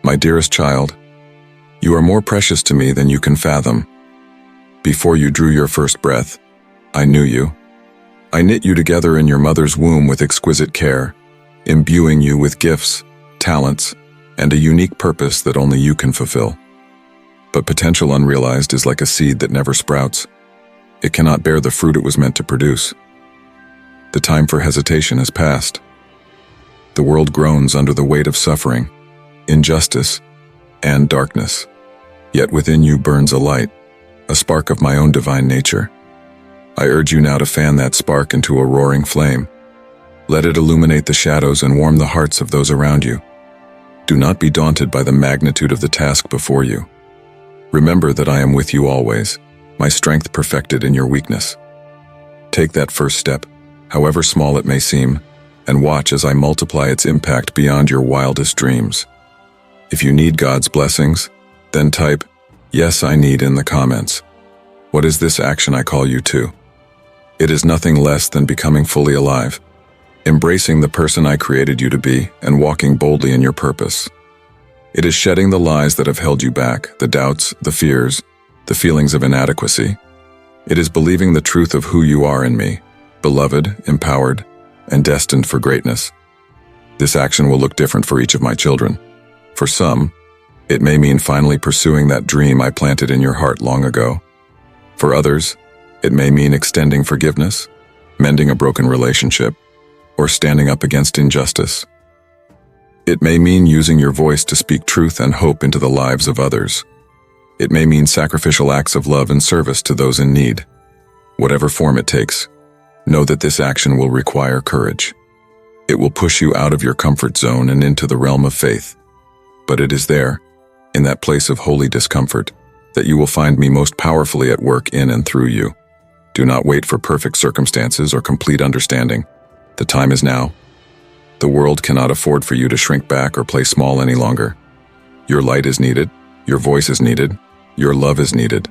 My dearest child, you are more precious to me than you can fathom. Before you drew your first breath, I knew you. I knit you together in your mother's womb with exquisite care, imbuing you with gifts, talents, and a unique purpose that only you can fulfill. But potential unrealized is like a seed that never sprouts. It cannot bear the fruit it was meant to produce. The time for hesitation has passed. The world groans under the weight of suffering, injustice, and darkness. Yet within you burns a light, a spark of my own divine nature. I urge you now to fan that spark into a roaring flame. Let it illuminate the shadows and warm the hearts of those around you. Do not be daunted by the magnitude of the task before you. Remember that I am with you always, my strength perfected in your weakness. Take that first step, however small it may seem, and watch as I multiply its impact beyond your wildest dreams. If you need God's blessings, then type, "Yes, I need" in the comments. What is this action I call you to? It is nothing less than becoming fully alive, embracing the person I created you to be and walking boldly in your purpose. It is shedding the lies that have held you back, the doubts, the fears, the feelings of inadequacy. It is believing the truth of who you are in me, beloved, empowered, and destined for greatness. This action will look different for each of my children. For some, it may mean finally pursuing that dream I planted in your heart long ago. For others, it may mean extending forgiveness, mending a broken relationship, or standing up against injustice. It may mean using your voice to speak truth and hope into the lives of others. It may mean sacrificial acts of love and service to those in need. Whatever form it takes, know that this action will require courage. It will push you out of your comfort zone and into the realm of faith. But it is there, in that place of holy discomfort, that you will find me most powerfully at work in and through you. Do not wait for perfect circumstances or complete understanding. The time is now. The world cannot afford for you to shrink back or play small any longer. Your light is needed, your voice is needed, your love is needed.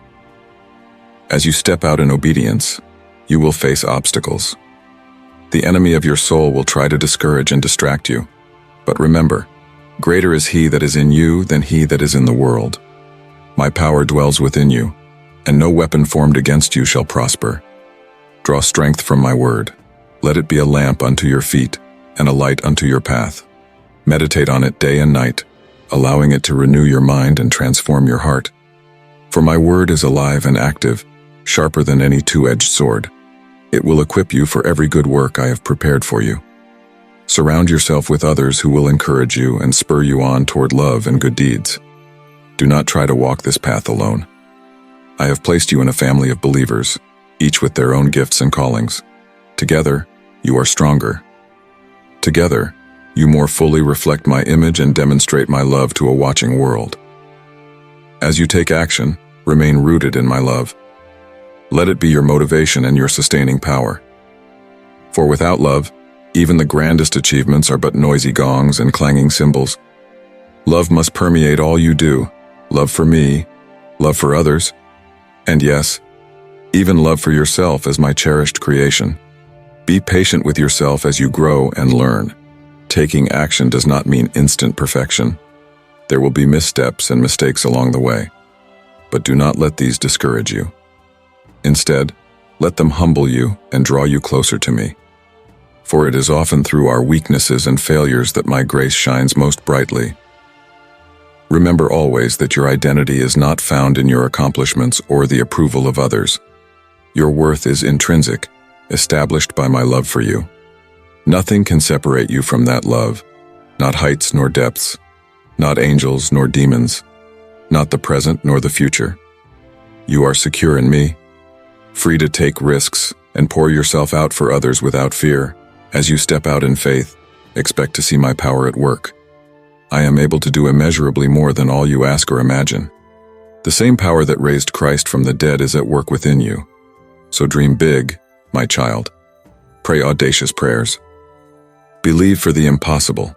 As you step out in obedience, you will face obstacles. The enemy of your soul will try to discourage and distract you. But remember, greater is he that is in you than he that is in the world. My power dwells within you, and no weapon formed against you shall prosper. Draw strength from my word. Let it be a lamp unto your feet and a light unto your path. Meditate on it day and night, allowing it to renew your mind and transform your heart. For my word is alive and active, sharper than any two-edged sword. It will equip you for every good work I have prepared for you. Surround yourself with others who will encourage you and spur you on toward love and good deeds. Do not try to walk this path alone. I have placed you in a family of believers, each with their own gifts and callings. Together, you are stronger. Together, you more fully reflect my image and demonstrate my love to a watching world. As you take action, remain rooted in my love. Let it be your motivation and your sustaining power. For without love, even the grandest achievements are but noisy gongs and clanging cymbals. Love must permeate all you do. Love for me, love for others, and yes, even love for yourself as my cherished creation. Be patient with yourself as you grow and learn. Taking action does not mean instant perfection. There will be missteps and mistakes along the way, but do not let these discourage you. Instead, let them humble you and draw you closer to me. For it is often through our weaknesses and failures that my grace shines most brightly. Remember always that your identity is not found in your accomplishments or the approval of others. Your worth is intrinsic, established by my love for you. Nothing can separate you from that love, not heights nor depths, not angels nor demons, not the present nor the future. You are secure in me, free to take risks and pour yourself out for others without fear. As you step out in faith, expect to see my power at work. I am able to do immeasurably more than all you ask or imagine. The same power that raised Christ from the dead is at work within you. So dream big, my child. Pray audacious prayers. Believe for the impossible,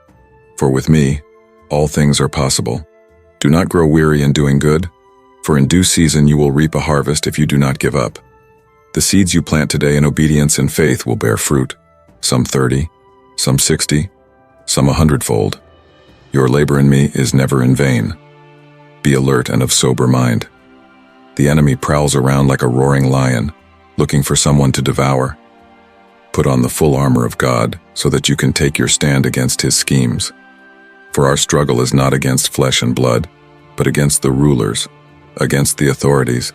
for with me, all things are possible. Do not grow weary in doing good, for in due season you will reap a harvest if you do not give up. The seeds you plant today in obedience and faith will bear fruit, some 30, some 60, some 100-fold. Your labor in me is never in vain. Be alert and of sober mind. The enemy prowls around like a roaring lion, looking for someone to devour. Put on the full armor of God so that you can take your stand against his schemes. For our struggle is not against flesh and blood, but against the rulers, against the authorities,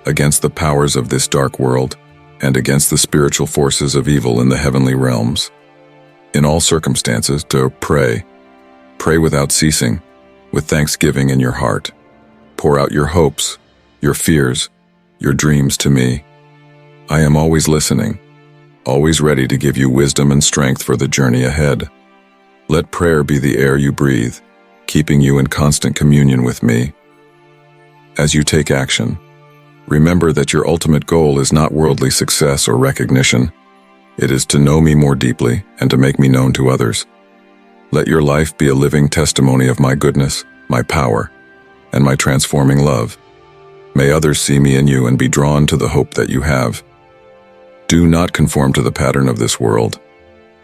against the powers of this dark world, and against the spiritual forces of evil in the heavenly realms. In all circumstances, to pray. Pray without ceasing, with thanksgiving in your heart. Pour out your hopes, your fears, your dreams to me. I am always listening, always ready to give you wisdom and strength for the journey ahead. Let prayer be the air you breathe, keeping you in constant communion with me. As you take action, remember that your ultimate goal is not worldly success or recognition. It is to know me more deeply and to make me known to others. Let your life be a living testimony of my goodness, my power, and my transforming love. May others see me in you and be drawn to the hope that you have. Do not conform to the pattern of this world,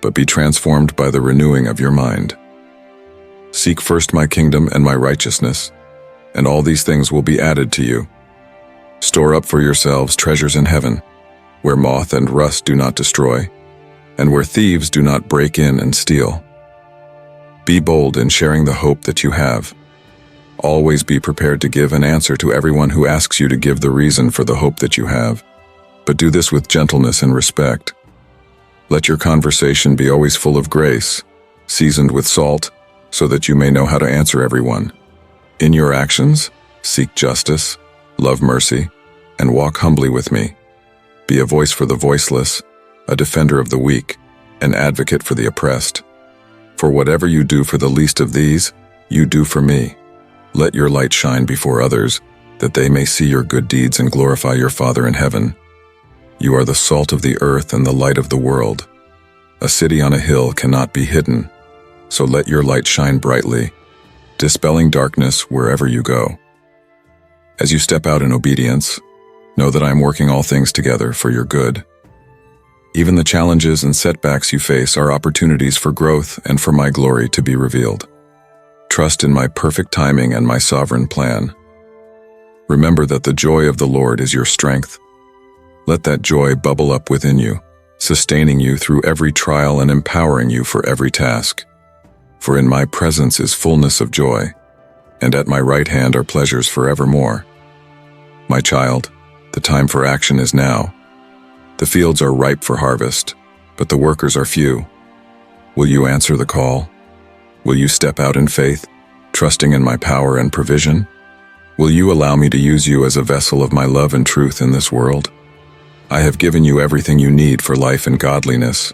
but be transformed by the renewing of your mind. Seek first my kingdom and my righteousness, and all these things will be added to you. Store up for yourselves treasures in heaven, where moth and rust do not destroy, and where thieves do not break in and steal. Be bold in sharing the hope that you have. Always be prepared to give an answer to everyone who asks you to give the reason for the hope that you have, but do this with gentleness and respect. Let your conversation be always full of grace, seasoned with salt, so that you may know how to answer everyone. In your actions, seek justice, love mercy, and walk humbly with me. Be a voice for the voiceless, a defender of the weak, an advocate for the oppressed. For whatever you do for the least of these, you do for me. Let your light shine before others, that they may see your good deeds and glorify your Father in heaven. You are the salt of the earth and the light of the world. A city on a hill cannot be hidden, so let your light shine brightly, dispelling darkness wherever you go. As you step out in obedience, know that I am working all things together for your good. Even the challenges and setbacks you face are opportunities for growth and for my glory to be revealed. Trust in my perfect timing and my sovereign plan. Remember that the joy of the Lord is your strength. Let that joy bubble up within you, sustaining you through every trial and empowering you for every task. For in my presence is fullness of joy, and at my right hand are pleasures forevermore. My child, the time for action is now. The fields are ripe for harvest, but the workers are few. Will you answer the call? Will you step out in faith, trusting in my power and provision? Will you allow me to use you as a vessel of my love and truth in this world? I have given you everything you need for life and godliness.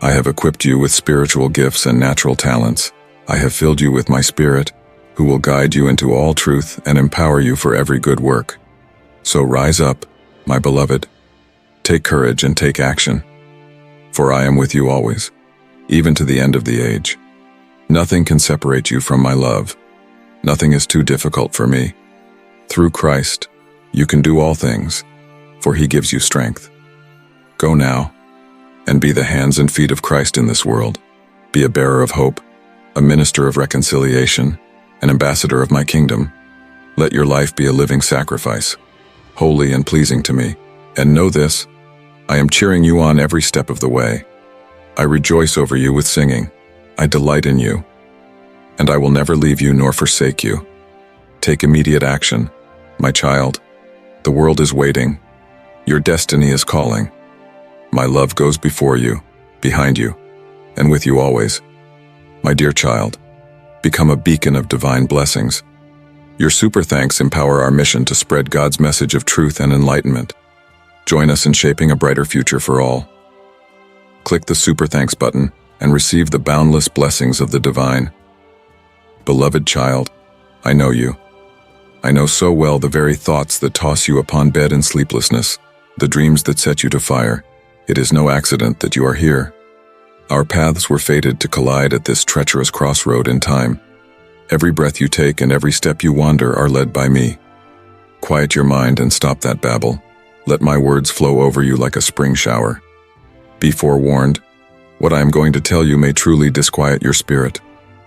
I have equipped you with spiritual gifts and natural talents. I have filled you with my Spirit, who will guide you into all truth and empower you for every good work. So rise up, my beloved. Take courage and take action. For I am with you always, even to the end of the age. Nothing can separate you from my love. Nothing is too difficult for me. Through Christ, you can do all things, for he gives you strength. Go now, and be the hands and feet of Christ in this world. Be a bearer of hope, a minister of reconciliation, an ambassador of my kingdom. Let your life be a living sacrifice, holy and pleasing to me. And know this, I am cheering you on every step of the way. I rejoice over you with singing. I delight in you, and I will never leave you nor forsake you. Take immediate action, my child. The world is waiting. Your destiny is calling. My love goes before you, behind you, and with you always. My dear child, become a beacon of divine blessings. Your super thanks empower our mission to spread God's message of truth and enlightenment. Join us in shaping a brighter future for all. Click the super thanks button and receive the boundless blessings of the divine. Beloved child, I know you. I know so well the very thoughts that toss you upon bed in sleeplessness, the dreams that set you to fire. It is no accident that you are here. Our paths were fated to collide at this treacherous crossroad in time. Every breath you take and every step you wander are led by me. Quiet your mind and stop that babble. Let my words flow over you like a spring shower. Be forewarned. What I am going to tell you may truly disquiet your spirit.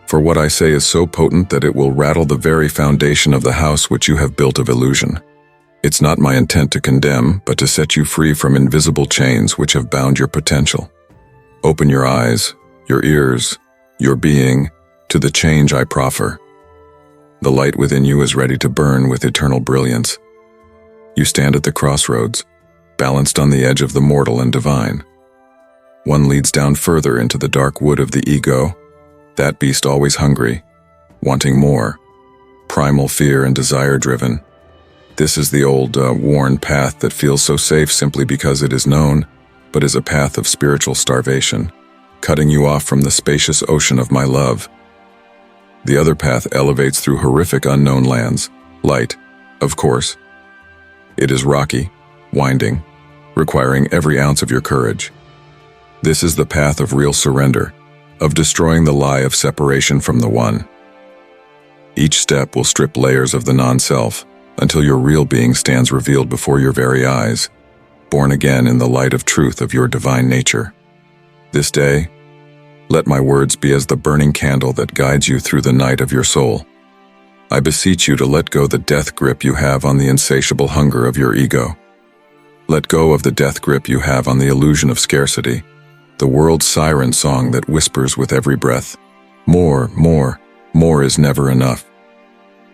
For what I say is so potent that it will rattle the very foundation of the house which you have built of illusion. It's not my intent to condemn, but to set you free from invisible chains which have bound your potential. Open your eyes, your ears, your being, to the change I proffer. The light within you is ready to burn with eternal brilliance. You stand at the crossroads, balanced on the edge of the mortal and divine. One leads down further into the dark wood of the ego, that beast always hungry, wanting more, primal fear and desire-driven. This is the old, worn path that feels so safe simply because it is known, but is a path of spiritual starvation, cutting you off from the spacious ocean of my love. The other path elevates through horrific unknown lands, light, of course. It is rocky, winding, requiring every ounce of your courage. This is the path of real surrender, of destroying the lie of separation from the One. Each step will strip layers of the non-self until your real being stands revealed before your very eyes, born again in the light of truth of your divine nature. This day, let my words be as the burning candle that guides you through the night of your soul. I beseech you to let go the death grip you have on the insatiable hunger of your ego. Let go of the death grip you have on the illusion of scarcity, the world's siren song that whispers with every breath, more, more, more is never enough.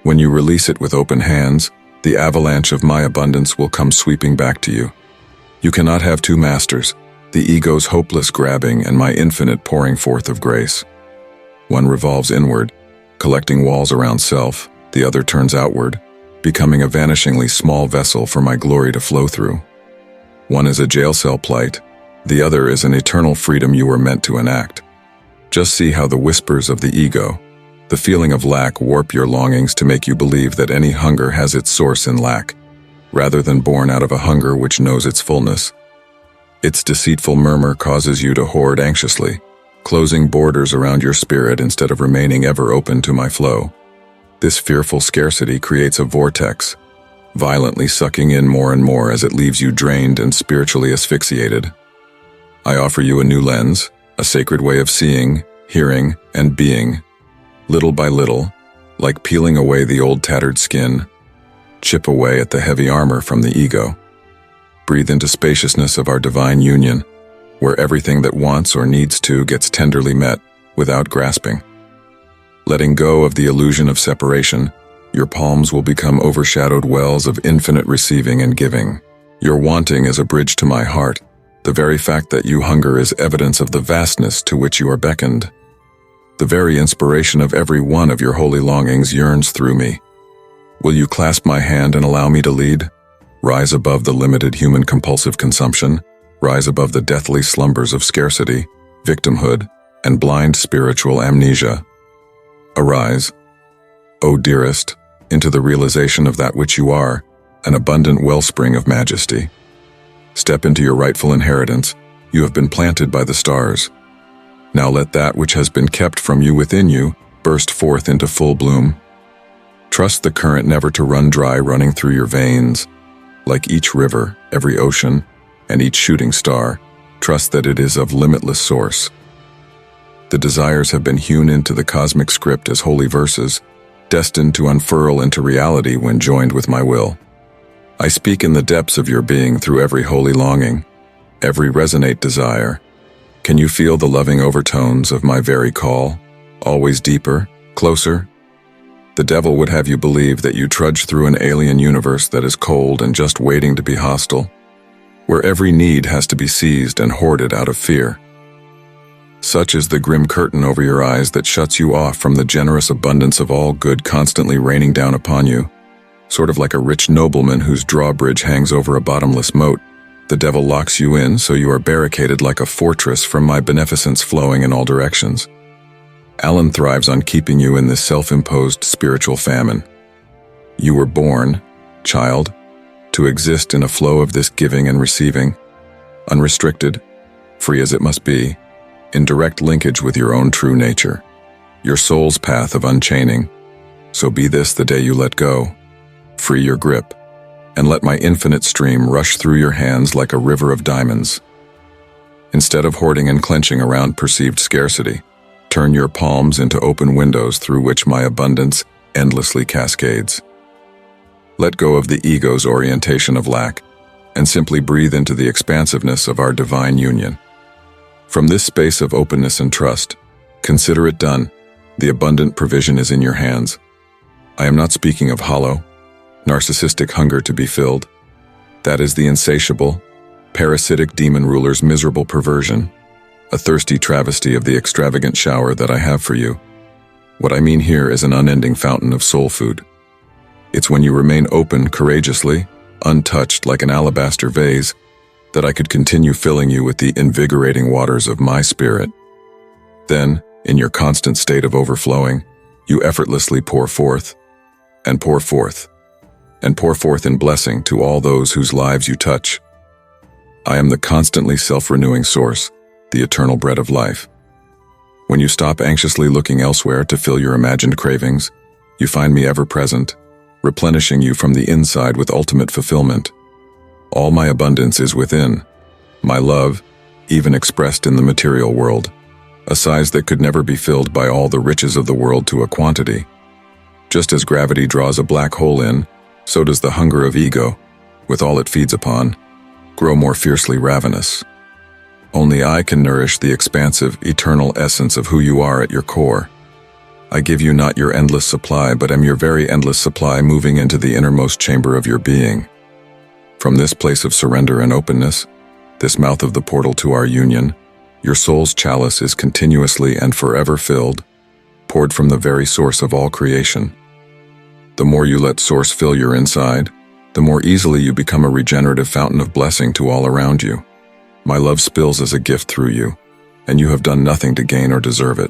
When you release it with open hands, the avalanche of my abundance will come sweeping back to you. You cannot have two masters, the ego's hopeless grabbing and my infinite pouring forth of grace. One revolves inward, collecting walls around self, the other turns outward, becoming a vanishingly small vessel for my glory to flow through. One is a jail cell plight, the other is an eternal freedom you were meant to enact. Just see how the whispers of the ego, the feeling of lack, warp your longings to make you believe that any hunger has its source in lack, rather than born out of a hunger which knows its fullness. Its deceitful murmur causes you to hoard anxiously, closing borders around your spirit instead of remaining ever open to my flow. This fearful scarcity creates a vortex, violently sucking in more and more as it leaves you drained and spiritually asphyxiated. I offer you a new lens, a sacred way of seeing, hearing, and being. Little by little, like peeling away the old tattered skin, chip away at the heavy armor from the ego. Breathe into spaciousness of our divine union, where everything that wants or needs to gets tenderly met without grasping. Letting go of the illusion of separation, your palms will become overshadowed wells of infinite receiving and giving. Your wanting is a bridge to my heart. The very fact that you hunger is evidence of the vastness to which you are beckoned. The very inspiration of every one of your holy longings yearns through me. Will you clasp my hand and allow me to lead? Rise above the limited human compulsive consumption, rise above the deathly slumbers of scarcity, victimhood, and blind spiritual amnesia. Arise, O dearest, into the realization of that which you are, an abundant wellspring of majesty. Step into your rightful inheritance. You have been planted by the stars. Now let that which has been kept from you within you burst forth into full bloom. Trust the current never to run dry running through your veins. Like each river, every ocean, and each shooting star, trust that it is of limitless source. The desires have been hewn into the cosmic script as holy verses, destined to unfurl into reality when joined with my will. I speak in the depths of your being through every holy longing, every resonate desire. Can you feel the loving overtones of my very call, always deeper, closer? The devil would have you believe that you trudge through an alien universe that is cold and just waiting to be hostile, where every need has to be seized and hoarded out of fear. Such is the grim curtain over your eyes that shuts you off from the generous abundance of all good constantly raining down upon you. Sort of like a rich nobleman whose drawbridge hangs over a bottomless moat, the devil locks you in so you are barricaded like a fortress from my beneficence flowing in all directions. Alan thrives on keeping you in this self-imposed spiritual famine. You were born, child, to exist in a flow of this giving and receiving, unrestricted, free as it must be, in direct linkage with your own true nature, your soul's path of unchaining. So be this the day you let go. Free your grip, and let my infinite stream rush through your hands like a river of diamonds. Instead of hoarding and clenching around perceived scarcity, Turn your palms into open windows through which my abundance endlessly cascades. Let go of the ego's orientation of lack and simply breathe into the expansiveness of our divine union. From this space of openness and trust, consider it done. The abundant provision is in your hands. I am not speaking of hollow, narcissistic hunger to be filled. That is the insatiable, parasitic demon ruler's miserable perversion, a thirsty travesty of the extravagant shower that I have for you. What I mean here is an unending fountain of soul food. It's when you remain open courageously, untouched like an alabaster vase, that I could continue filling you with the invigorating waters of my spirit. Then, in your constant state of overflowing, you effortlessly pour forth, and pour forth, and pour forth in blessing to all those whose lives you touch. I am the constantly self-renewing source, the eternal bread of life. When you stop anxiously looking elsewhere to fill your imagined cravings, you find me ever present, replenishing you from the inside with ultimate fulfillment. All my abundance is within, my love, even expressed in the material world, a size that could never be filled by all the riches of the world to a quantity. Just as gravity draws a black hole in, so does the hunger of ego, with all it feeds upon, grow more fiercely ravenous. Only I can nourish the expansive, eternal essence of who you are at your core. I give you not your endless supply, but am your very endless supply moving into the innermost chamber of your being. From this place of surrender and openness, this mouth of the portal to our union, your soul's chalice is continuously and forever filled, poured from the very source of all creation. The more you let source fill your inside, the more easily you become a regenerative fountain of blessing to all around you. My love spills as a gift through you, and you have done nothing to gain or deserve it.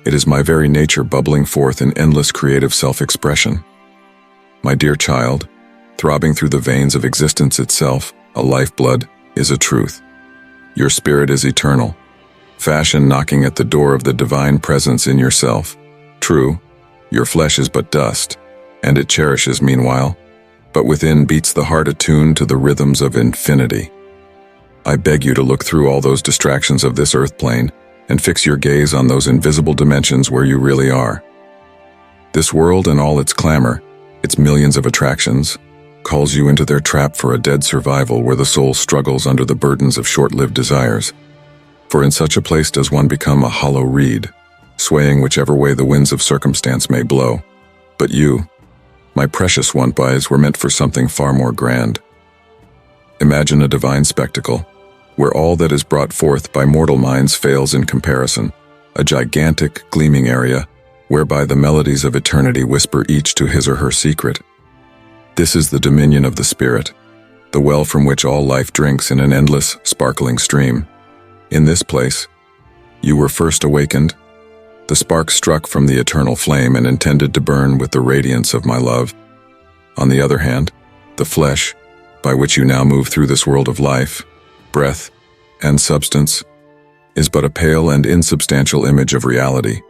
It is my very nature bubbling forth in endless creative self-expression. My dear child, throbbing through the veins of existence itself, a lifeblood, is a truth. Your spirit is eternal, fashion knocking at the door of the divine presence in yourself. True, your flesh is but dust, and it cherishes meanwhile, but within beats the heart attuned to the rhythms of infinity. I beg you to look through all those distractions of this earth plane and fix your gaze on those invisible dimensions where you really are. This world and all its clamor, its millions of attractions, calls you into their trap for a dead survival where the soul struggles under the burdens of short-lived desires. For in such a place does one become a hollow reed, swaying whichever way the winds of circumstance may blow. But you, my precious one-buys, were meant for something far more grand. Imagine a divine spectacle, where all that is brought forth by mortal minds fails in comparison, a gigantic, gleaming area, whereby the melodies of eternity whisper each to his or her secret. This is the dominion of the Spirit, the well from which all life drinks in an endless, sparkling stream. In this place, you were first awakened. The spark struck from the eternal flame and intended to burn with the radiance of my love. On the other hand, the flesh, by which you now move through this world of life, breath, and substance, is but a pale and insubstantial image of reality,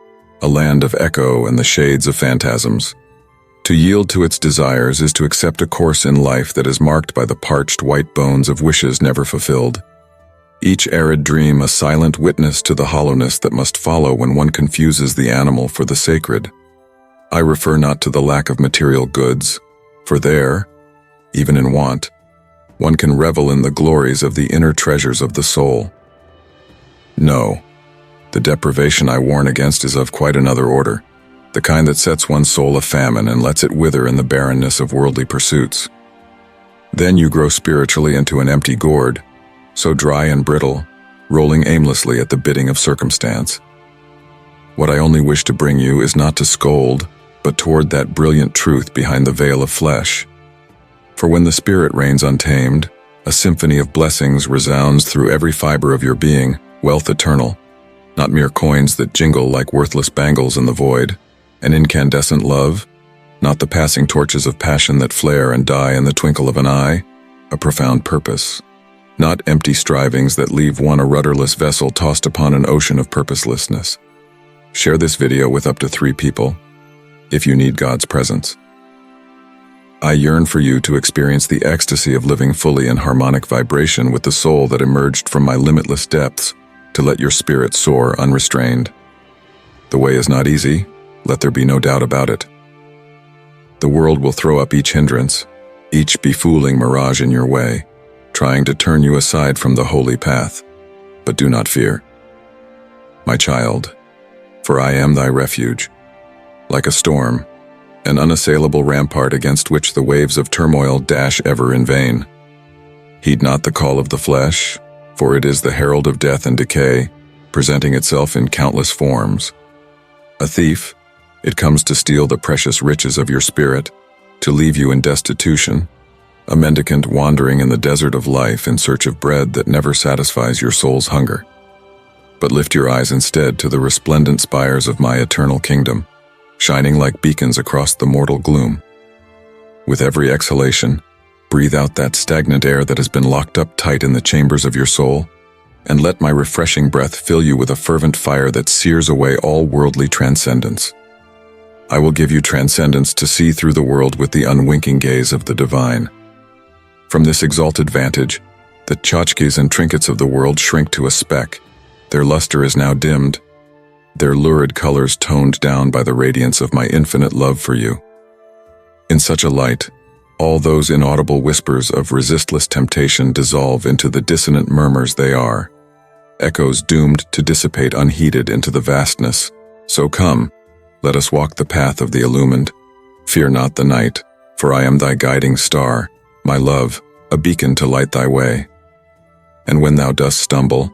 a land of echo and the shades of phantasms. To yield to its desires is to accept a course in life that is marked by the parched white bones of wishes never fulfilled. Each arid dream a silent witness to the hollowness that must follow when one confuses the animal for the sacred. I refer not to the lack of material goods, for there, even in want, one can revel in the glories of the inner treasures of the soul. No, the deprivation I warn against is of quite another order, the kind that sets one's soul a famine and lets it wither in the barrenness of worldly pursuits. Then you grow spiritually into an empty gourd, so dry and brittle, rolling aimlessly at the bidding of circumstance. What I only wish to bring you is not to scold, but toward that brilliant truth behind the veil of flesh. For when the spirit reigns untamed, a symphony of blessings resounds through every fiber of your being, wealth eternal, not mere coins that jingle like worthless bangles in the void, an incandescent love, not the passing torches of passion that flare and die in the twinkle of an eye, a profound purpose, not empty strivings that leave one a rudderless vessel tossed upon an ocean of purposelessness. Share this video with up to 3 people, if you need God's presence. I yearn for you to experience the ecstasy of living fully in harmonic vibration with the soul that emerged from my limitless depths, to let your spirit soar unrestrained. The way is not easy, let there be no doubt about it. The world will throw up each hindrance, each befooling mirage in your way, trying to turn you aside from the holy path. But do not fear, my child, for I am thy refuge. Like a storm, an unassailable rampart against which the waves of turmoil dash ever in vain. Heed not the call of the flesh, for it is the herald of death and decay, presenting itself in countless forms. A thief, it comes to steal the precious riches of your spirit, to leave you in destitution, a mendicant wandering in the desert of life in search of bread that never satisfies your soul's hunger. But lift your eyes instead to the resplendent spires of my eternal kingdom, shining like beacons across the mortal gloom. With every exhalation, breathe out that stagnant air that has been locked up tight in the chambers of your soul, and let my refreshing breath fill you with a fervent fire that sears away all worldly transcendence. I will give you transcendence to see through the world with the unwinking gaze of the divine. From this exalted vantage, the tchotchkes and trinkets of the world shrink to a speck. Their luster is now dimmed, their lurid colors toned down by the radiance of my infinite love for you. In such a light, all those inaudible whispers of resistless temptation dissolve into the dissonant murmurs they are, echoes doomed to dissipate unheeded into the vastness. So come, let us walk the path of the illumined. Fear not the night, for I am thy guiding star, my love, a beacon to light thy way. And when thou dost stumble,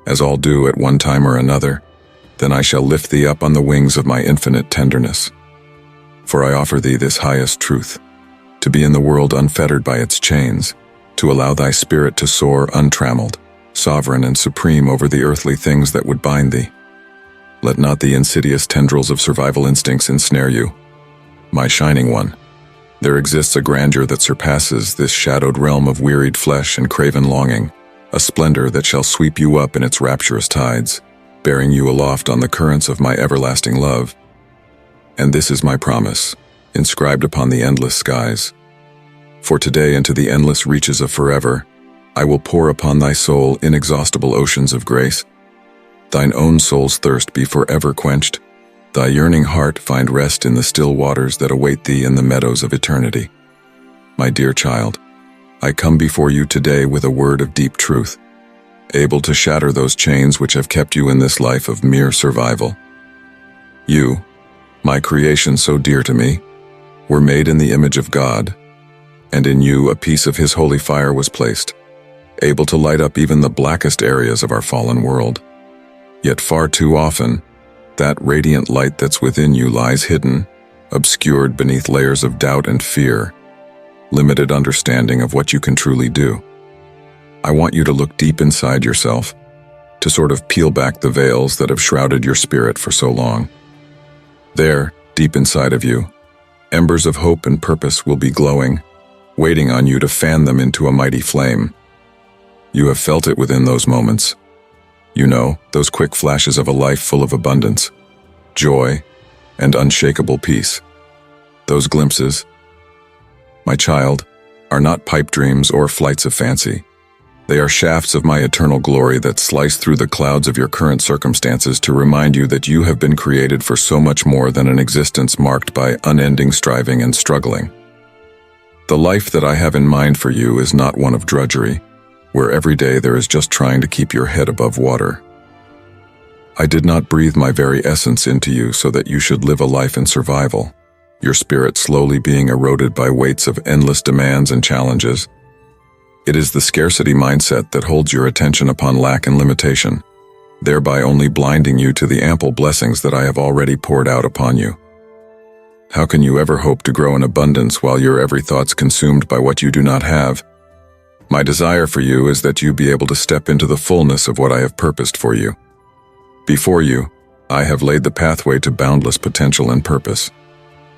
as all do at one time or another, then I shall lift thee up on the wings of my infinite tenderness. For I offer thee this highest truth, to be in the world unfettered by its chains, to allow thy spirit to soar untrammeled, sovereign and supreme over the earthly things that would bind thee. Let not the insidious tendrils of survival instincts ensnare you, my shining one. There exists a grandeur that surpasses this shadowed realm of wearied flesh and craven longing, a splendor that shall sweep you up in its rapturous tides, bearing you aloft on the currents of my everlasting love. And this is my promise, inscribed upon the endless skies. For today into the endless reaches of forever, I will pour upon thy soul inexhaustible oceans of grace. Thine own soul's thirst be forever quenched, thy yearning heart find rest in the still waters that await thee in the meadows of eternity. My dear child, I come before you today with a word of deep truth, able to shatter those chains which have kept you in this life of mere survival. You, my creation so dear to me, were made in the image of God, and in you a piece of his holy fire was placed, able to light up even the blackest areas of our fallen world. Yet far too often, that radiant light that's within you lies hidden, obscured beneath layers of doubt and fear, limited understanding of what you can truly do. I want you to look deep inside yourself, to sort of peel back the veils that have shrouded your spirit for so long. There, deep inside of you, embers of hope and purpose will be glowing, waiting on you to fan them into a mighty flame. You have felt it within those moments. You know, those quick flashes of a life full of abundance, joy, and unshakable peace. Those glimpses, my child, are not pipe dreams or flights of fancy. They are shafts of my eternal glory that slice through the clouds of your current circumstances to remind you that you have been created for so much more than an existence marked by unending striving and struggling. The life that I have in mind for you is not one of drudgery, where every day there is just trying to keep your head above water. I did not breathe my very essence into you so that you should live a life in survival, your spirit slowly being eroded by weights of endless demands and challenges. It is the scarcity mindset that holds your attention upon lack and limitation, thereby only blinding you to the ample blessings that I have already poured out upon you. How can you ever hope to grow in abundance while your every thought's consumed by what you do not have? My desire for you is that you be able to step into the fullness of what I have purposed for you. Before you, I have laid the pathway to boundless potential and purpose.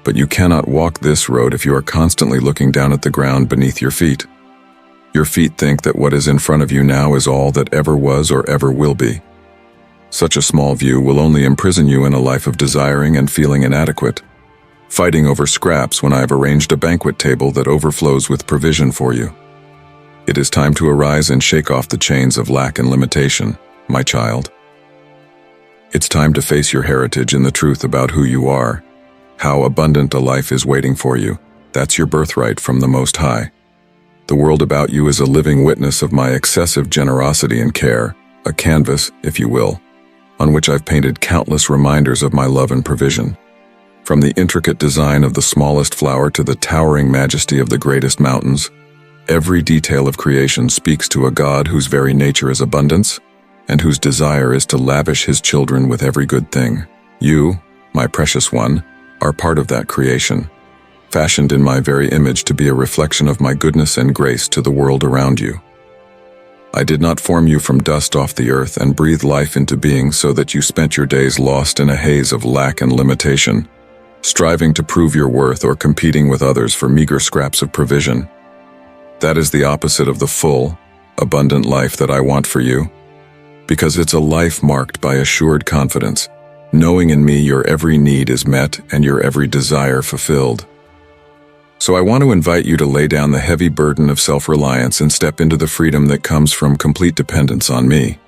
But you cannot walk this road if you are constantly looking down at the ground beneath your feet. Your feet think that what is in front of you now is all that ever was or ever will be. Such a small view will only imprison you in a life of desiring and feeling inadequate, fighting over scraps when I have arranged a banquet table that overflows with provision for you. It is time to arise and shake off the chains of lack and limitation, my child. It's time to face your heritage and the truth about who you are. How abundant a life is waiting for you. That's your birthright from the Most High. The world about you is a living witness of my excessive generosity and care, a canvas, if you will, on which I've painted countless reminders of my love and provision. From the intricate design of the smallest flower to the towering majesty of the greatest mountains, every detail of creation speaks to a God whose very nature is abundance, and whose desire is to lavish his children with every good thing. You, my precious one, are part of that creation, fashioned in my very image to be a reflection of my goodness and grace to the world around you. I did not form you from dust off the earth and breathe life into being so that you spent your days lost in a haze of lack and limitation, striving to prove your worth or competing with others for meager scraps of provision. That is the opposite of the full, abundant life that I want for you, because it's a life marked by assured confidence, knowing in me your every need is met and your every desire fulfilled. So I want to invite you to lay down the heavy burden of self-reliance and step into the freedom that comes from complete dependence on me.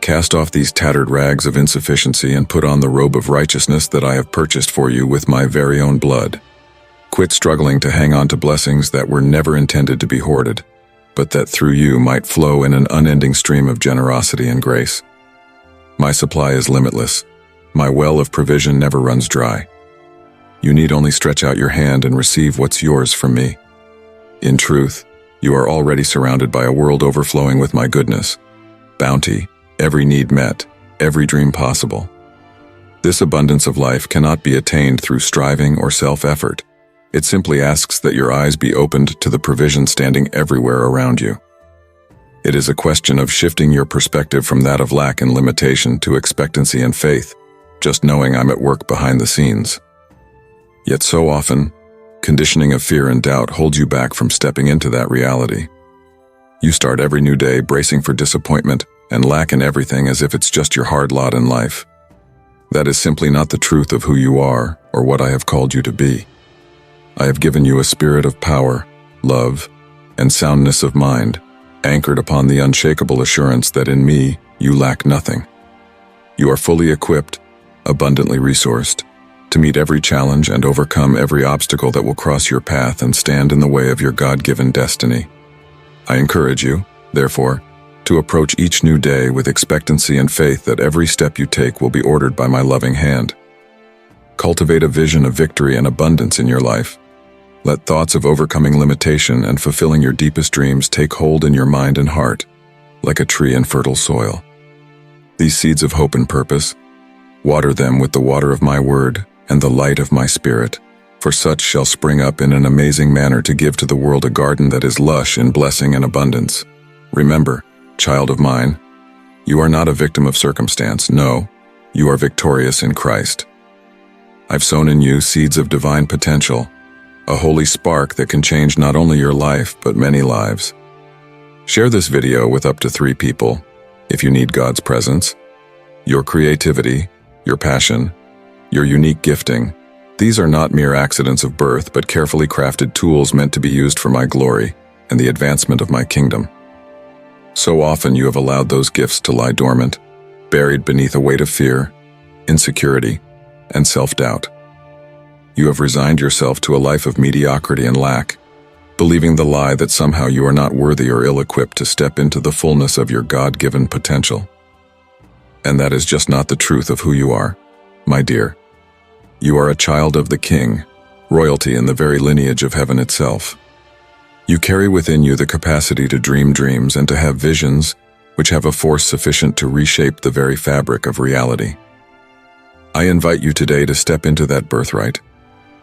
Cast off these tattered rags of insufficiency and put on the robe of righteousness that I have purchased for you with my very own blood. Quit struggling to hang on to blessings that were never intended to be hoarded, but that through you might flow in an unending stream of generosity and grace. My supply is limitless. My well of provision never runs dry. You need only stretch out your hand and receive what's yours from me. In truth, you are already surrounded by a world overflowing with my goodness, bounty, every need met, every dream possible. This abundance of life cannot be attained through striving or self-effort. It simply asks that your eyes be opened to the provision standing everywhere around you. It is a question of shifting your perspective from that of lack and limitation to expectancy and faith, just knowing I'm at work behind the scenes. Yet so often, conditioning of fear and doubt holds you back from stepping into that reality. You start every new day bracing for disappointment and lack in everything as if it's just your hard lot in life. That is simply not the truth of who you are or what I have called you to be. I have given you a spirit of power, love, and soundness of mind, anchored upon the unshakable assurance that in me you lack nothing. You are fully equipped, abundantly resourced, to meet every challenge and overcome every obstacle that will cross your path and stand in the way of your God-given destiny. I encourage you, therefore, to approach each new day with expectancy and faith that every step you take will be ordered by my loving hand. Cultivate a vision of victory and abundance in your life. Let thoughts of overcoming limitation and fulfilling your deepest dreams take hold in your mind and heart, like a tree in fertile soil. These seeds of hope and purpose, water them with the water of my word and the light of my spirit, for such shall spring up in an amazing manner to give to the world a garden that is lush in blessing and abundance. Remember, child of mine, you are not a victim of circumstance. No, you are victorious in Christ. I've sown in you seeds of divine potential, a holy spark that can change not only your life, but many lives. Share this video with up to 3 people if you need God's presence. Your creativity, your passion, your unique gifting, these are not mere accidents of birth, but carefully crafted tools meant to be used for my glory and the advancement of my kingdom. So often you have allowed those gifts to lie dormant, buried beneath a weight of fear, insecurity, and self-doubt. You have resigned yourself to a life of mediocrity and lack, believing the lie that somehow you are not worthy or ill-equipped to step into the fullness of your God-given potential. And that is just not the truth of who you are, my dear. You are a child of the King, royalty in the very lineage of heaven itself. You carry within you the capacity to dream dreams and to have visions which have a force sufficient to reshape the very fabric of reality. I invite you today to step into that birthright,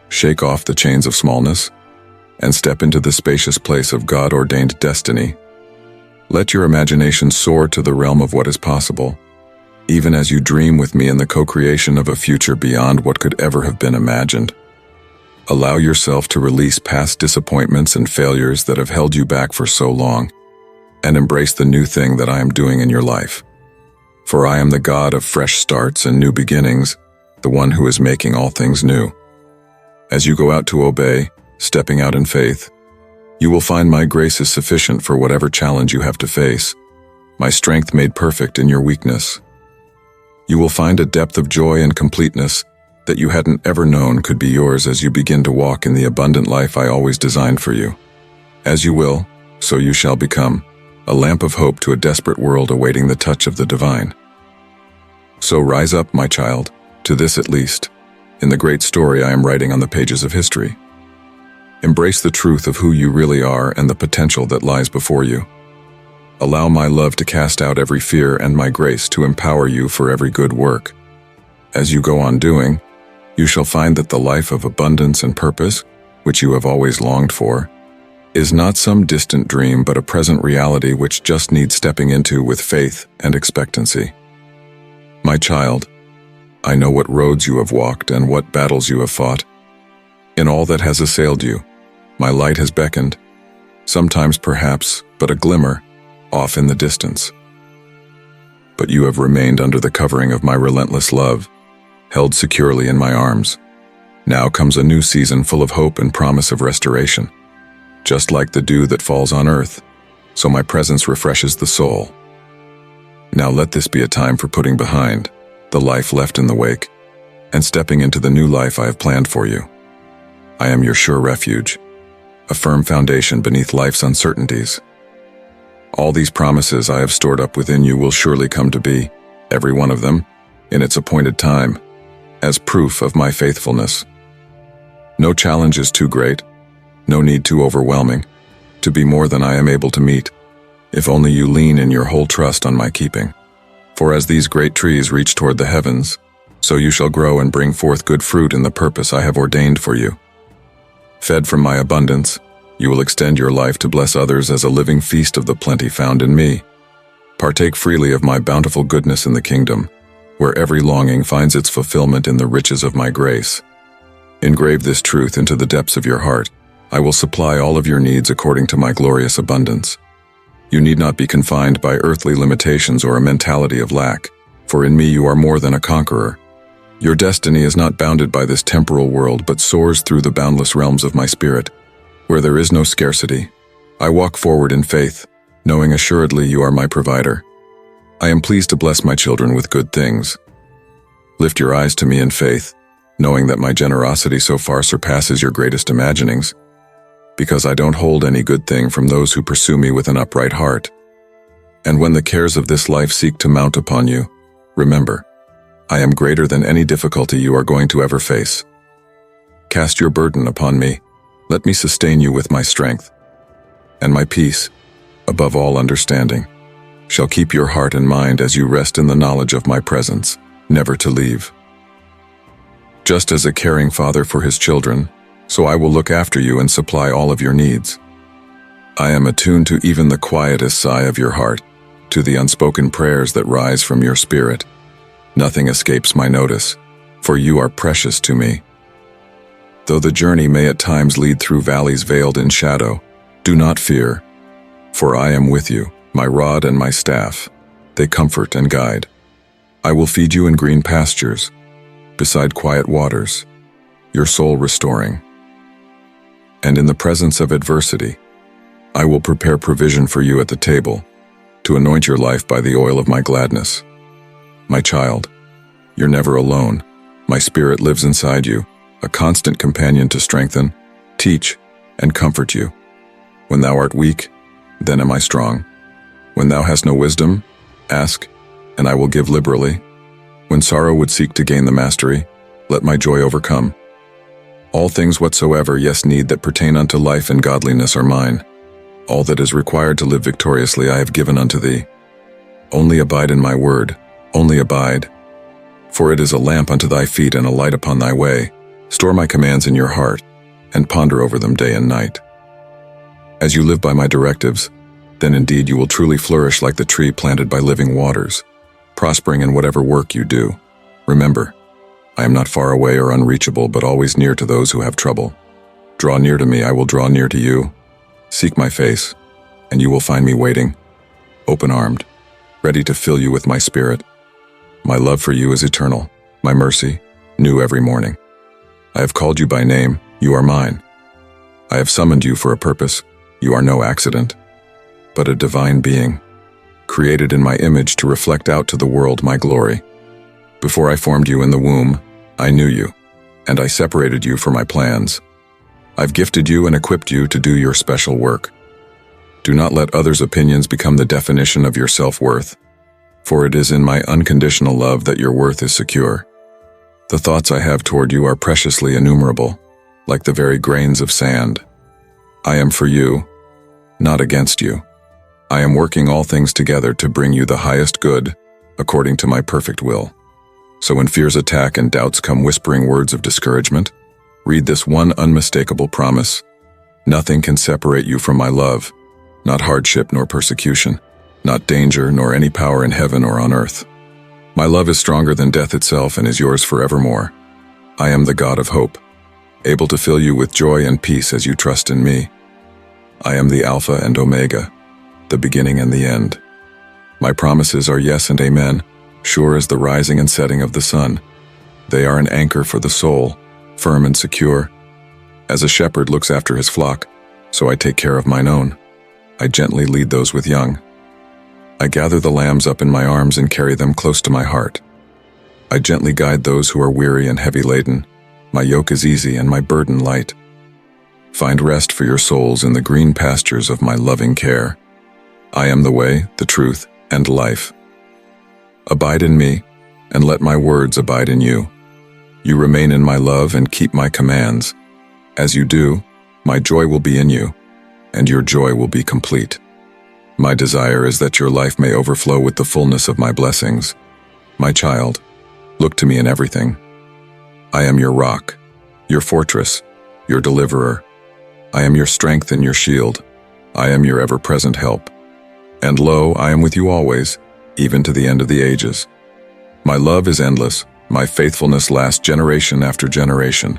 shake off the chains of smallness, and step into the spacious place of God-ordained destiny. Let your imagination soar to the realm of what is possible, even as you dream with me in the co-creation of a future beyond what could ever have been imagined. Allow yourself to release past disappointments and failures that have held you back for so long, and embrace the new thing that I am doing in your life. For I am the God of fresh starts and new beginnings, the one who is making all things new. As you go out to obey, stepping out in faith, you will find my grace is sufficient for whatever challenge you have to face, my strength made perfect in your weakness. You will find a depth of joy and completeness that you hadn't ever known could be yours as you begin to walk in the abundant life I always designed for you. As you will, so you shall become, a lamp of hope to a desperate world awaiting the touch of the divine. So rise up, my child, to this at least, in the great story I am writing on the pages of history. Embrace the truth of who you really are and the potential that lies before you. Allow my love to cast out every fear and my grace to empower you for every good work. As you go on doing, you shall find that the life of abundance and purpose, which you have always longed for, is not some distant dream but a present reality which just needs stepping into with faith and expectancy. My child, I know what roads you have walked and what battles you have fought. In all that has assailed you, my light has beckoned, sometimes perhaps but a glimmer, off in the distance. But you have remained under the covering of my relentless love, held securely in my arms. Now comes a new season full of hope and promise of restoration. Just like the dew that falls on earth, so my presence refreshes the soul. Now let this be a time for putting behind the life left in the wake and stepping into the new life I have planned for you. I am your sure refuge, a firm foundation beneath life's uncertainties. All these promises I have stored up within you will surely come to be, every one of them, in its appointed time, as proof of my faithfulness. No challenge is too great, no need too overwhelming, to be more than I am able to meet, if only you lean in your whole trust on my keeping. For as these great trees reach toward the heavens, so you shall grow and bring forth good fruit in the purpose I have ordained for you. Fed from my abundance, you will extend your life to bless others as a living feast of the plenty found in me. Partake freely of my bountiful goodness in the kingdom, where every longing finds its fulfillment in the riches of my grace. Engrave this truth into the depths of your heart. I will supply all of your needs according to my glorious abundance. You need not be confined by earthly limitations or a mentality of lack, for in me you are more than a conqueror. Your destiny is not bounded by this temporal world but soars through the boundless realms of my spirit, where there is no scarcity. I walk forward in faith, knowing assuredly you are my provider. I am pleased to bless my children with good things. Lift your eyes to me in faith, knowing that my generosity so far surpasses your greatest imaginings, because I don't hold any good thing from those who pursue me with an upright heart. And when the cares of this life seek to mount upon you, remember, I am greater than any difficulty you are going to ever face. Cast your burden upon me. Let me sustain you with my strength. And my peace, above all understanding, shall keep your heart and mind as you rest in the knowledge of my presence, never to leave. Just as a caring father for his children, so I will look after you and supply all of your needs. I am attuned to even the quietest sigh of your heart, to the unspoken prayers that rise from your spirit. Nothing escapes my notice, for you are precious to me. Though the journey may at times lead through valleys veiled in shadow, do not fear, for I am with you, my rod and my staff. They comfort and guide. I will feed you in green pastures, beside quiet waters, your soul restoring. And in the presence of adversity, I will prepare provision for you at the table, to anoint your life by the oil of my gladness. My child, you're never alone. My spirit lives inside you, a constant companion to strengthen, teach, and comfort you. When thou art weak, then am I strong. When thou hast no wisdom, ask, and I will give liberally. When sorrow would seek to gain the mastery, let my joy overcome. All things whatsoever, yes, need that pertain unto life and godliness are mine. All that is required to live victoriously I have given unto thee. Only abide in my word, only abide. For it is a lamp unto thy feet and a light upon thy way. Store my commands in your heart, and ponder over them day and night. As you live by my directives, then indeed you will truly flourish like the tree planted by living waters, prospering in whatever work you do. Remember, I am not far away or unreachable, but always near to those who have trouble. Draw near to me, I will draw near to you. Seek my face, and you will find me waiting, open-armed, ready to fill you with my spirit. My love for you is eternal, my mercy, new every morning. I have called you by name, you are mine. I have summoned you for a purpose, you are no accident, but a divine being, created in my image to reflect out to the world my glory. Before I formed you in the womb, I knew you, and I separated you for my plans. I've gifted you and equipped you to do your special work. Do not let others' opinions become the definition of your self-worth, for it is in my unconditional love that your worth is secure. The thoughts I have toward you are preciously innumerable, like the very grains of sand. I am for you, not against you. I am working all things together to bring you the highest good, according to my perfect will. So when fears attack and doubts come whispering words of discouragement, read this one unmistakable promise. Nothing can separate you from my love, not hardship nor persecution, not danger nor any power in heaven or on earth. My love is stronger than death itself and is yours forevermore. I am the God of hope, able to fill you with joy and peace as you trust in me. I am the Alpha and Omega, the beginning and the end. My promises are yes and amen, sure as the rising and setting of the sun. They are an anchor for the soul, firm and secure. As a shepherd looks after his flock, so I take care of mine own. I gently lead those with young. I gather the lambs up in my arms and carry them close to my heart. I gently guide those who are weary and heavy laden. My yoke is easy and my burden light. Find rest for your souls in the green pastures of my loving care. I am the way, the truth, and life. Abide in me, and let my words abide in you. You remain in my love and keep my commands. As you do, my joy will be in you, and your joy will be complete. My desire is that your life may overflow with the fullness of my blessings. My child, look to me in everything. I am your rock, your fortress, your deliverer. I am your strength and your shield. I am your ever-present help. And lo, I am with you always, even to the end of the ages. My love is endless, my faithfulness lasts generation after generation.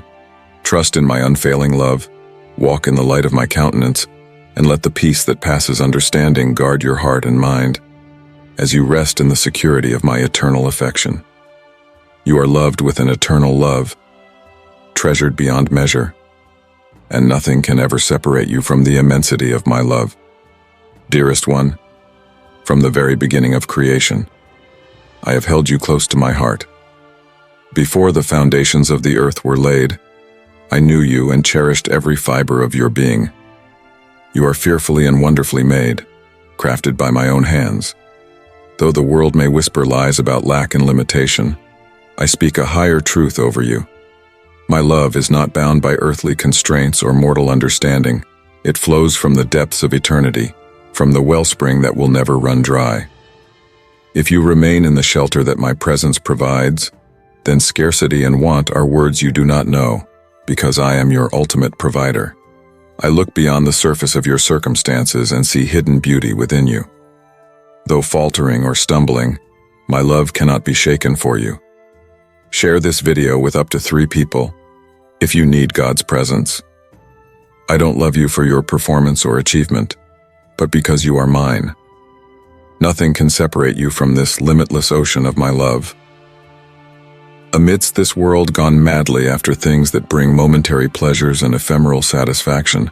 Trust in my unfailing love, walk in the light of my countenance, and let the peace that passes understanding guard your heart and mind, as you rest in the security of my eternal affection. You are loved with an eternal love, treasured beyond measure, and nothing can ever separate you from the immensity of my love. Dearest one, from the very beginning of creation, I have held you close to my heart. Before the foundations of the earth were laid, I knew you and cherished every fiber of your being. You are fearfully and wonderfully made, crafted by my own hands. Though the world may whisper lies about lack and limitation, I speak a higher truth over you. My love is not bound by earthly constraints or mortal understanding. It flows from the depths of eternity, from the wellspring that will never run dry. If you remain in the shelter that my presence provides, then scarcity and want are words you do not know, because I am your ultimate provider. I look beyond the surface of your circumstances and see hidden beauty within you. Though faltering or stumbling, my love cannot be shaken for you. Share this video with up to 3 people if you need God's presence. I don't love you for your performance or achievement, but because you are mine. Nothing can separate you from this limitless ocean of my love. Amidst this world gone madly after things that bring momentary pleasures and ephemeral satisfaction,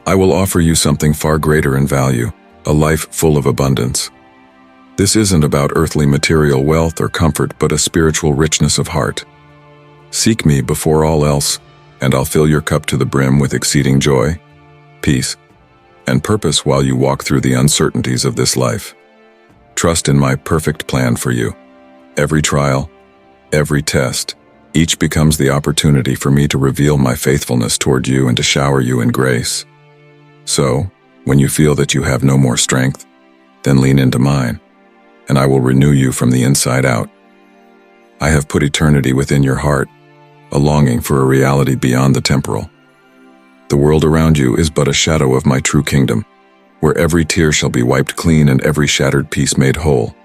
I will offer you something far greater in value, a life full of abundance. This isn't about earthly material wealth or comfort, but a spiritual richness of heart. Seek me before all else, and I'll fill your cup to the brim with exceeding joy, peace, and purpose while you walk through the uncertainties of this life. Trust in my perfect plan for you. Every trial, every test, each becomes the opportunity for me to reveal my faithfulness toward you and to shower you in grace. So, when you feel that you have no more strength, then lean into mine, and I will renew you from the inside out. I have put eternity within your heart, a longing for a reality beyond the temporal. The world around you is but a shadow of my true kingdom, where every tear shall be wiped clean and every shattered piece made whole.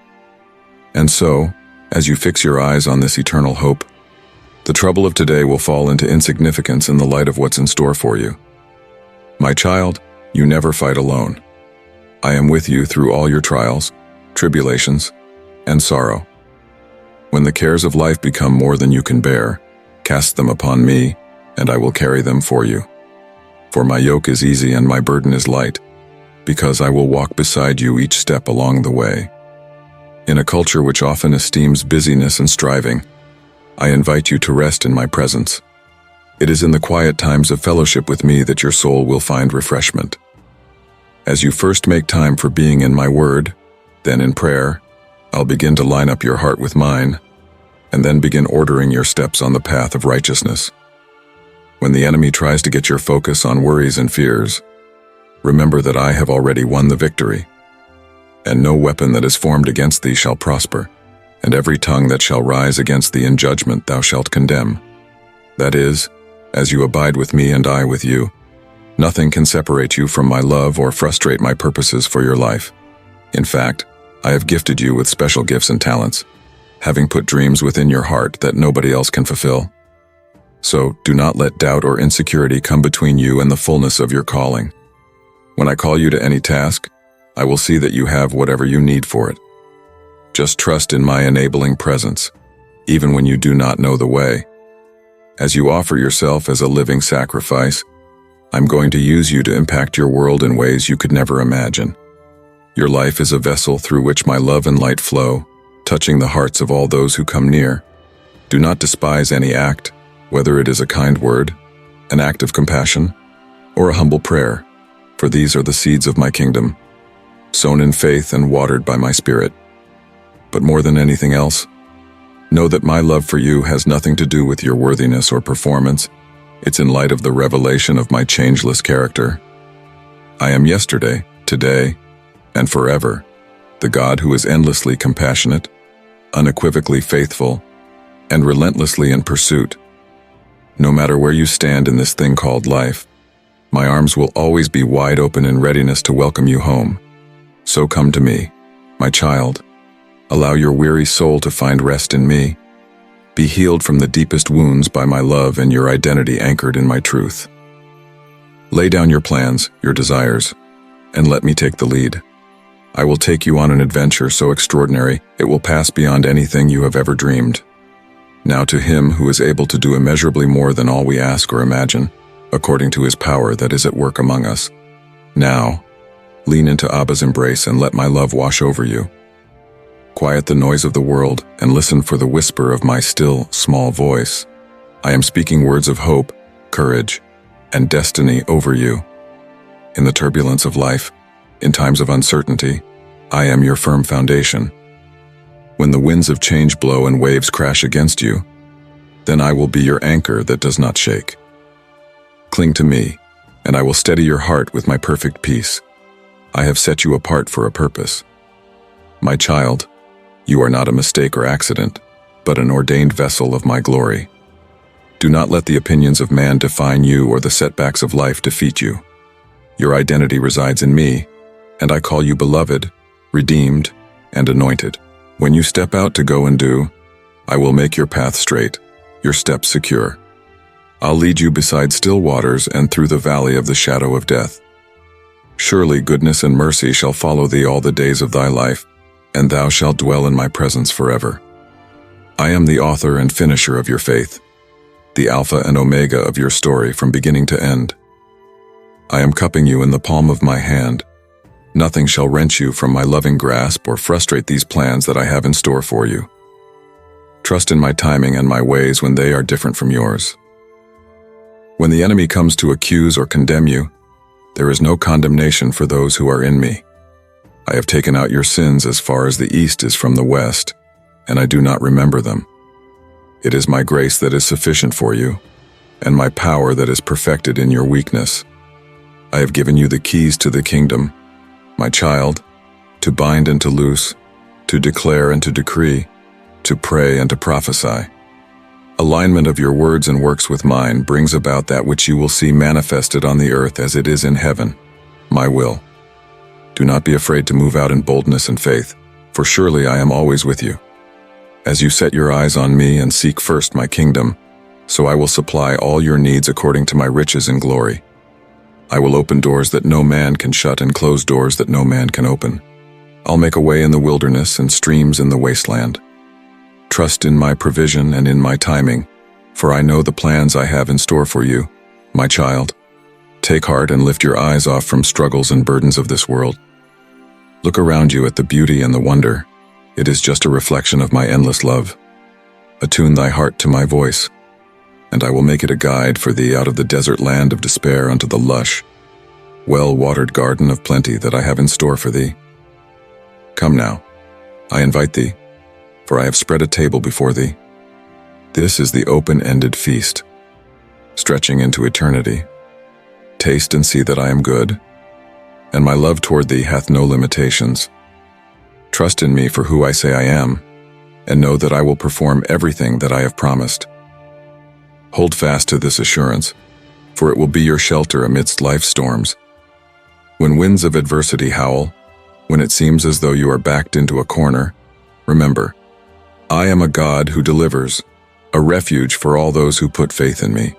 And so, as you fix your eyes on this eternal hope, the trouble of today will fall into insignificance in the light of what's in store for you. My child, you never fight alone. I am with you through all your trials, tribulations, and sorrow. When the cares of life become more than you can bear, cast them upon me, and I will carry them for you. For my yoke is easy and my burden is light, because I will walk beside you each step along the way. In a culture which often esteems busyness and striving, I invite you to rest in my presence. It is in the quiet times of fellowship with me that your soul will find refreshment. As you first make time for being in my word, then in prayer, I'll begin to line up your heart with mine, and then begin ordering your steps on the path of righteousness. When the enemy tries to get your focus on worries and fears, remember that I have already won the victory. And no weapon that is formed against thee shall prosper, and every tongue that shall rise against thee in judgment thou shalt condemn. That is, as you abide with me and I with you, nothing can separate you from my love or frustrate my purposes for your life. In fact, I have gifted you with special gifts and talents, having put dreams within your heart that nobody else can fulfill. So do not let doubt or insecurity come between you and the fullness of your calling. When I call you to any task, I will see that you have whatever you need for it. Just trust in my enabling presence, even when you do not know the way. As you offer yourself as a living sacrifice, I'm going to use you to impact your world in ways you could never imagine. Your life is a vessel through which my love and light flow, touching the hearts of all those who come near. Do not despise any act, whether it is a kind word, an act of compassion, or a humble prayer, for these are the seeds of my kingdom, sown in faith and watered by my Spirit. But more than anything else, know that my love for you has nothing to do with your worthiness or performance. It's in light of the revelation of my changeless character. I am yesterday, today, and forever, the God who is endlessly compassionate, unequivocally faithful, and relentlessly in pursuit. No matter where you stand in this thing called life, my arms will always be wide open in readiness to welcome you home. So come to me, my child. Allow your weary soul to find rest in me. Be healed from the deepest wounds by my love and your identity anchored in my truth. Lay down your plans, your desires, and let me take the lead. I will take you on an adventure so extraordinary it will pass beyond anything you have ever dreamed. Now to him who is able to do immeasurably more than all we ask or imagine, according to his power that is at work among us. Now, lean into Abba's embrace and let my love wash over you. Quiet the noise of the world and listen for the whisper of my still, small voice. I am speaking words of hope, courage, and destiny over you. In the turbulence of life, in times of uncertainty, I am your firm foundation. When the winds of change blow and waves crash against you, then I will be your anchor that does not shake. Cling to me, and I will steady your heart with my perfect peace. I have set you apart for a purpose. My child, you are not a mistake or accident, but an ordained vessel of my glory. Do not let the opinions of man define you or the setbacks of life defeat you. Your identity resides in me, and I call you beloved, redeemed, and anointed. When you step out to go and do, I will make your path straight, your steps secure. I'll lead you beside still waters and through the valley of the shadow of death. Surely goodness and mercy shall follow thee all the days of thy life, and thou shalt dwell in my presence forever. I am the author and finisher of your faith, the Alpha and Omega of your story from beginning to end. I am cupping you in the palm of my hand. Nothing shall wrench you from my loving grasp or frustrate these plans that I have in store for you. Trust in my timing and my ways when they are different from yours. When the enemy comes to accuse or condemn you, there is no condemnation for those who are in me. I have taken out your sins as far as the east is from the west, and I do not remember them. It is my grace that is sufficient for you, and my power that is perfected in your weakness. I have given you the keys to the kingdom, my child, to bind and to loose, to declare and to decree, to pray and to prophesy. Alignment of your words and works with mine brings about that which you will see manifested on the earth as it is in heaven, my will. Do not be afraid to move out in boldness and faith, for surely I am always with you. As you set your eyes on me and seek first my kingdom, so I will supply all your needs according to my riches and glory. I will open doors that no man can shut and close doors that no man can open. I'll make a way in the wilderness and streams in the wasteland. Trust in my provision and in my timing, for I know the plans I have in store for you, my child. Take heart and lift your eyes off from struggles and burdens of this world. Look around you at the beauty and the wonder. It is just a reflection of my endless love. Attune thy heart to my voice, and I will make it a guide for thee out of the desert land of despair unto the lush, well-watered garden of plenty that I have in store for thee. Come now, I invite thee, for I have spread a table before thee. This is the open-ended feast, stretching into eternity. Taste and see that I am good, and my love toward thee hath no limitations. Trust in me for who I say I am, and know that I will perform everything that I have promised. Hold fast to this assurance, for it will be your shelter amidst life's storms. When winds of adversity howl, when it seems as though you are backed into a corner, remember, I am a God who delivers, a refuge for all those who put faith in me.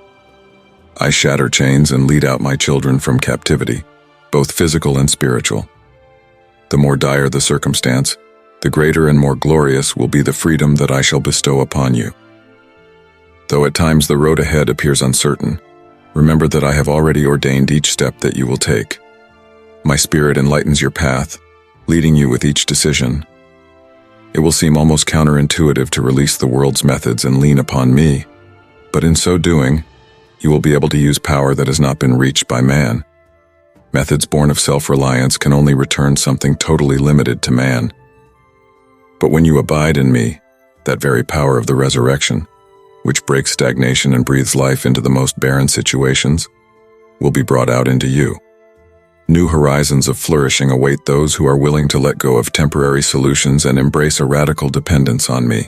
I shatter chains and lead out my children from captivity, both physical and spiritual. The more dire the circumstance, the greater and more glorious will be the freedom that I shall bestow upon you. Though at times the road ahead appears uncertain, remember that I have already ordained each step that you will take. My Spirit enlightens your path, leading you with each decision. It will seem almost counterintuitive to release the world's methods and lean upon me, but in so doing, you will be able to use power that has not been reached by man. Methods born of self-reliance can only return something totally limited to man. But when you abide in me, that very power of the resurrection, which breaks stagnation and breathes life into the most barren situations, will be brought out into you. New horizons of flourishing await those who are willing to let go of temporary solutions and embrace a radical dependence on me.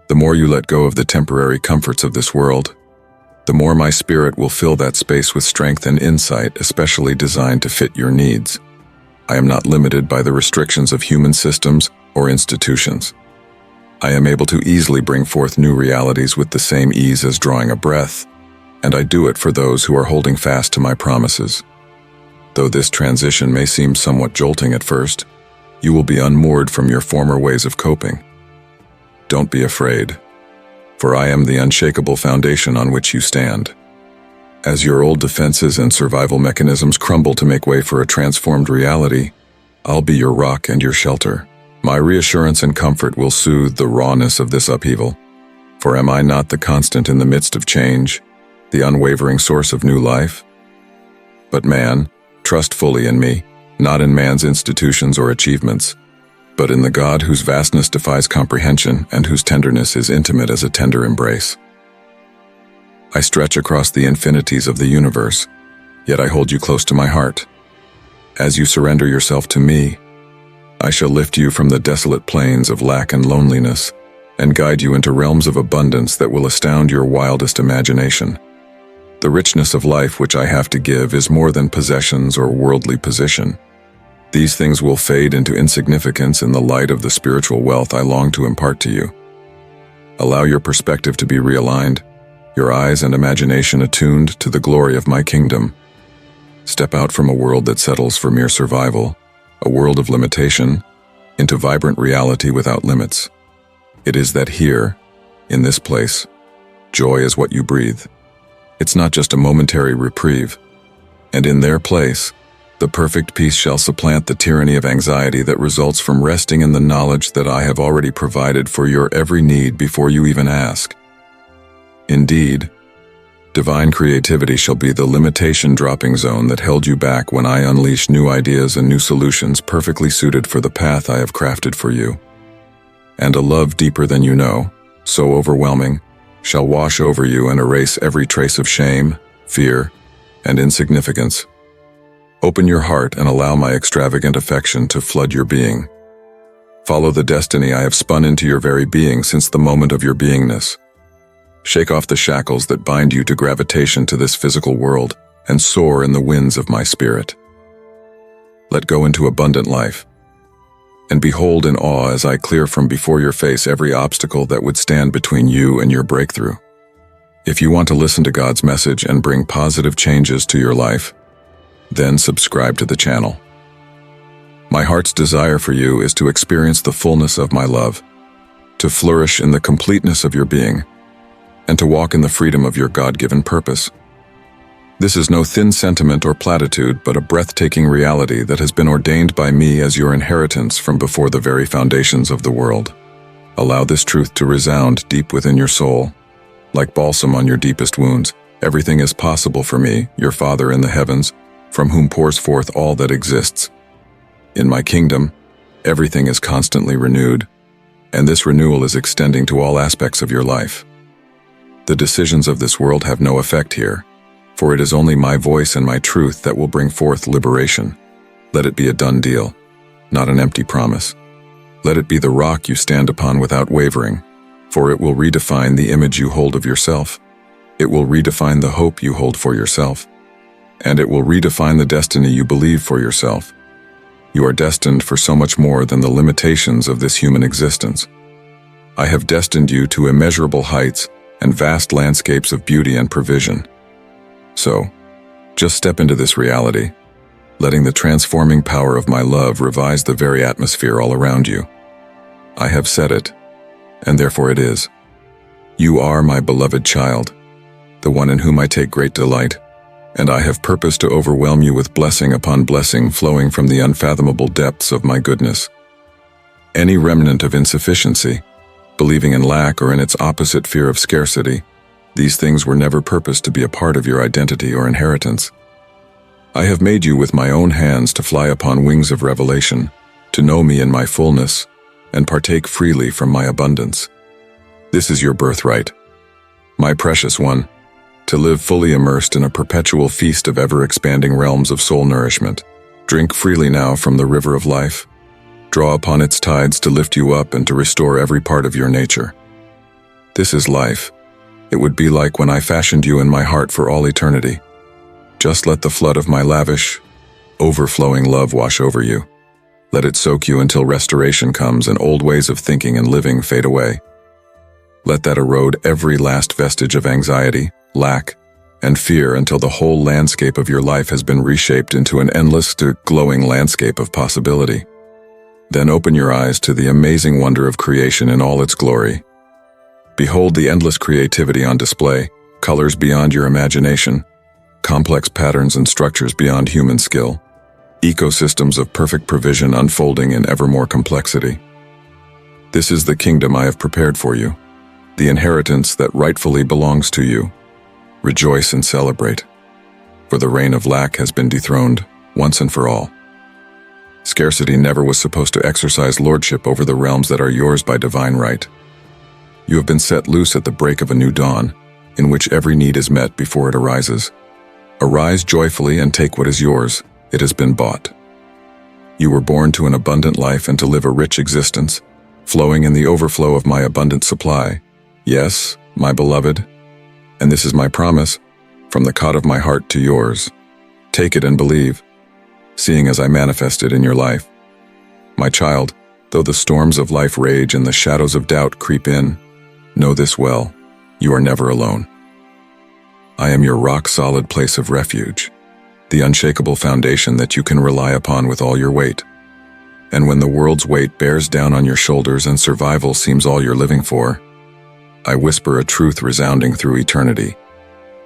The more you let go of the temporary comforts of this world, the more my Spirit will fill that space with strength and insight especially designed to fit your needs. I am not limited by the restrictions of human systems or institutions. I am able to easily bring forth new realities with the same ease as drawing a breath, and I do it for those who are holding fast to my promises. Though this transition may seem somewhat jolting at first, you will be unmoored from your former ways of coping. Don't be afraid, for I am the unshakable foundation on which you stand. As your old defenses and survival mechanisms crumble to make way for a transformed reality, I'll be your rock and your shelter. My reassurance and comfort will soothe the rawness of this upheaval. For am I not the constant in the midst of change, the unwavering source of new life? But man, trust fully in me, not in man's institutions or achievements, but in the God whose vastness defies comprehension and whose tenderness is intimate as a tender embrace. I stretch across the infinities of the universe, yet I hold you close to my heart. As you surrender yourself to me, I shall lift you from the desolate plains of lack and loneliness and guide you into realms of abundance that will astound your wildest imagination. The richness of life which I have to give is more than possessions or worldly position. These things will fade into insignificance in the light of the spiritual wealth I long to impart to you. Allow your perspective to be realigned, your eyes and imagination attuned to the glory of my kingdom. Step out from a world that settles for mere survival, a world of limitation, into vibrant reality without limits. It is that here, in this place, joy is what you breathe. It's not just a momentary reprieve, and in their place, the perfect peace shall supplant the tyranny of anxiety that results from resting in the knowledge that I have already provided for your every need before you even ask. Indeed, divine creativity shall be the limitation-dropping zone that held you back when I unleash new ideas and new solutions perfectly suited for the path I have crafted for you. And a love deeper than you know, so overwhelming, shall wash over you and erase every trace of shame, fear, and insignificance. Open your heart and allow my extravagant affection to flood your being. Follow the destiny I have spun into your very being since the moment of your beingness. Shake off the shackles that bind you to gravitation to this physical world and soar in the winds of my spirit. Let go into abundant life, and behold in awe as I clear from before your face every obstacle that would stand between you and your breakthrough. If you want to listen to God's message and bring positive changes to your life, then subscribe to the channel. My heart's desire for you is to experience the fullness of my love, to flourish in the completeness of your being, and to walk in the freedom of your God-given purpose. This is no thin sentiment or platitude, but a breathtaking reality that has been ordained by me as your inheritance from before the very foundations of the world. Allow this truth to resound deep within your soul. Like balsam on your deepest wounds, everything is possible for me, your Father in the heavens, from whom pours forth all that exists. In my kingdom, everything is constantly renewed, and this renewal is extending to all aspects of your life. The decisions of this world have no effect here, for it is only my voice and my truth that will bring forth liberation. Let it be a done deal, not an empty promise. Let it be the rock you stand upon without wavering, for it will redefine the image you hold of yourself. It will redefine the hope you hold for yourself, and it will redefine the destiny you believe for yourself. You are destined for so much more than the limitations of this human existence. I have destined you to immeasurable heights and vast landscapes of beauty and provision. So, just step into this reality, letting the transforming power of my love revise the very atmosphere all around you. I have said it, and therefore it is. You are my beloved child, the one in whom I take great delight, and I have purposed to overwhelm you with blessing upon blessing flowing from the unfathomable depths of my goodness. Any remnant of insufficiency, believing in lack or in its opposite fear of scarcity, these things were never purposed to be a part of your identity or inheritance. I have made you with my own hands to fly upon wings of revelation, to know me in my fullness, and partake freely from my abundance. This is your birthright, my precious one, to live fully immersed in a perpetual feast of ever-expanding realms of soul nourishment. Drink freely now from the river of life. Draw upon its tides to lift you up and to restore every part of your nature. This is life. It would be like when I fashioned you in my heart for all eternity. Just let the flood of my lavish, overflowing love wash over you. Let it soak you until restoration comes and old ways of thinking and living fade away. Let that erode every last vestige of anxiety, lack, and fear until the whole landscape of your life has been reshaped into an endless, glowing landscape of possibility. Then open your eyes to the amazing wonder of creation in all its glory. Behold the endless creativity on display, colors beyond your imagination, complex patterns and structures beyond human skill, ecosystems of perfect provision unfolding in ever more complexity. This is the kingdom I have prepared for you, the inheritance that rightfully belongs to you. Rejoice and celebrate, for the reign of lack has been dethroned once and for all. Scarcity never was supposed to exercise lordship over the realms that are yours by divine right. You have been set loose at the break of a new dawn, in which every need is met before it arises. Arise joyfully and take what is yours. It has been bought. You were born to an abundant life and to live a rich existence, flowing in the overflow of my abundant supply. Yes, my beloved, and this is my promise, from the cot of my heart to yours. Take it and believe, seeing as I manifested in your life. My child, though the storms of life rage and the shadows of doubt creep in, know this well, you are never alone. I am your rock-solid place of refuge, the unshakable foundation that you can rely upon with all your weight. And when the world's weight bears down on your shoulders and survival seems all you're living for, I whisper a truth resounding through eternity.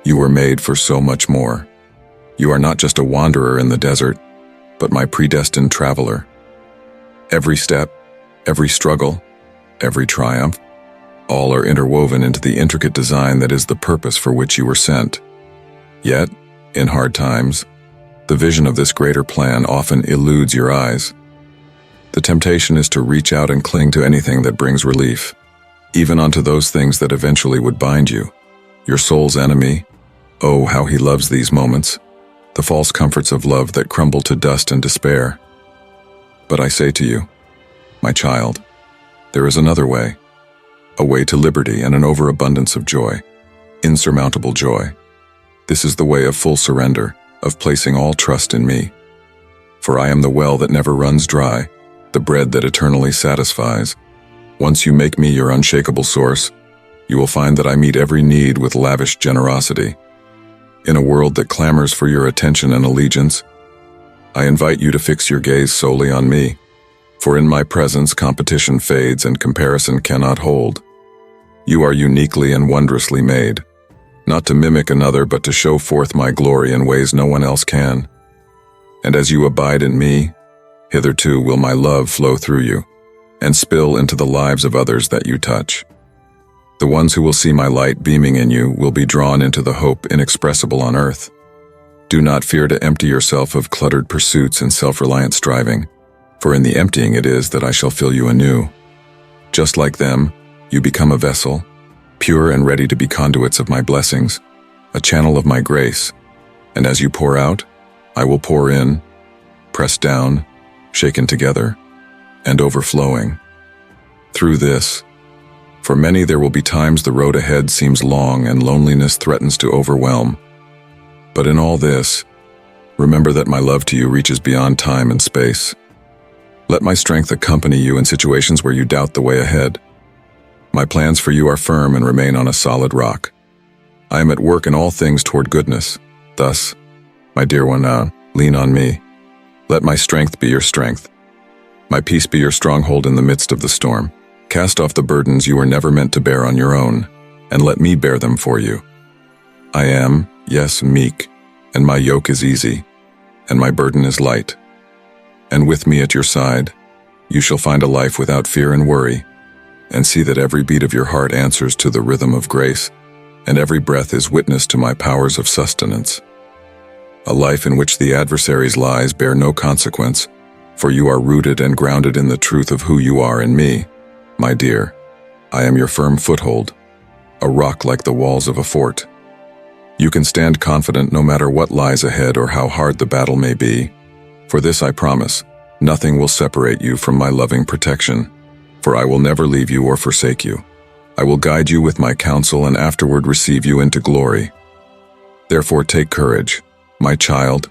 You were made for so much more. You are not just a wanderer in the desert, but my predestined traveler. Every step, every struggle, every triumph, all are interwoven into the intricate design that is the purpose for which you were sent. Yet, in hard times, the vision of this greater plan often eludes your eyes. The temptation is to reach out and cling to anything that brings relief, even onto those things that eventually would bind you. Your soul's enemy, oh, how he loves these moments, the false comforts of love that crumble to dust and despair. But I say to you, my child, there is another way, a way to liberty and an overabundance of joy, insurmountable joy. This is the way of full surrender, of placing all trust in me. For I am the well that never runs dry, the bread that eternally satisfies. Once you make me your unshakable source, you will find that I meet every need with lavish generosity. In a world that clamors for your attention and allegiance, I invite you to fix your gaze solely on me, for in my presence competition fades and comparison cannot hold. You are uniquely and wondrously made, not to mimic another but to show forth my glory in ways no one else can. And as you abide in me, hitherto will my love flow through you, and spill into the lives of others that you touch. The ones who will see my light beaming in you will be drawn into the hope inexpressible on earth. Do not fear to empty yourself of cluttered pursuits and self-reliant striving, for in the emptying it is that I shall fill you anew. Just like them, you become a vessel, pure and ready to be conduits of my blessings, a channel of my grace, and as you pour out, I will pour in, pressed down, shaken together, and overflowing. Through this, for many there will be times the road ahead seems long and loneliness threatens to overwhelm. But in all this, remember that my love to you reaches beyond time and space. Let my strength accompany you in situations where you doubt the way ahead. My plans for you are firm and remain on a solid rock. I am at work in all things toward goodness. Thus, my dear one, now, lean on me. Let my strength be your strength. My peace be your stronghold in the midst of the storm. Cast off the burdens you were never meant to bear on your own, and let me bear them for you. I am, yes, meek, and my yoke is easy, and my burden is light. And with me at your side, you shall find a life without fear and worry, and see that every beat of your heart answers to the rhythm of grace, and every breath is witness to my powers of sustenance. A life in which the adversary's lies bear no consequence, for you are rooted and grounded in the truth of who you are in me. My dear, I am your firm foothold, a rock like the walls of a fort. You can stand confident no matter what lies ahead or how hard the battle may be. For this I promise, nothing will separate you from my loving protection, for I will never leave you or forsake you. I will guide you with my counsel and afterward receive you into glory. Therefore take courage, my child.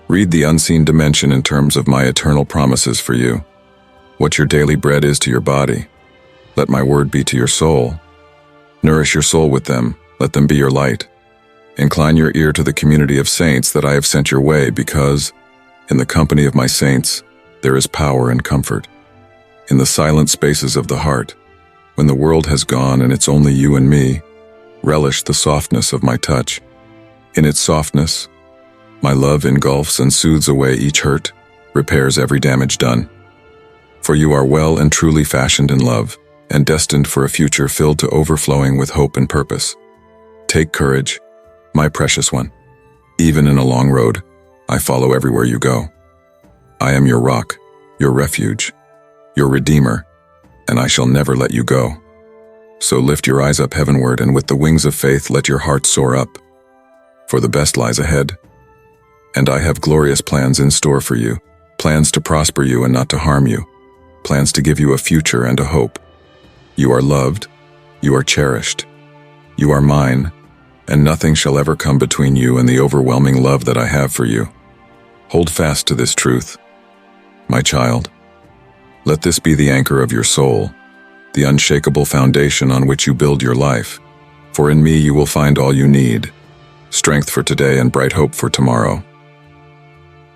Read the unseen dimension in terms of my eternal promises for you. What your daily bread is to your body, let my word be to your soul. Nourish your soul with them, let them be your light. Incline your ear to the community of saints that I have sent your way, because, in the company of my saints, there is power and comfort. In the silent spaces of the heart, when the world has gone and it's only you and me, relish the softness of my touch. In its softness, my love engulfs and soothes away each hurt, repairs every damage done. For you are well and truly fashioned in love, and destined for a future filled to overflowing with hope and purpose. Take courage, my precious one. Even in a long road, I follow everywhere you go. I am your rock, your refuge, your redeemer, and I shall never let you go. So lift your eyes up heavenward, and with the wings of faith let your heart soar up. For the best lies ahead. And I have glorious plans in store for you, plans to prosper you and not to harm you, plans to give you a future and a hope. You are loved, you are cherished, you are mine, and nothing shall ever come between you and the overwhelming love that I have for you. Hold fast to this truth, my child. Let this be the anchor of your soul, the unshakable foundation on which you build your life. For in me you will find all you need, strength for today and bright hope for tomorrow.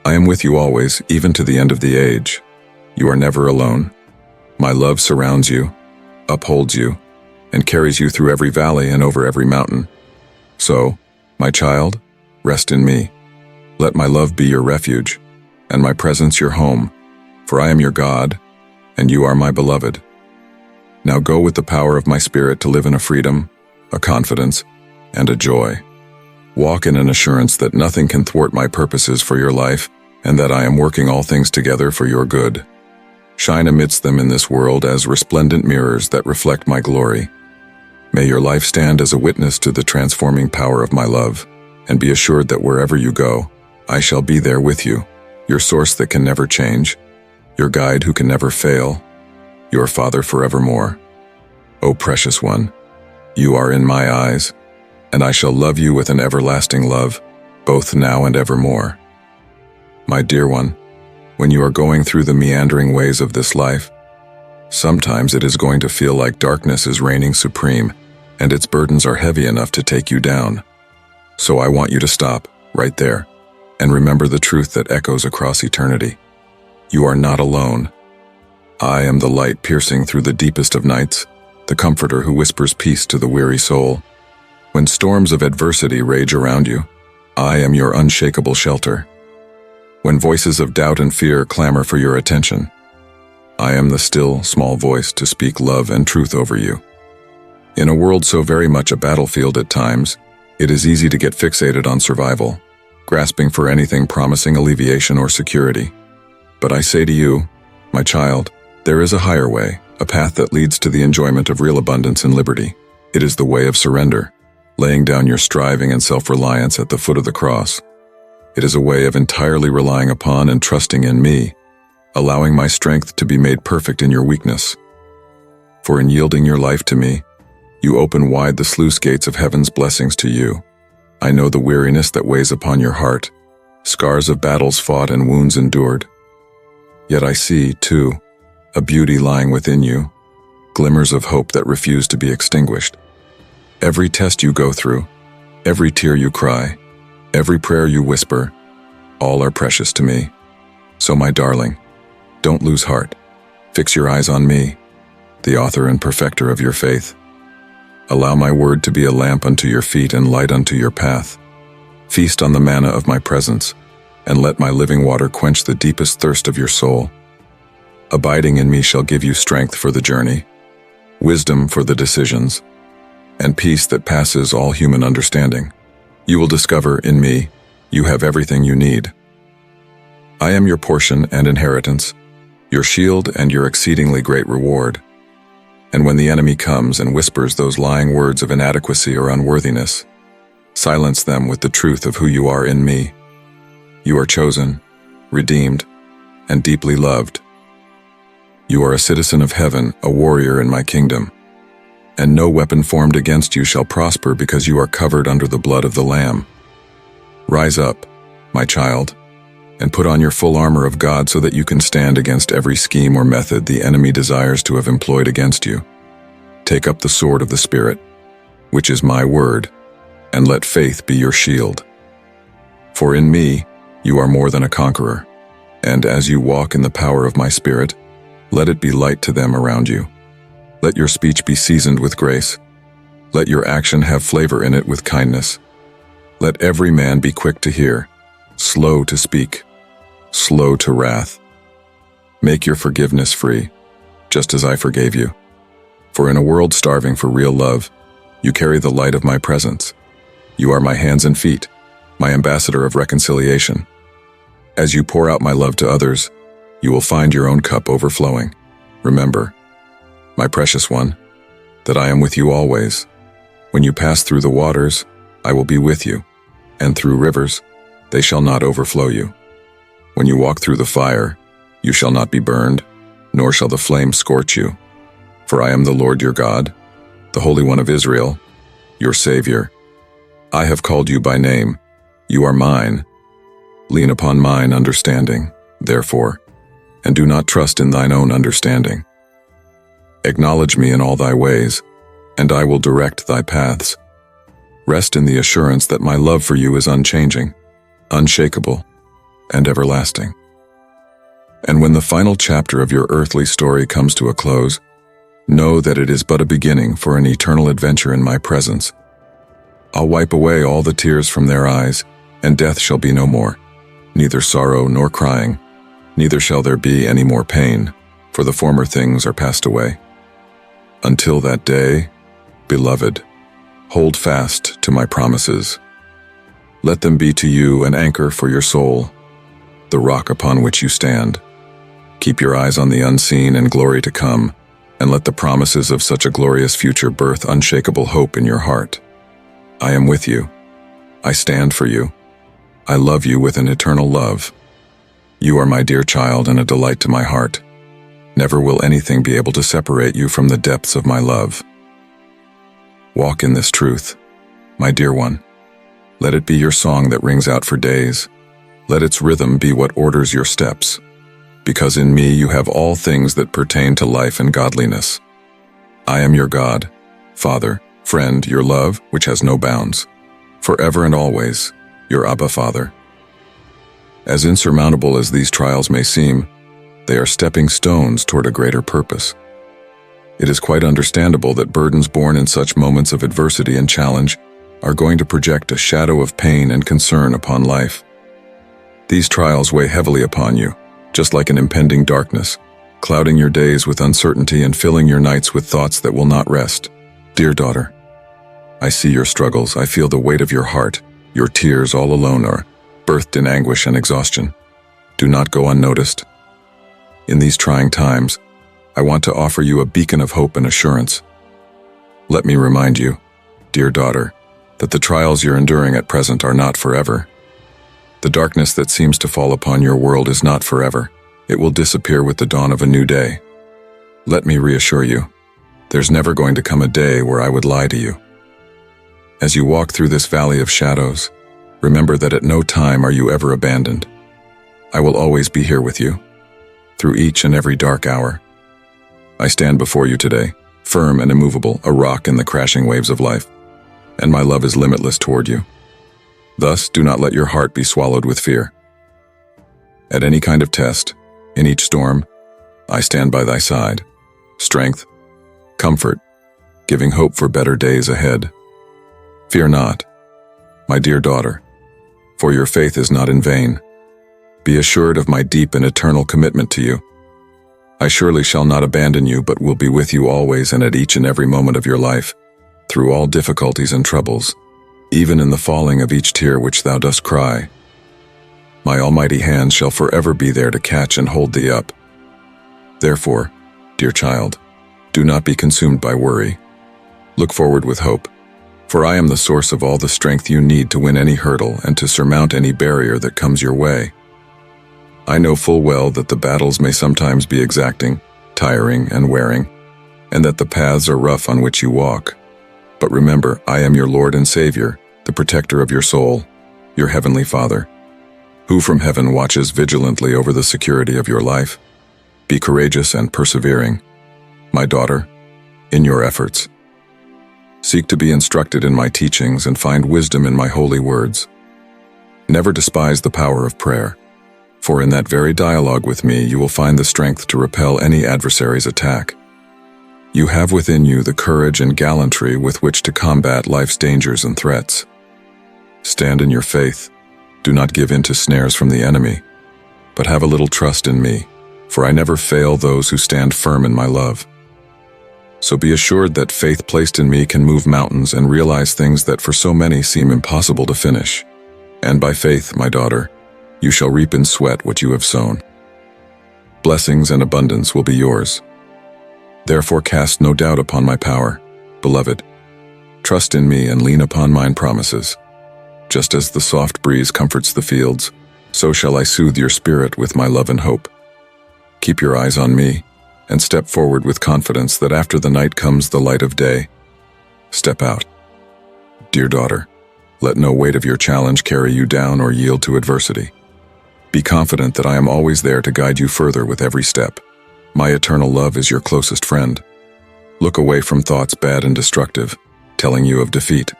I am with you always, even to the end of the age. You are never alone. My love surrounds you, upholds you, and carries you through every valley and over every mountain. So, my child, rest in me. Let my love be your refuge, and my presence your home, for I am your God, and you are my beloved. Now go with the power of my Spirit to live in a freedom, a confidence, and a joy. Walk in an assurance that nothing can thwart my purposes for your life, and that I am working all things together for your good. Shine amidst them in this world as resplendent mirrors that reflect my glory. May your life stand as a witness to the transforming power of my love, and be assured that wherever you go, I shall be there with you, your source that can never change, your guide who can never fail, your Father forevermore. O precious one, you are in my eyes, and I shall love you with an everlasting love, both now and evermore. My dear one, when you are going through the meandering ways of this life, sometimes it is going to feel like darkness is reigning supreme, and its burdens are heavy enough to take you down. So I want you to stop, right there, and remember the truth that echoes across eternity. You are not alone. I am the light piercing through the deepest of nights, the comforter who whispers peace to the weary soul. When storms of adversity rage around you, I am your unshakable shelter. When voices of doubt and fear clamor for your attention, I am the still, small voice to speak love and truth over you. In a world so very much a battlefield at times, it is easy to get fixated on survival, grasping for anything promising alleviation or security. But I say to you, my child, there is a higher way, a path that leads to the enjoyment of real abundance and liberty. It is the way of surrender, laying down your striving and self-reliance at the foot of the cross. It is a way of entirely relying upon and trusting in me, allowing my strength to be made perfect in your weakness. For in yielding your life to me, you open wide the sluice gates of heaven's blessings to you. I know the weariness that weighs upon your heart, scars of battles fought and wounds endured. Yet I see, too, a beauty lying within you, glimmers of hope that refuse to be extinguished. Every test you go through, every tear you cry, every prayer you whisper, all are precious to me. So my darling, don't lose heart. Fix your eyes on me, the author and perfecter of your faith. Allow my word to be a lamp unto your feet and light unto your path. Feast on the manna of my presence, and let my living water quench the deepest thirst of your soul. Abiding in me shall give you strength for the journey, wisdom for the decisions, and peace that passes all human understanding. You will discover in me, you have everything you need. I am your portion and inheritance, your shield and your exceedingly great reward. And when the enemy comes and whispers those lying words of inadequacy or unworthiness, silence them with the truth of who you are in me. You are chosen, redeemed, and deeply loved. You are a citizen of heaven, a warrior in my kingdom. And no weapon formed against you shall prosper because you are covered under the blood of the Lamb. Rise up, my child, and put on your full armor of God so that you can stand against every scheme or method the enemy desires to have employed against you. Take up the sword of the Spirit, which is my word, and let faith be your shield. For in me you are more than a conqueror, and as you walk in the power of my Spirit, let it be light to them around you. Let your speech be seasoned with grace. Let your action have flavor in it with kindness. Let every man be quick to hear, slow to speak, slow to wrath. Make your forgiveness free, just as I forgave you. For in a world starving for real love, you carry the light of my presence. You are my hands and feet, my ambassador of reconciliation. As you pour out my love to others, you will find your own cup overflowing. Remember, my precious one, that I am with you always. When you pass through the waters, I will be with you, and through rivers, they shall not overflow you. When you walk through the fire, you shall not be burned, nor shall the flame scorch you. For I am the Lord your God, the Holy One of Israel, your Savior. I have called you by name. You are mine. Lean upon mine understanding, therefore, and do not trust in thine own understanding. Acknowledge me in all thy ways, and I will direct thy paths. Rest in the assurance that my love for you is unchanging, unshakable, and everlasting. And when the final chapter of your earthly story comes to a close, know that it is but a beginning for an eternal adventure in my presence. I'll wipe away all the tears from their eyes, and death shall be no more, neither sorrow nor crying, neither shall there be any more pain, for the former things are passed away. Until that day, beloved, hold fast to my promises. Let them be to you an anchor for your soul, the rock upon which you stand. Keep your eyes on the unseen and glory to come, and let the promises of such a glorious future birth unshakable hope in your heart. I am with you. I stand for you. I love you with an eternal love. You are my dear child and a delight to my heart. Never will anything be able to separate you from the depths of my love. Walk in this truth, my dear one. Let it be your song that rings out for days. Let its rhythm be what orders your steps, because in me you have all things that pertain to life and godliness. I am your God, Father, friend, your love, which has no bounds, forever and always, your Abba Father. As insurmountable as these trials may seem, they are stepping stones toward a greater purpose. It is quite understandable that burdens born in such moments of adversity and challenge are going to project a shadow of pain and concern upon life. These trials weigh heavily upon you, just like an impending darkness, clouding your days with uncertainty and filling your nights with thoughts that will not rest. Dear daughter, I see your struggles, I feel the weight of your heart. Your tears all alone are birthed in anguish and exhaustion. Do not go unnoticed. In these trying times, I want to offer you a beacon of hope and assurance. Let me remind you, dear daughter, that the trials you're enduring at present are not forever. The darkness that seems to fall upon your world is not forever. It will disappear with the dawn of a new day. Let me reassure you, there's never going to come a day where I would lie to you. As you walk through this valley of shadows, remember that at no time are you ever abandoned. I will always be here with you, through each and every dark hour. I stand before you today, firm and immovable, a rock in the crashing waves of life, and my love is limitless toward you. Thus, do not let your heart be swallowed with fear. At any kind of test, in each storm, I stand by thy side. Strength, comfort, giving hope for better days ahead. Fear not, my dear daughter, for your faith is not in vain. Be assured of my deep and eternal commitment to you. I surely shall not abandon you, but will be with you always and at each and every moment of your life, through all difficulties and troubles, even in the falling of each tear which thou dost cry. My almighty hand shall forever be there to catch and hold thee up. Therefore, dear child, do not be consumed by worry. Look forward with hope, for I am the source of all the strength you need to win any hurdle and to surmount any barrier that comes your way. I know full well that the battles may sometimes be exacting, tiring, and wearing, and that the paths are rough on which you walk. But remember, I am your Lord and Savior, the protector of your soul, your heavenly Father, who from heaven watches vigilantly over the security of your life. Be courageous and persevering, my daughter, in your efforts. Seek to be instructed in my teachings and find wisdom in my holy words. Never despise the power of prayer, for in that very dialogue with me you will find the strength to repel any adversary's attack. You have within you the courage and gallantry with which to combat life's dangers and threats. Stand in your faith. Do not give in to snares from the enemy, but have a little trust in me, for I never fail those who stand firm in my love. So be assured that faith placed in me can move mountains and realize things that for so many seem impossible to finish. And by faith, my daughter, you shall reap in sweat what you have sown. Blessings and abundance will be yours. Therefore cast no doubt upon my power, beloved. Trust in me and lean upon mine promises. Just as the soft breeze comforts the fields, so shall I soothe your spirit with my love and hope. Keep your eyes on me, and step forward with confidence that after the night comes the light of day. Step out. Dear daughter, let no weight of your challenge carry you down or yield to adversity. Be confident that I am always there to guide you further with every step. My eternal love is your closest friend. Look away from thoughts bad and destructive, telling you of defeat.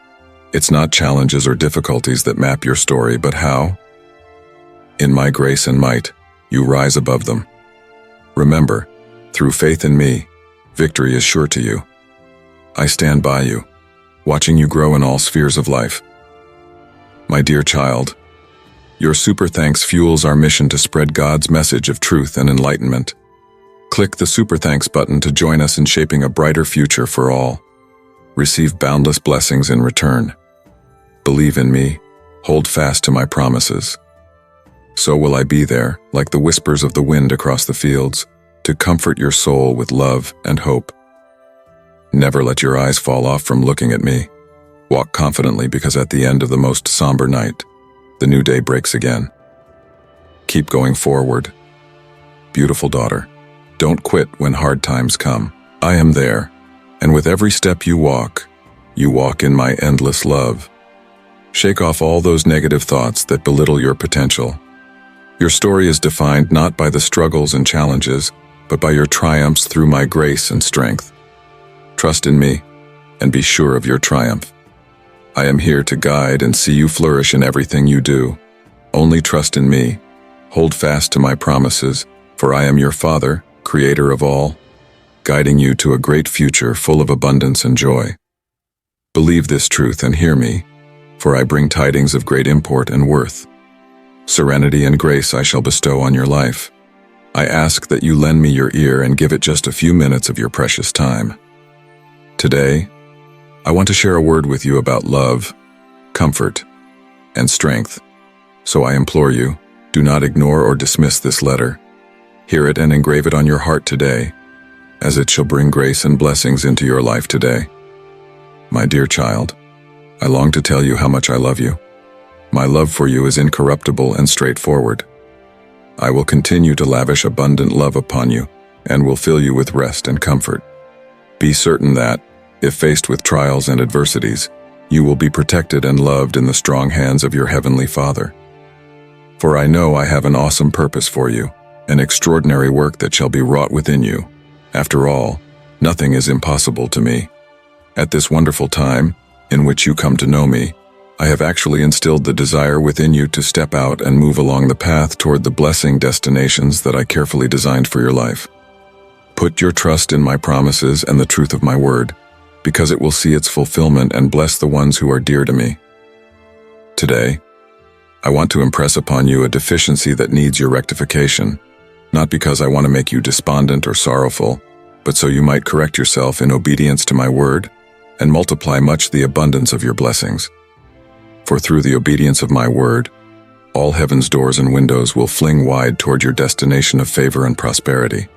It's not challenges or difficulties that map your story, but how? In my grace and might, you rise above them. Remember, through faith in me, victory is sure to you. I stand by you, watching you grow in all spheres of life. My dear child, your super thanks fuels our mission to spread God's message of truth and enlightenment. Click the super thanks button to join us in shaping a brighter future for all. Receive boundless blessings in return. Believe in me, hold fast to my promises. So will I be there, like the whispers of the wind across the fields, to comfort your soul with love and hope. Never let your eyes fall off from looking at me. Walk confidently, because at the end of the most somber night, the new day breaks again. Keep going forward. Beautiful daughter, don't quit when hard times come. I am there, and with every step you walk in my endless love. Shake off all those negative thoughts that belittle your potential. Your story is defined not by the struggles and challenges, but by your triumphs through my grace and strength. Trust in me, and be sure of your triumph. I am here to guide and see you flourish in everything you do. Only trust in me. Hold fast to my promises, for I am your Father, Creator of all, guiding you to a great future full of abundance and joy. Believe this truth and hear me, for I bring tidings of great import and worth. Serenity and grace I shall bestow on your life. I ask that you lend me your ear and give it just a few minutes of your precious time. Today, I want to share a word with you about love, comfort, and strength. So I implore you, do not ignore or dismiss this letter. Hear it and engrave it on your heart today, as it shall bring grace and blessings into your life today. My dear child, I long to tell you how much I love you. My love for you is incorruptible and straightforward. I will continue to lavish abundant love upon you and will fill you with rest and comfort. Be certain that, if faced with trials and adversities, you will be protected and loved in the strong hands of your Heavenly Father. For I know I have an awesome purpose for you, an extraordinary work that shall be wrought within you. After all, nothing is impossible to me. At this wonderful time, in which you come to know me, I have actually instilled the desire within you to step out and move along the path toward the blessing destinations that I carefully designed for your life. Put your trust in my promises and the truth of my word, because it will see its fulfillment and bless the ones who are dear to me. Today, I want to impress upon you a deficiency that needs your rectification, not because I want to make you despondent or sorrowful, but so you might correct yourself in obedience to my word and multiply much the abundance of your blessings. For through the obedience of my word, all heaven's doors and windows will fling wide toward your destination of favor and prosperity.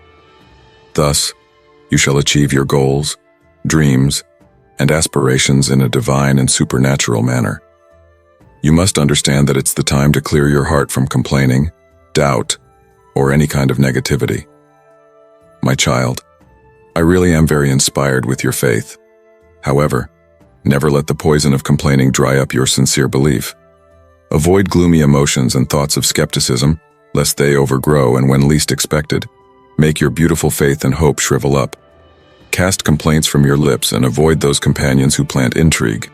Thus, you shall achieve your goals, dreams, and aspirations in a divine and supernatural manner. You must understand that it's the time to clear your heart from complaining, doubt, or any kind of negativity. My child, I really am very inspired with your faith. However, never let the poison of complaining dry up your sincere belief. Avoid gloomy emotions and thoughts of skepticism, lest they overgrow and when least expected, make your beautiful faith and hope shrivel up. Cast complaints from your lips and avoid those companions who plant intrigue,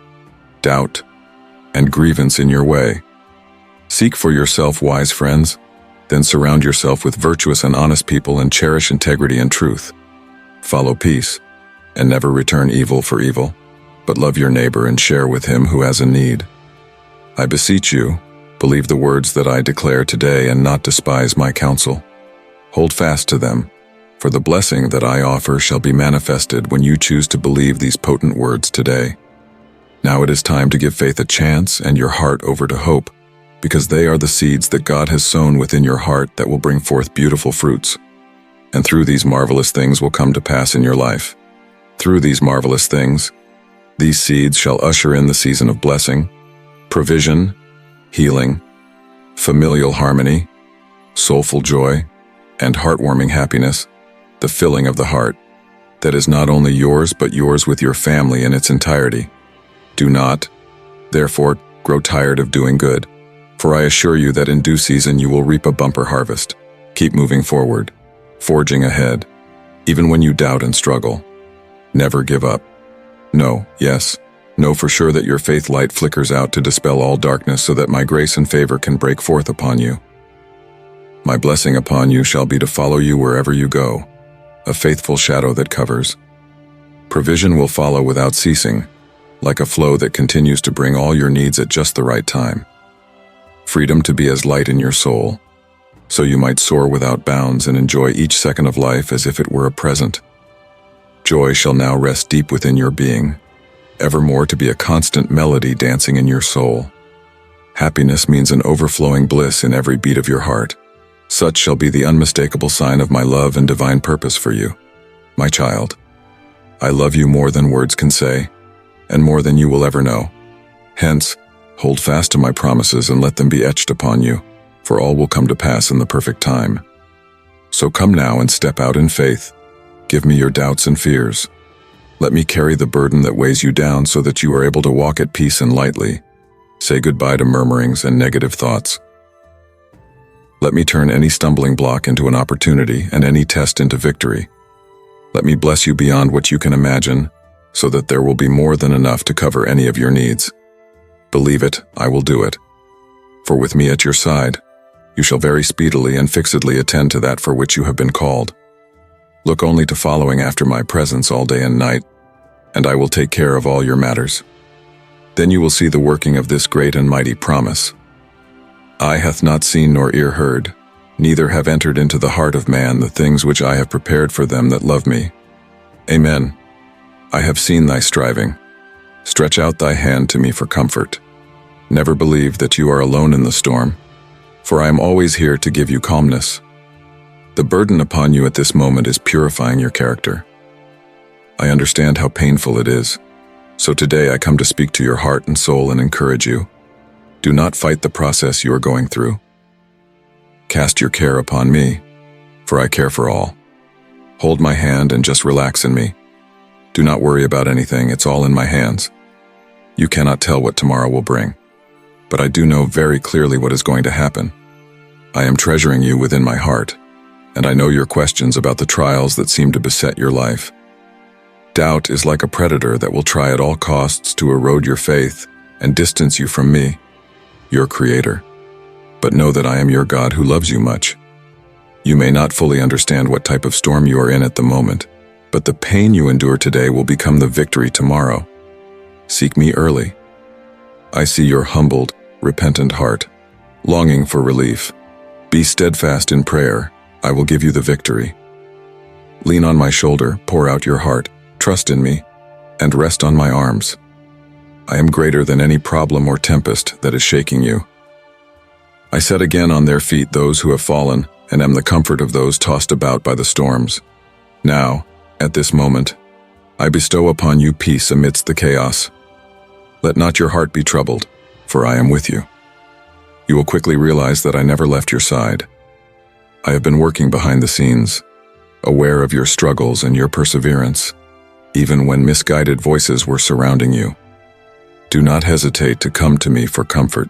doubt, and grievance in your way. Seek for yourself wise friends, then surround yourself with virtuous and honest people and cherish integrity and truth. Follow peace, and never return evil for evil, but love your neighbor and share with him who has a need. I beseech you, believe the words that I declare today and not despise my counsel. Hold fast to them, for the blessing that I offer shall be manifested when you choose to believe these potent words today. Now it is time to give faith a chance and your heart over to hope, because they are the seeds that God has sown within your heart that will bring forth beautiful fruits. And through these marvelous things will come to pass in your life. Through these marvelous things, these seeds shall usher in the season of blessing, provision, healing, familial harmony, soulful joy, and heartwarming happiness, the filling of the heart, that is not only yours but yours with your family in its entirety. Do not, therefore, grow tired of doing good, for I assure you that in due season you will reap a bumper harvest. Keep moving forward, forging ahead, even when you doubt and struggle. Never give up. Know for sure that your faith light flickers out to dispel all darkness so that my grace and favor can break forth upon you. My blessing upon you shall be to follow you wherever you go, a faithful shadow that covers. Provision will follow without ceasing, like a flow that continues to bring all your needs at just the right time. Freedom to be as light in your soul, so you might soar without bounds and enjoy each second of life as if it were a present. Joy shall now rest deep within your being, evermore to be a constant melody dancing in your soul. Happiness means an overflowing bliss in every beat of your heart. Such shall be the unmistakable sign of my love and divine purpose for you. My child, I love you more than words can say, and more than you will ever know. Hence, hold fast to my promises and let them be etched upon you, for all will come to pass in the perfect time. So come now and step out in faith. Give me your doubts and fears. Let me carry the burden that weighs you down so that you are able to walk at peace and lightly. Say goodbye to murmurings and negative thoughts. Let me turn any stumbling block into an opportunity and any test into victory. Let me bless you beyond what you can imagine, so that there will be more than enough to cover any of your needs. Believe it, I will do it. For with me at your side, you shall very speedily and fixedly attend to that for which you have been called. Look only to following after my presence all day and night, and I will take care of all your matters. Then you will see the working of this great and mighty promise. Eye hath not seen nor ear heard, neither have entered into the heart of man the things which I have prepared for them that love me. Amen. I have seen thy striving. Stretch out thy hand to me for comfort. Never believe that you are alone in the storm, for I am always here to give you calmness. The burden upon you at this moment is purifying your character. I understand how painful it is, so today I come to speak to your heart and soul and encourage you. Do not fight the process you are going through. Cast your care upon me, for I care for all. Hold my hand and just relax in me. Do not worry about anything, it's all in my hands. You cannot tell what tomorrow will bring, but I do know very clearly what is going to happen. I am treasuring you within my heart, and I know your questions about the trials that seem to beset your life. Doubt is like a predator that will try at all costs to erode your faith and distance you from me, your Creator. But know that I am your God who loves you much. You may not fully understand what type of storm you are in at the moment, but the pain you endure today will become the victory tomorrow. Seek me early. I see your humbled, repentant heart, longing for relief. Be steadfast in prayer. I will give you the victory. Lean on my shoulder, pour out your heart, trust in me, and rest on my arms. I am greater than any problem or tempest that is shaking you. I set again on their feet those who have fallen, and am the comfort of those tossed about by the storms. Now, at this moment, I bestow upon you peace amidst the chaos. Let not your heart be troubled, for I am with you. You will quickly realize that I never left your side. I have been working behind the scenes, aware of your struggles and your perseverance, even when misguided voices were surrounding you. Do not hesitate to come to me for comfort.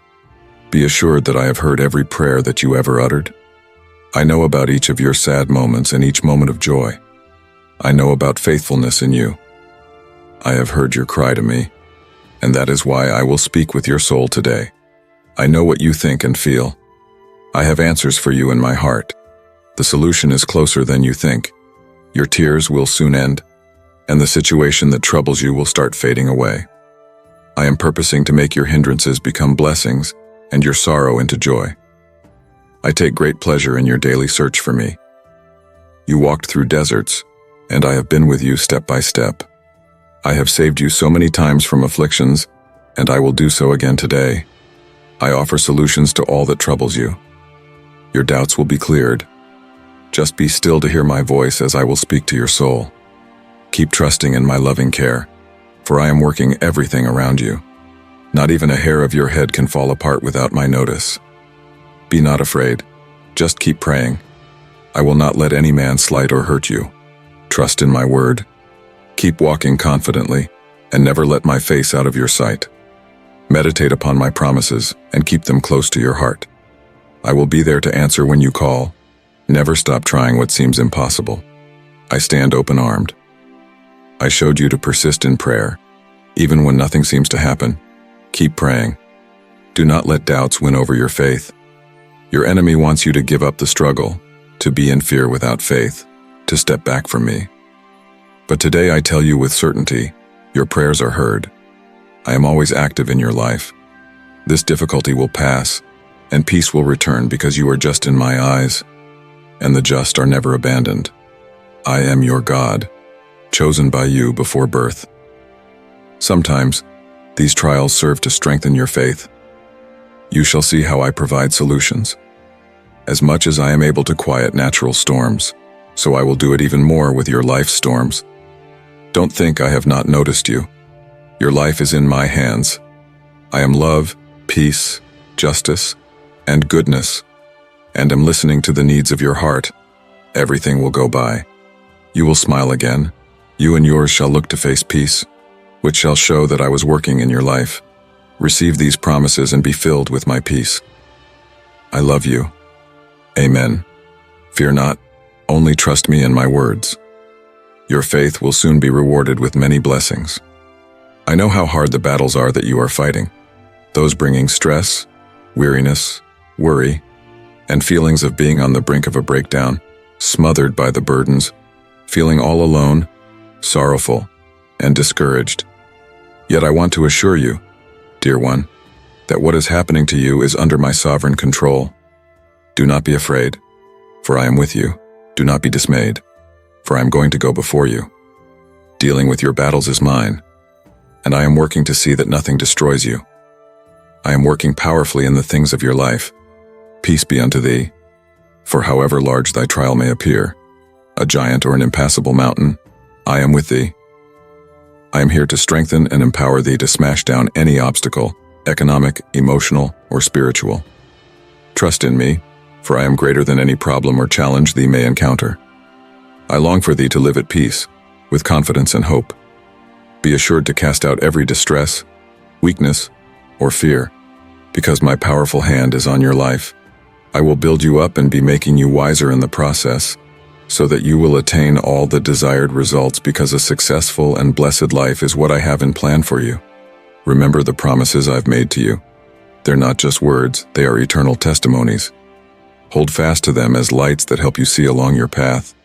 Be assured that I have heard every prayer that you ever uttered. I know about each of your sad moments and each moment of joy. I know about faithfulness in you. I have heard your cry to me, and that is why I will speak with your soul today. I know what you think and feel. I have answers for you in my heart. The solution is closer than you think. Your tears will soon end, and the situation that troubles you will start fading away. I am purposing to make your hindrances become blessings and your sorrow into joy. I take great pleasure in your daily search for me. You walked through deserts, and I have been with you step by step. I have saved you so many times from afflictions, and I will do so again today. I offer solutions to all that troubles you. Your doubts will be cleared. Just be still to hear my voice as I will speak to your soul. Keep trusting in my loving care, for I am working everything around you. Not even a hair of your head can fall apart without my notice. Be not afraid. Just keep praying. I will not let any man slight or hurt you. Trust in my word. Keep walking confidently, and never let my face out of your sight. Meditate upon my promises, and keep them close to your heart. I will be there to answer when you call. Never stop trying what seems impossible. I stand open-armed. I showed you to persist in prayer, even when nothing seems to happen. Keep praying. Do not let doubts win over your faith. Your enemy wants you to give up the struggle, to be in fear without faith, to step back from me. But today I tell you with certainty, your prayers are heard. I am always active in your life. This difficulty will pass, and peace will return because you are just in my eyes, and the just are never abandoned. I am your God, chosen by you before birth. Sometimes, these trials serve to strengthen your faith. You shall see how I provide solutions. As much as I am able to quiet natural storms, so I will do it even more with your life storms. Don't think I have not noticed you. Your life is in my hands. I am love, peace, justice, and goodness, and am listening to the needs of your heart. Everything will go by. You will smile again. You and yours shall look to face peace, which shall show that I was working in your life. Receive these promises and be filled with my peace. I love you. Amen. Fear not, only trust me and my words. Your faith will soon be rewarded with many blessings. I know how hard the battles are that you are fighting, those bringing stress, weariness, worry, and feelings of being on the brink of a breakdown, smothered by the burdens, feeling all alone, sorrowful, and discouraged. Yet I want to assure you dear one, that what is happening to you is under my sovereign control. Do not be afraid, for I am with you. Do not be dismayed, for I am going to go before you. Dealing with your battles is mine, and I am working to see that nothing destroys you. I am working powerfully in the things of your life. Peace be unto thee, for however large thy trial may appear, a giant or an impassable mountain, I am with thee. I am here to strengthen and empower thee to smash down any obstacle, economic, emotional, or spiritual. Trust in me, for I am greater than any problem or challenge thee may encounter. I long for thee to live at peace, with confidence and hope. Be assured to cast out every distress, weakness, or fear, because my powerful hand is on your life. I will build you up and be making you wiser in the process, so that you will attain all the desired results, because a successful and blessed life is what I have in plan for you. Remember the promises I've made to you. They're not just words, they are eternal testimonies. Hold fast to them as lights that help you see along your path,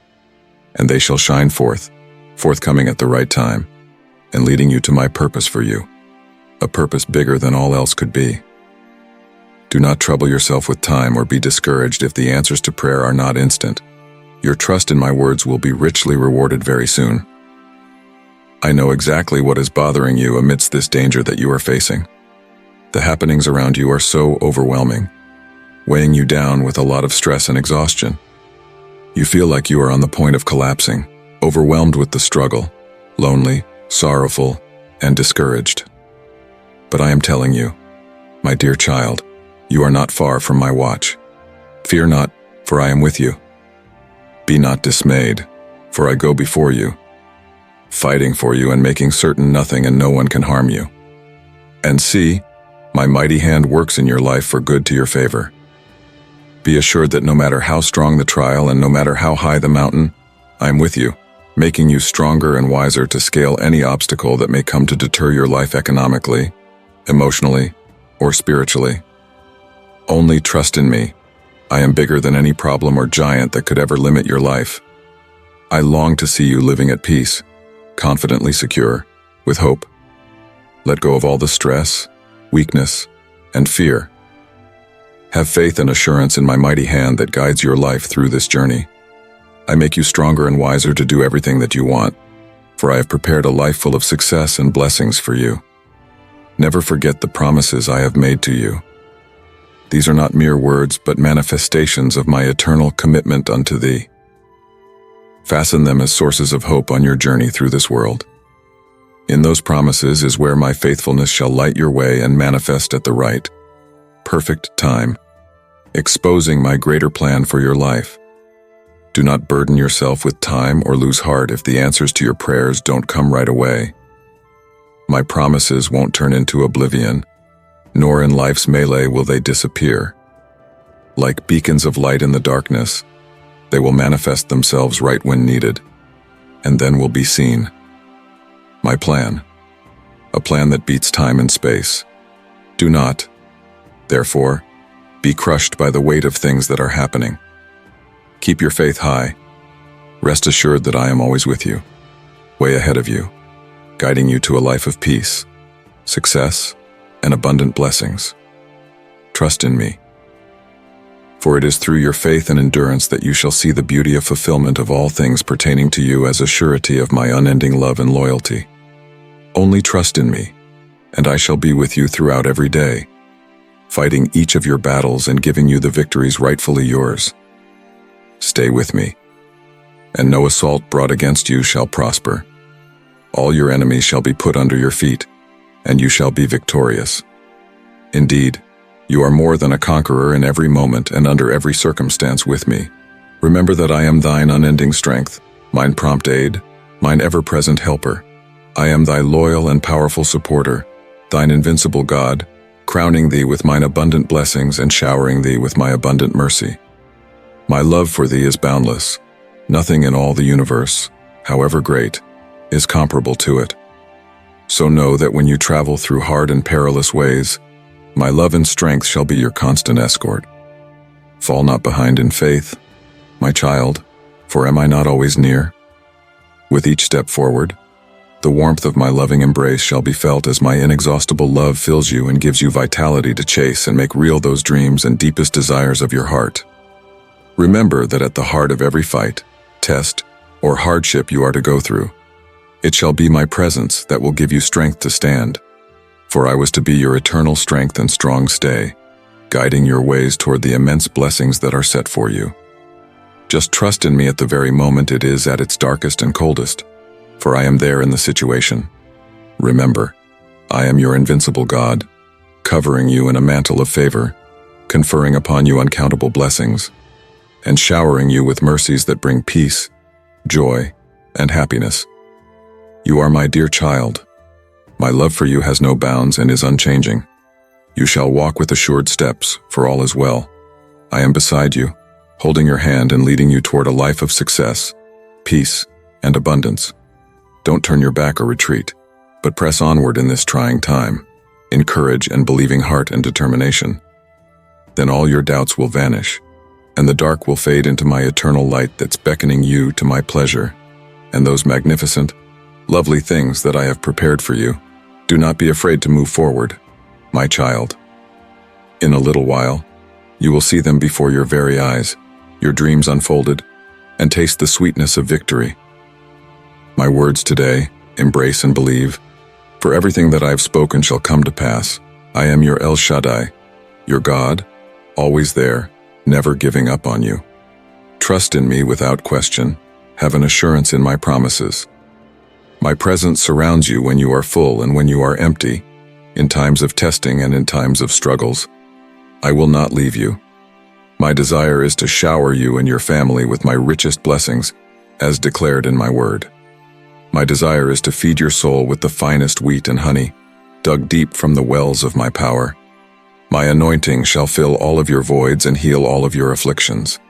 and they shall shine forthcoming at the right time, and leading you to my purpose for you, a purpose bigger than all else could be. Do not trouble yourself with time or be discouraged if the answers to prayer are not instant. Your trust in my words will be richly rewarded very soon. I know exactly what is bothering you amidst this danger that you are facing. The happenings around you are so overwhelming, weighing you down with a lot of stress and exhaustion. You feel like you are on the point of collapsing, overwhelmed with the struggle, lonely, sorrowful, and discouraged. But I am telling you, my dear child, you are not far from my watch. Fear not, for I am with you. Be not dismayed, for I go before you, fighting for you and making certain nothing and no one can harm you. And see, my mighty hand works in your life for good to your favor. Be assured that no matter how strong the trial and no matter how high the mountain, I am with you, making you stronger and wiser to scale any obstacle that may come to deter your life economically, emotionally, or spiritually. Only trust in me. I am bigger than any problem or giant that could ever limit your life. I long to see you living at peace, confidently secure, with hope. Let go of all the stress, weakness, and fear. Have faith and assurance in my mighty hand that guides your life through this journey. I make you stronger and wiser to do everything that you want, for I have prepared a life full of success and blessings for you. Never forget the promises I have made to you. These are not mere words, but manifestations of my eternal commitment unto thee. Fasten them as sources of hope on your journey through this world. In those promises is where my faithfulness shall light your way and manifest at the right, perfect time, exposing my greater plan for your life. Do not burden yourself with time or lose heart if the answers to your prayers don't come right away. My promises won't turn into oblivion, nor in life's melee will they disappear. Like beacons of light in the darkness, they will manifest themselves right when needed, and then will be seen. My plan, a plan that beats time and space. Do not, therefore, be crushed by the weight of things that are happening. Keep your faith high. Rest assured that I am always with you, way ahead of you, guiding you to a life of peace, success, and abundant blessings. Trust in me. For it is through your faith and endurance that you shall see the beauty of fulfillment of all things pertaining to you as a surety of my unending love and loyalty. Only trust in me, and I shall be with you throughout every day, fighting each of your battles and giving you the victories rightfully yours. Stay with me, and no assault brought against you shall prosper. All your enemies shall be put under your feet, and you shall be victorious. Indeed, you are more than a conqueror in every moment and under every circumstance with me. Remember that I am thine unending strength, mine prompt aid, mine ever-present helper. I am thy loyal and powerful supporter, thine invincible God, crowning thee with mine abundant blessings and showering thee with my abundant mercy. My love for thee is boundless. Nothing in all the universe, however great, is comparable to it. So know that when you travel through hard and perilous ways, my love and strength shall be your constant escort. Fall not behind in faith, my child, for am I not always near? With each step forward, The warmth of my loving embrace shall be felt as my inexhaustible love fills you and gives you vitality to chase and make real those dreams and deepest desires of your heart. Remember that at the heart of every fight, test, or hardship you are to go through, it shall be my presence that will give you strength to stand. For I was to be your eternal strength and strong stay, guiding your ways toward the immense blessings that are set for you. Just trust in me at the very moment it is at its darkest and coldest, for I am there in the situation. Remember, I am your invincible God, covering you in a mantle of favor, conferring upon you uncountable blessings, and showering you with mercies that bring peace, joy, and happiness. You are my dear child. My love for you has no bounds and is unchanging. You shall walk with assured steps, for all is well. I am beside you, holding your hand and leading you toward a life of success, peace, and abundance. Don't turn your back or retreat, but press onward in this trying time, in courage and believing heart and determination. Then all your doubts will vanish, and the dark will fade into my eternal light that's beckoning you to my pleasure, and those magnificent, lovely things that I have prepared for you. Do not be afraid to move forward, my child. In a little while, you will see them before your very eyes, your dreams unfolded, and taste the sweetness of victory. My words today, embrace and believe, for everything that I have spoken shall come to pass. I am your El Shaddai, your God, always there, never giving up on you. Trust in me without question, have an assurance in my promises. My presence surrounds you when you are full and when you are empty, in times of testing and in times of struggles. I will not leave you. My desire is to shower you and your family with my richest blessings, as declared in my word. My desire is to feed your soul with the finest wheat and honey, dug deep from the wells of my power. My anointing shall fill all of your voids and heal all of your afflictions.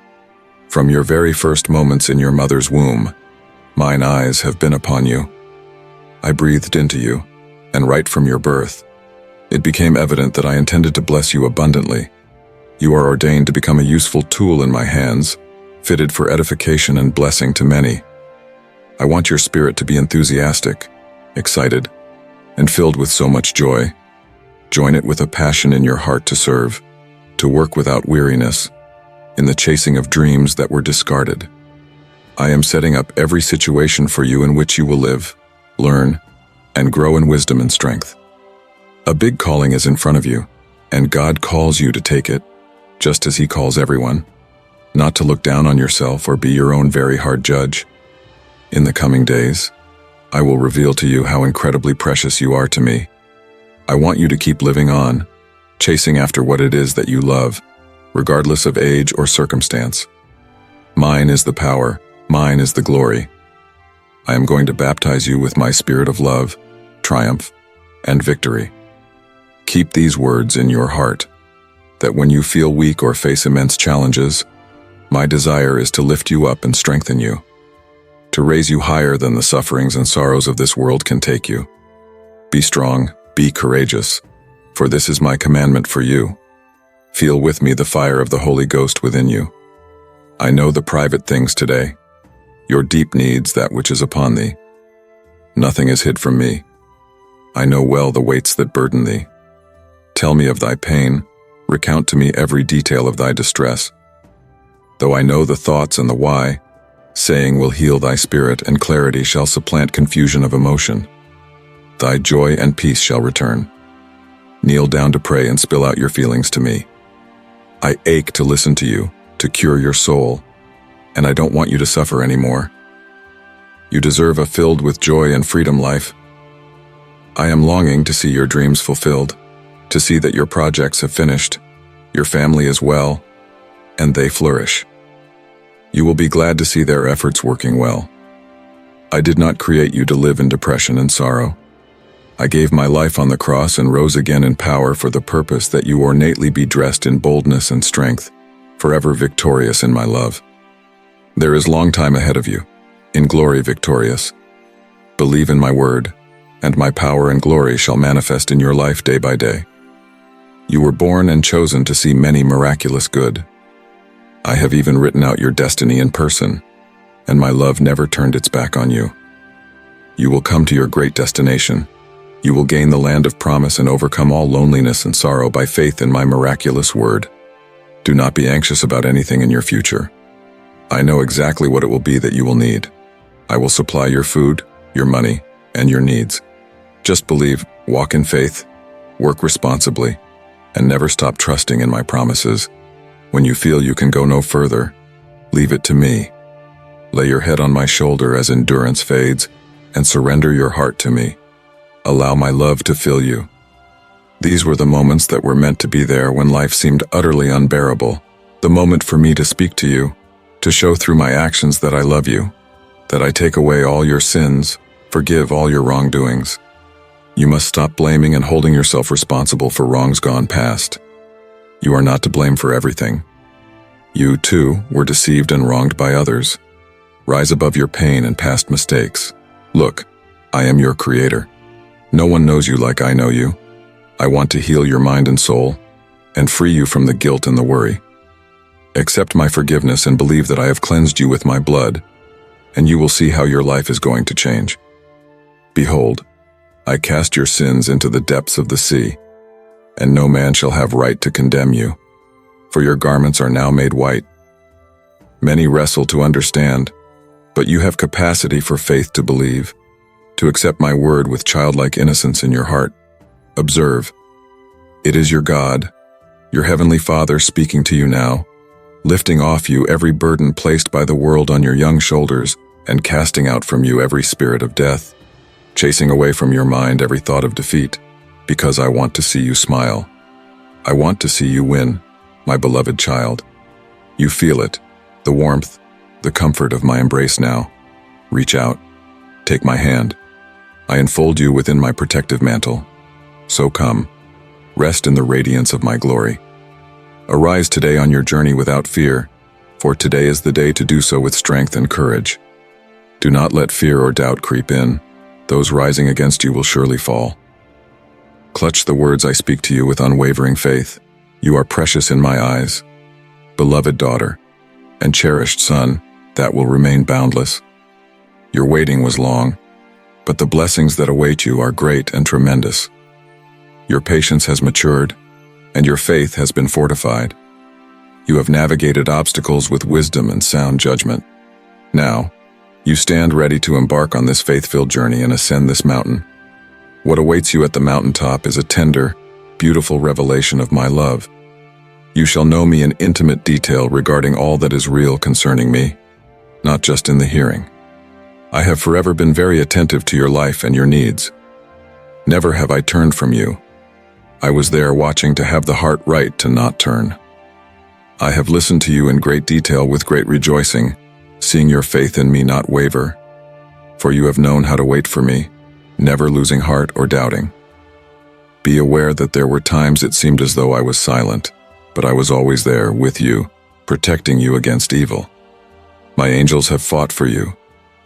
From your very first moments in your mother's womb, mine eyes have been upon you. I breathed into you, and right from your birth, it became evident that I intended to bless you abundantly. You are ordained to become a useful tool in my hands, fitted for edification and blessing to many. I want your spirit to be enthusiastic, excited, and filled with so much joy. Join it with a passion in your heart to serve, to work without weariness, in the chasing of dreams that were discarded. I am setting up every situation for you in which you will live, learn, and grow in wisdom and strength. A big calling is in front of you, and God calls you to take it, just as He calls everyone, not to look down on yourself or be your own very hard judge. In the coming days, I will reveal to you how incredibly precious you are to me. I want you to keep living on, chasing after what it is that you love, regardless of age or circumstance. Mine is the power, mine is the glory. I am going to baptize you with my spirit of love, triumph, and victory. Keep these words in your heart, that when you feel weak or face immense challenges, my desire is to lift you up and strengthen you, to raise you higher than the sufferings and sorrows of this world can take you. Be strong, be courageous, for this is my commandment for you. Feel with me the fire of the Holy Ghost within you. I know the private things today, your deep needs, that which is upon thee. Nothing is hid from me. I know well the weights that burden thee. Tell me of thy pain, recount to me every detail of thy distress. Though I know the thoughts and the why, saying will heal thy spirit, and clarity shall supplant confusion of emotion. Thy joy and peace shall return. Kneel down to pray and spill out your feelings to me. I ache to listen to you, to cure your soul, and I don't want you to suffer anymore. You deserve a filled with joy and freedom life. I am longing to see your dreams fulfilled, to see that your projects have finished, your family is well, and they flourish. You will be glad to see their efforts working well. I did not create you to live in depression and sorrow. I gave my life on the cross and rose again in power for the purpose that you ornately be dressed in boldness and strength, forever victorious in my love. There is long time ahead of you, in glory victorious. Believe in my word, and my power and glory shall manifest in your life day by day. You were born and chosen to see many miraculous good. I have even written out your destiny in person, and my love never turned its back on you. You will come to your great destination. You will gain the land of promise and overcome all loneliness and sorrow by faith in my miraculous word. Do not be anxious about anything in your future. I know exactly what it will be that you will need. I will supply your food, your money, and your needs. Just believe, walk in faith, work responsibly, and never stop trusting in my promises. When you feel you can go no further, leave it to me. Lay your head on my shoulder as endurance fades, and surrender your heart to me. Allow my love to fill you. These were the moments that were meant to be there when life seemed utterly unbearable. The moment for me to speak to you, to show through my actions that I love you, that I take away all your sins, forgive all your wrongdoings. You must stop blaming and holding yourself responsible for wrongs gone past. You are not to blame for everything. You, too, were deceived and wronged by others. Rise above your pain and past mistakes. Look, I am your creator. No one knows you like I know you. I want to heal your mind and soul, and free you from the guilt and the worry. Accept my forgiveness and believe that I have cleansed you with my blood, and you will see how your life is going to change. Behold, I cast your sins into the depths of the sea, and no man shall have right to condemn you, for your garments are now made white. Many wrestle to understand, but you have capacity for faith to believe, to accept my word with childlike innocence in your heart. Observe, it is your God, your heavenly Father speaking to you now, lifting off you every burden placed by the world on your young shoulders and casting out from you every spirit of death, chasing away from your mind every thought of defeat, because I want to see you smile. I want to see you win, my beloved child. You feel it, the warmth, the comfort of my embrace now. Reach out, take my hand. I enfold you within my protective mantle. So come, rest in the radiance of my glory. Arise today on your journey without fear, for today is the day to do so with strength and courage. Do not let fear or doubt creep in. Those rising against you will surely fall. Clutch the words I speak to you with unwavering faith. You are precious in my eyes, beloved daughter, and cherished son that will remain boundless. Your waiting was long, but the blessings that await you are great and tremendous. Your patience has matured, and your faith has been fortified. You have navigated obstacles with wisdom and sound judgment. Now, you stand ready to embark on this faith-filled journey and ascend this mountain. What awaits you at the mountaintop is a tender, beautiful revelation of my love. You shall know me in intimate detail regarding all that is real concerning me, not just in the hearing. I have forever been very attentive to your life and your needs. Never have I turned from you. I was there watching to have the heart right to not turn. I have listened to you in great detail with great rejoicing, seeing your faith in me not waver. For you have known how to wait for me, never losing heart or doubting. Be aware that there were times it seemed as though I was silent, but I was always there with you, protecting you against evil. My angels have fought for you,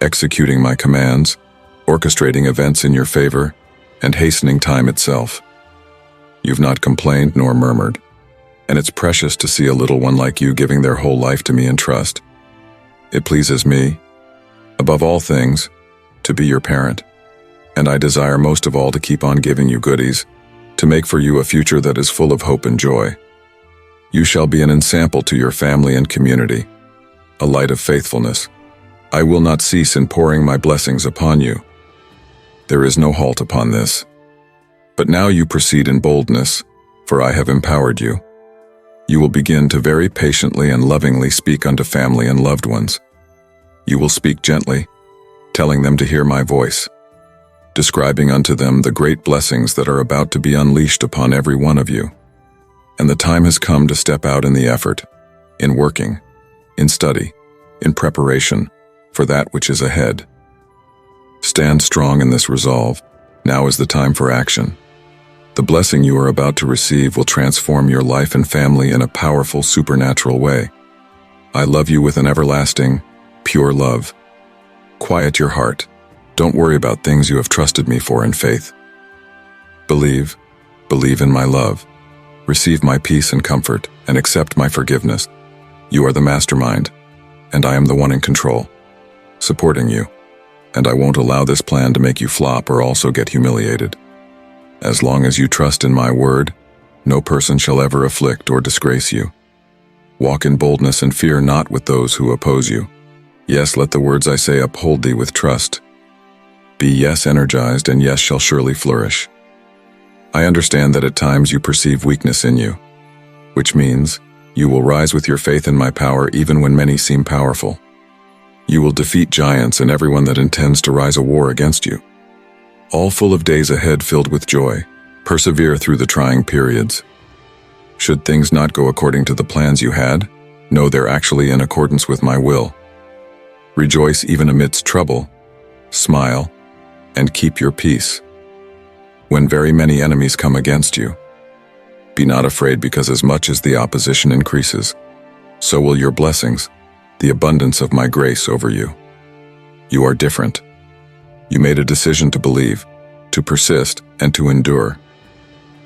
executing my commands, orchestrating events in your favor, and hastening time itself. You've not complained nor murmured, and it's precious to see a little one like you giving their whole life to me in trust. It pleases me, above all things, to be your parent, and I desire most of all to keep on giving you goodies, to make for you a future that is full of hope and joy. You shall be an ensample to your family and community, a light of faithfulness. I will not cease in pouring my blessings upon you. There is no halt upon this. But now you proceed in boldness, for I have empowered you. You will begin to very patiently and lovingly speak unto family and loved ones. You will speak gently, telling them to hear my voice, describing unto them the great blessings that are about to be unleashed upon every one of you. And the time has come to step out in the effort, in working, in study, in preparation for that which is ahead. Stand strong in this resolve. Now is the time for action. The blessing you are about to receive will transform your life and family in a powerful supernatural way. I love you with an everlasting, pure love. Quiet your heart. Don't worry about things you have trusted me for in faith. Believe in my love. Receive my peace and comfort, and accept my forgiveness. You are the mastermind, and I am the one in control, supporting you, and I won't allow this plan to make you flop or also get humiliated. As long as you trust in my word, no person shall ever afflict or disgrace you. Walk in boldness and fear not with those who oppose you. Yes, let the words I say uphold thee with trust. Be yes energized, and yes shall surely flourish. I understand that at times you perceive weakness in you, which means you will rise with your faith in my power even when many seem powerful. You will defeat giants and everyone that intends to rise a war against you. All full of days ahead filled with joy, persevere through the trying periods. Should things not go according to the plans you had, know they're actually in accordance with my will. Rejoice even amidst trouble, smile, and keep your peace. When very many enemies come against you, be not afraid, because as much as the opposition increases, so will your blessings, the abundance of my grace over you. You are different. You made a decision to believe, to persist, and to endure.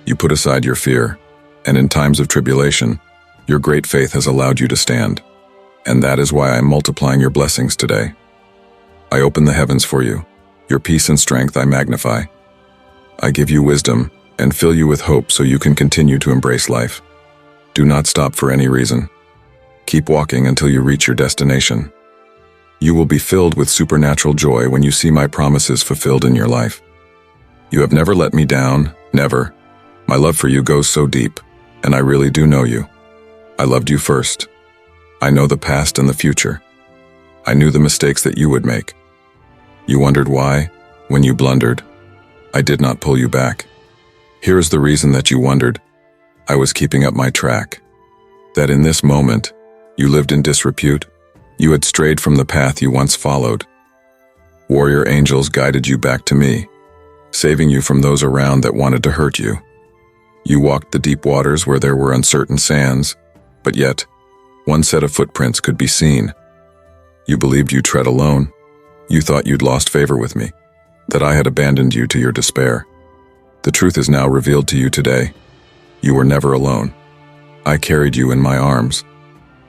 You put aside your fear, and in times of tribulation, your great faith has allowed you to stand. And that is why I am multiplying your blessings today. I open the heavens for you. Your peace and strength I magnify. I give you wisdom and fill you with hope so you can continue to embrace life. Do not stop for any reason. Keep walking until you reach your destination. You will be filled with supernatural joy when you see my promises fulfilled in your life. You have never let me down, never. My love for you goes so deep, and I really do know you. I loved you first. I know the past and the future. I knew the mistakes that you would make. You wondered why, when you blundered, I did not pull you back. Here is the reason that you wondered. I was keeping up my track. That in this moment, you lived in disrepute. You had strayed from the path you once followed. Warrior angels guided you back to me, saving you from those around that wanted to hurt you. You walked the deep waters where there were uncertain sands, but yet, one set of footprints could be seen. You believed you tread alone. You thought you'd lost favor with me, that I had abandoned you to your despair. The truth is now revealed to you today. You were never alone. I carried you in my arms.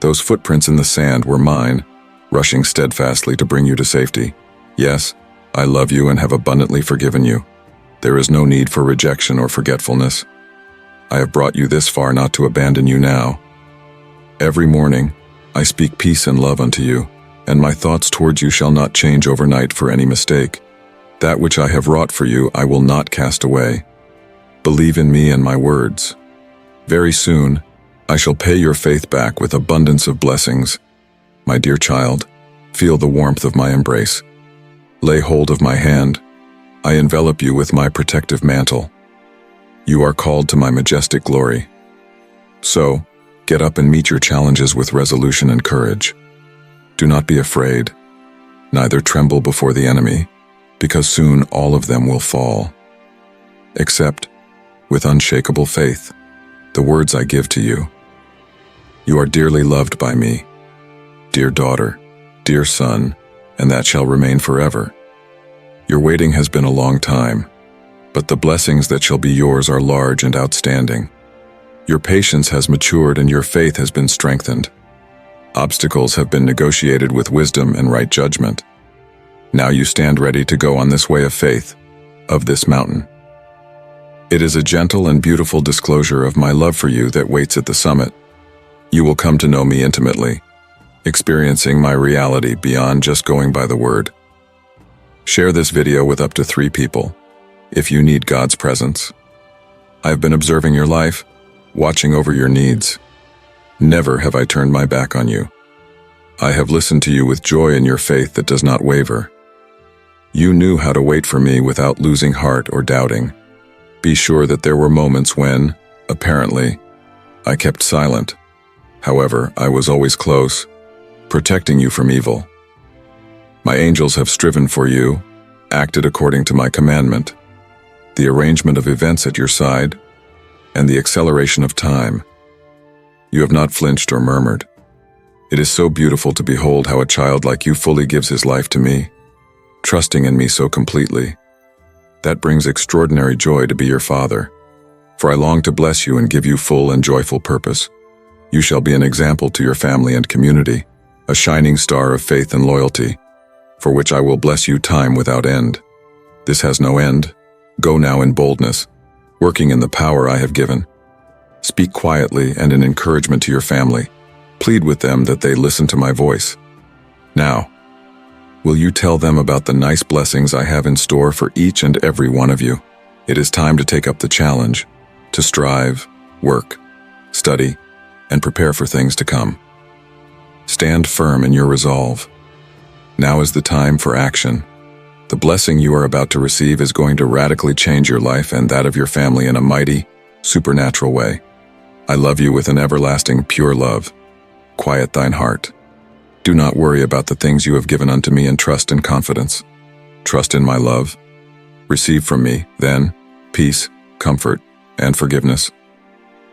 Those footprints in the sand were mine, rushing steadfastly to bring you to safety. Yes, I love you and have abundantly forgiven you. There is no need for rejection or forgetfulness. I have brought you this far not to abandon you now. Every morning, I speak peace and love unto you, and my thoughts towards you shall not change overnight for any mistake. That which I have wrought for you I will not cast away. Believe in me and my words. Very soon, I shall pay your faith back with abundance of blessings. My dear child, feel the warmth of my embrace. Lay hold of my hand. I envelop you with my protective mantle. You are called to my majestic glory. So, get up and meet your challenges with resolution and courage. Do not be afraid, neither tremble before the enemy, because soon all of them will fall. Accept, with unshakable faith, the words I give to you. You are dearly loved by me, dear daughter, dear son, and that shall remain forever. Your waiting has been a long time, but the blessings that shall be yours are large and outstanding. Your patience has matured and your faith has been strengthened. Obstacles have been negotiated with wisdom and right judgment. Now you stand ready to go on this way of faith, of this mountain. It is a gentle and beautiful disclosure of my love for you that waits at the summit. You will come to know me intimately, experiencing my reality beyond just going by the word. Share this video with up to 3 people, if you need God's presence. I have been observing your life, watching over your needs. Never have I turned my back on you. I have listened to you with joy in your faith that does not waver. You knew how to wait for me without losing heart or doubting. Be sure that there were moments when, apparently, I kept silent. However, I was always close, protecting you from evil. My angels have striven for you, acted according to my commandment, the arrangement of events at your side, and the acceleration of time. You have not flinched or murmured. It is so beautiful to behold how a child like you fully gives his life to me, trusting in me so completely. That brings extraordinary joy to be your father, for I long to bless you and give you full and joyful purpose. You shall be an example to your family and community, a shining star of faith and loyalty. for which I will bless you time without end. This has no end. Go now in boldness, working in the power I have given. Speak quietly and in encouragement to your family. Plead with them that they listen to my voice. Now, will you tell them about the nice blessings I have in store for each and every one of you? It is time to take up the challenge, to strive, work, study, and prepare for things to come. Stand firm in your resolve. Now is the time for action. The blessing you are about to receive is going to radically change your life and that of your family in a mighty, supernatural way. I love you with an everlasting, pure love. Quiet thine heart. Do not worry about the things you have given unto me, and trust in confidence. Trust in my love. Receive from me, then, peace, comfort, and forgiveness.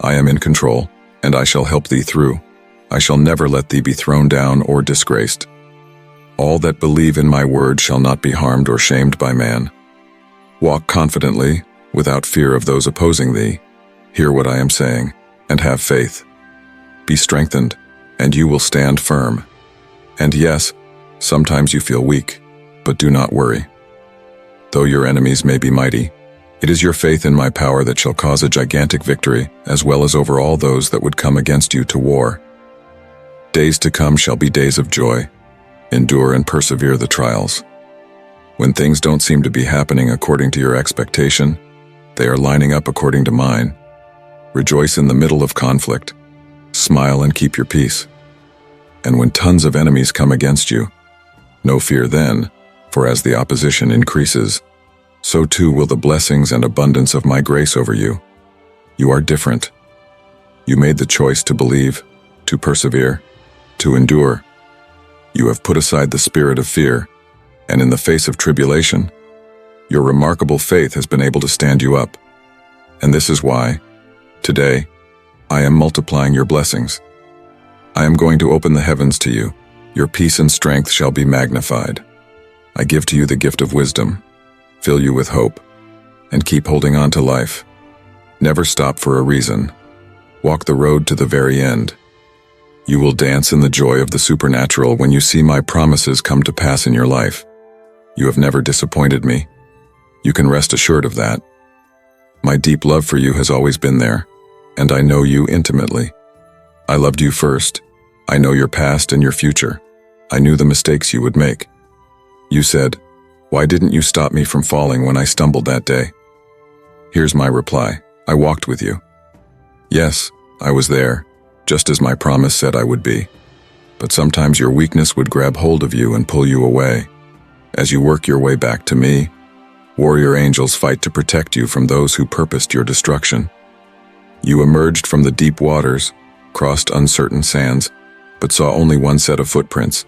I am in control, and I shall help thee through. I shall never let thee be thrown down or disgraced. All that believe in my word shall not be harmed or shamed by man. Walk confidently, without fear of those opposing thee. Hear what I am saying, and have faith. Be strengthened, and you will stand firm. And yes, sometimes you feel weak, but do not worry. Though your enemies may be mighty, it is your faith in my power that shall cause a gigantic victory, as well as over all those that would come against you to war. Days to come shall be days of joy. Endure and persevere the trials. When things don't seem to be happening according to your expectation, they are lining up according to mine. Rejoice in the middle of conflict. Smile and keep your peace. And when tons of enemies come against you, no fear then, for as the opposition increases, so too will the blessings and abundance of my grace over you. You are different. You made the choice to believe, to persevere, to endure. You have put aside the spirit of fear, and in the face of tribulation, your remarkable faith has been able to stand you up. And this is why, today, I am multiplying your blessings. I am going to open the heavens to you. Your peace and strength shall be magnified. I give to you the gift of wisdom, fill you with hope, and keep holding on to life. Never stop for a reason. Walk the road to the very end. You will dance in the joy of the supernatural when you see my promises come to pass in your life. You have never disappointed me. You can rest assured of that. My deep love for you has always been there, and I know you intimately. I loved you first. I know your past and your future. I knew the mistakes you would make. You said, "Why didn't you stop me from falling when I stumbled that day?" Here's my reply. I walked with you. Yes, I was there, just as my promise said I would be. But sometimes your weakness would grab hold of you and pull you away. As you work your way back to me, warrior angels fight to protect you from those who purposed your destruction. You emerged from the deep waters, crossed uncertain sands, but saw only one set of footprints,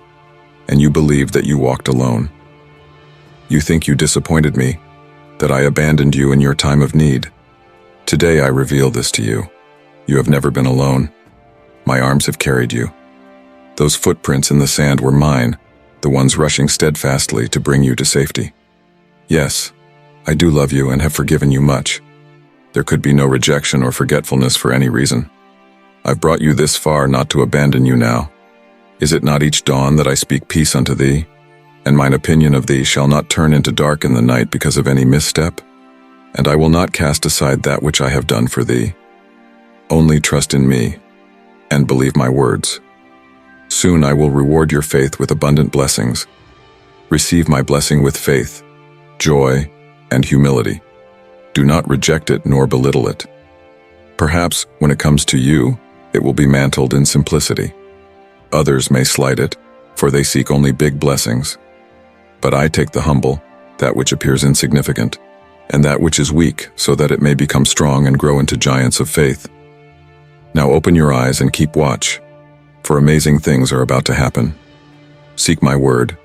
and you believed that you walked alone. You think you disappointed me, that I abandoned you in your time of need. Today I reveal this to you. You have never been alone. My arms have carried you. Those footprints in the sand were mine, the ones rushing steadfastly to bring you to safety. Yes, I do love you and have forgiven you much. There could be no rejection or forgetfulness for any reason. I've brought you this far not to abandon you now. Is it not each dawn that I speak peace unto thee? And mine opinion of thee shall not turn into dark in the night because of any misstep? And I will not cast aside that which I have done for thee. Only trust in me, and believe my words. Soon I will reward your faith with abundant blessings. Receive my blessing with faith, joy, and humility. Do not reject it nor belittle it. Perhaps, when it comes to you, it will be mantled in simplicity. Others may slight it, for they seek only big blessings. But I take the humble, that which appears insignificant, and that which is weak, so that it may become strong and grow into giants of faith. Now open your eyes and keep watch, for amazing things are about to happen. Seek my word,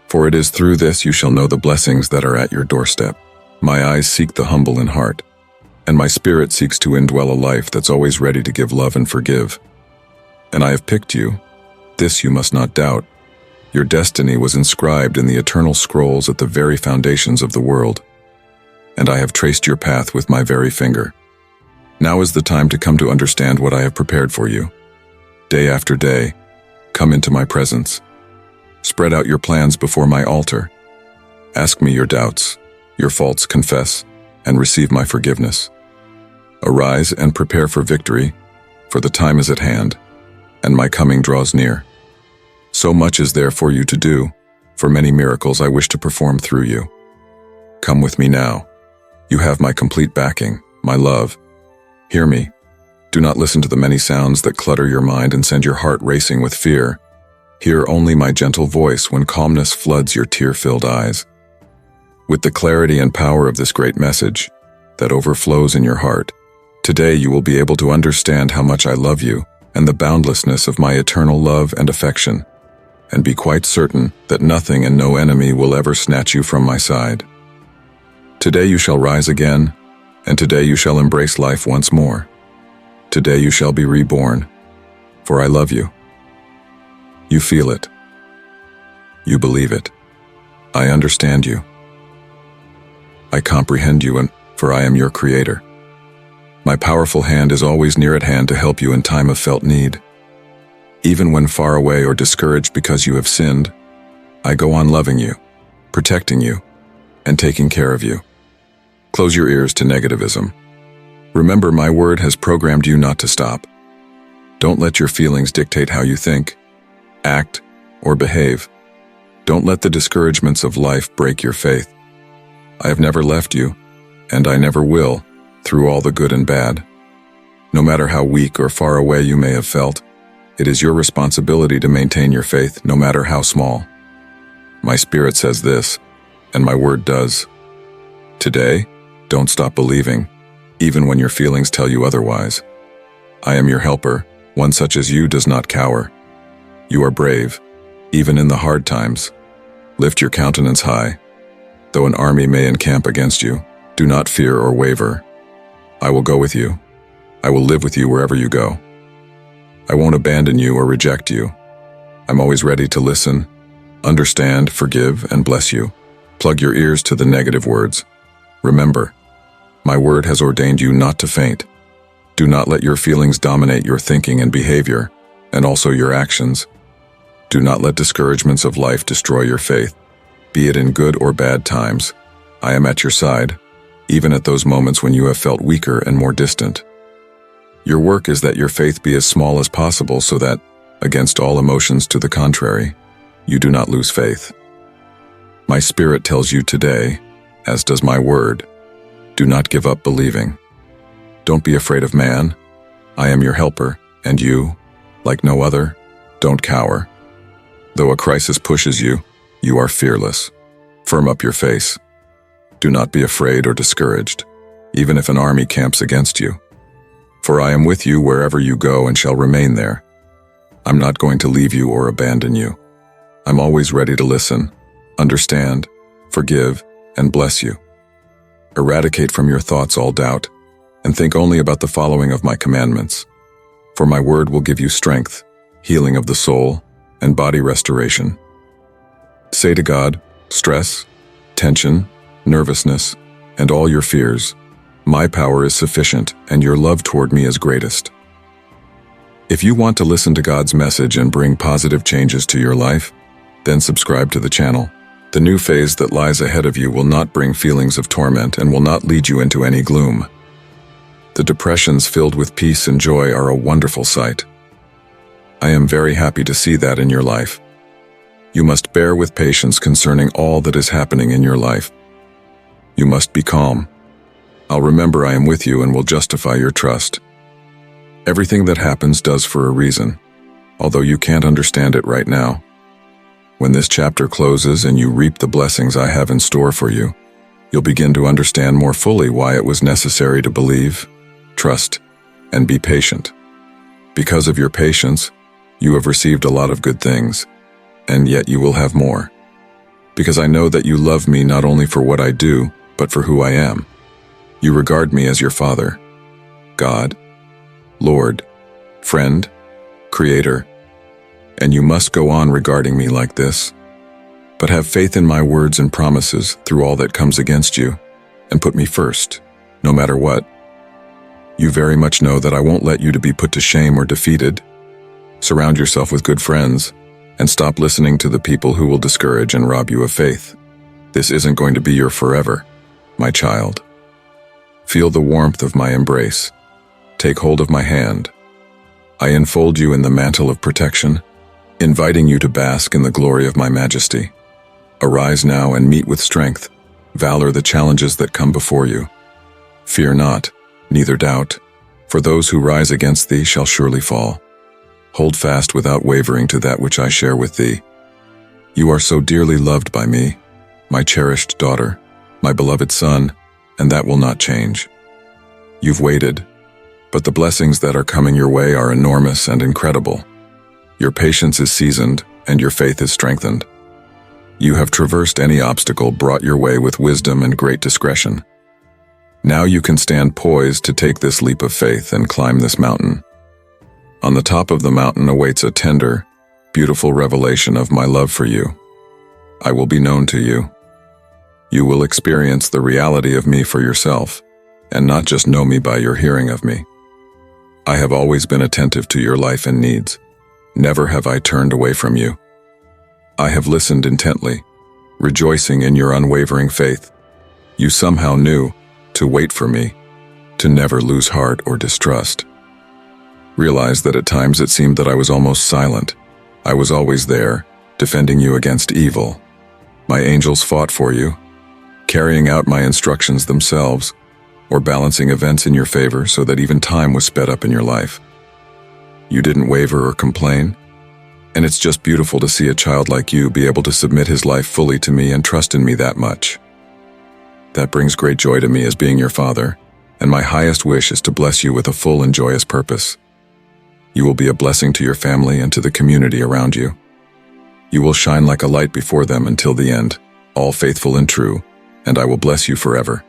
for it is through this you shall know the blessings that are at your doorstep. My eyes seek the humble in heart, and my spirit seeks to indwell a life that's always ready to give love and forgive. And I have picked you. This you must not doubt. Your destiny was inscribed in the eternal scrolls at the very foundations of the world, and I have traced your path with my very finger. Now is the time to come to understand what I have prepared for you. Day after day, come into my presence. Spread out your plans before my altar. Ask me your doubts, your faults confess, and receive my forgiveness. Arise and prepare for victory, for the time is at hand, and my coming draws near. So much is there for you to do, for many miracles I wish to perform through you. Come with me now. You have my complete backing, my love. Hear me. Do not listen to the many sounds that clutter your mind and send your heart racing with fear. Hear only my gentle voice when calmness floods your tear-filled eyes. With the clarity and power of this great message that overflows in your heart, today you will be able to understand how much I love you and the boundlessness of my eternal love and affection, and be quite certain that nothing and no enemy will ever snatch you from my side. Today you shall rise again, and today you shall embrace life once more. Today you shall be reborn, for I love you. You feel it. You believe it. I understand you. I comprehend you, and for I am your creator. My powerful hand is always near at hand to help you in time of felt need. Even when far away or discouraged because you have sinned, I go on loving you, protecting you, and taking care of you. Close your ears to negativism. Remember, my word has programmed you not to stop. Don't let your feelings dictate how you think, act, or behave. Don't let the discouragements of life break your faith. I have never left you, and I never will, through all the good and bad. No matter how weak or far away you may have felt, it is your responsibility to maintain your faith, no matter how small. My spirit says this, and my word does. Today, don't stop believing, even when your feelings tell you otherwise. I am your helper. One such as you does not cower. You are brave, even in the hard times. Lift your countenance high. Though an army may encamp against you, do not fear or waver. I will go with you. I will live with you wherever you go. I won't abandon you or reject you. I'm always ready to listen, understand, forgive, and bless you. Plug your ears to the negative words. Remember, my word has ordained you not to faint. Do not let your feelings dominate your thinking and behavior, and also your actions. Do not let discouragements of life destroy your faith. Be it in good or bad times, I am at your side, even at those moments when you have felt weaker and more distant. Your work is that your faith be as small as possible so that, against all emotions to the contrary, you do not lose faith. My spirit tells you today, as does my word, do not give up believing. Don't be afraid of man. I am your helper, and you, like no other, don't cower. Though a crisis pushes you, you are fearless. Firm up your face. Do not be afraid or discouraged, even if an army camps against you. For I am with you wherever you go and shall remain there. I'm not going to leave you or abandon you. I'm always ready to listen, understand, forgive, and bless you. Eradicate from your thoughts all doubt, and think only about the following of my commandments. For my word will give you strength, healing of the soul, and body restoration. Say to God, stress, tension, nervousness, and all your fears, my power is sufficient and your love toward me is greatest. If you want to listen to God's message and bring positive changes to your life, then subscribe to the channel. The new phase that lies ahead of you will not bring feelings of torment and will not lead you into any gloom. The depressions filled with peace and joy are a wonderful sight. I am very happy to see that in your life. You must bear with patience concerning all that is happening in your life. You must be calm. I'll remember I am with you and will justify your trust. Everything that happens does for a reason, although you can't understand it right now. When this chapter closes and you reap the blessings I have in store for you, you'll begin to understand more fully why it was necessary to believe, trust, and be patient. Because of your patience, you have received a lot of good things, and yet you will have more. Because I know that you love me not only for what I do, but for who I am. You regard me as your Father, God, Lord, friend, Creator, and you must go on regarding me like this. But have faith in my words and promises through all that comes against you, and put me first, no matter what. You very much know that I won't let you to be put to shame or defeated. Surround yourself with good friends, and stop listening to the people who will discourage and rob you of faith. This isn't going to be your forever, my child. Feel the warmth of my embrace. Take hold of my hand. I enfold you in the mantle of protection, inviting you to bask in the glory of my majesty. Arise now and meet with strength, valor the challenges that come before you. Fear not, neither doubt, for those who rise against thee shall surely fall. Hold fast without wavering to that which I share with thee. You are so dearly loved by me, my cherished daughter, my beloved son, and that will not change. You've waited, but the blessings that are coming your way are enormous and incredible. Your patience is seasoned, and your faith is strengthened. You have traversed any obstacle brought your way with wisdom and great discretion. Now you can stand poised to take this leap of faith and climb this mountain. On the top of the mountain awaits a tender, beautiful revelation of my love for you. I will be known to you. You will experience the reality of me for yourself, and not just know me by your hearing of me. I have always been attentive to your life and needs. Never have I turned away from you. I have listened intently, rejoicing in your unwavering faith. You somehow knew to wait for me, to never lose heart or distrust. Realize that at times it seemed that I was almost silent. I was always there, defending you against evil. My angels fought for you, carrying out my instructions themselves, or balancing events in your favor so that even time was sped up in your life. You didn't waver or complain, and it's just beautiful to see a child like you be able to submit his life fully to me and trust in me that much. That brings great joy to me as being your father, and my highest wish is to bless you with a full and joyous purpose. You will be a blessing to your family and to the community around you. You will shine like a light before them until the end, all faithful and true, and I will bless you forever.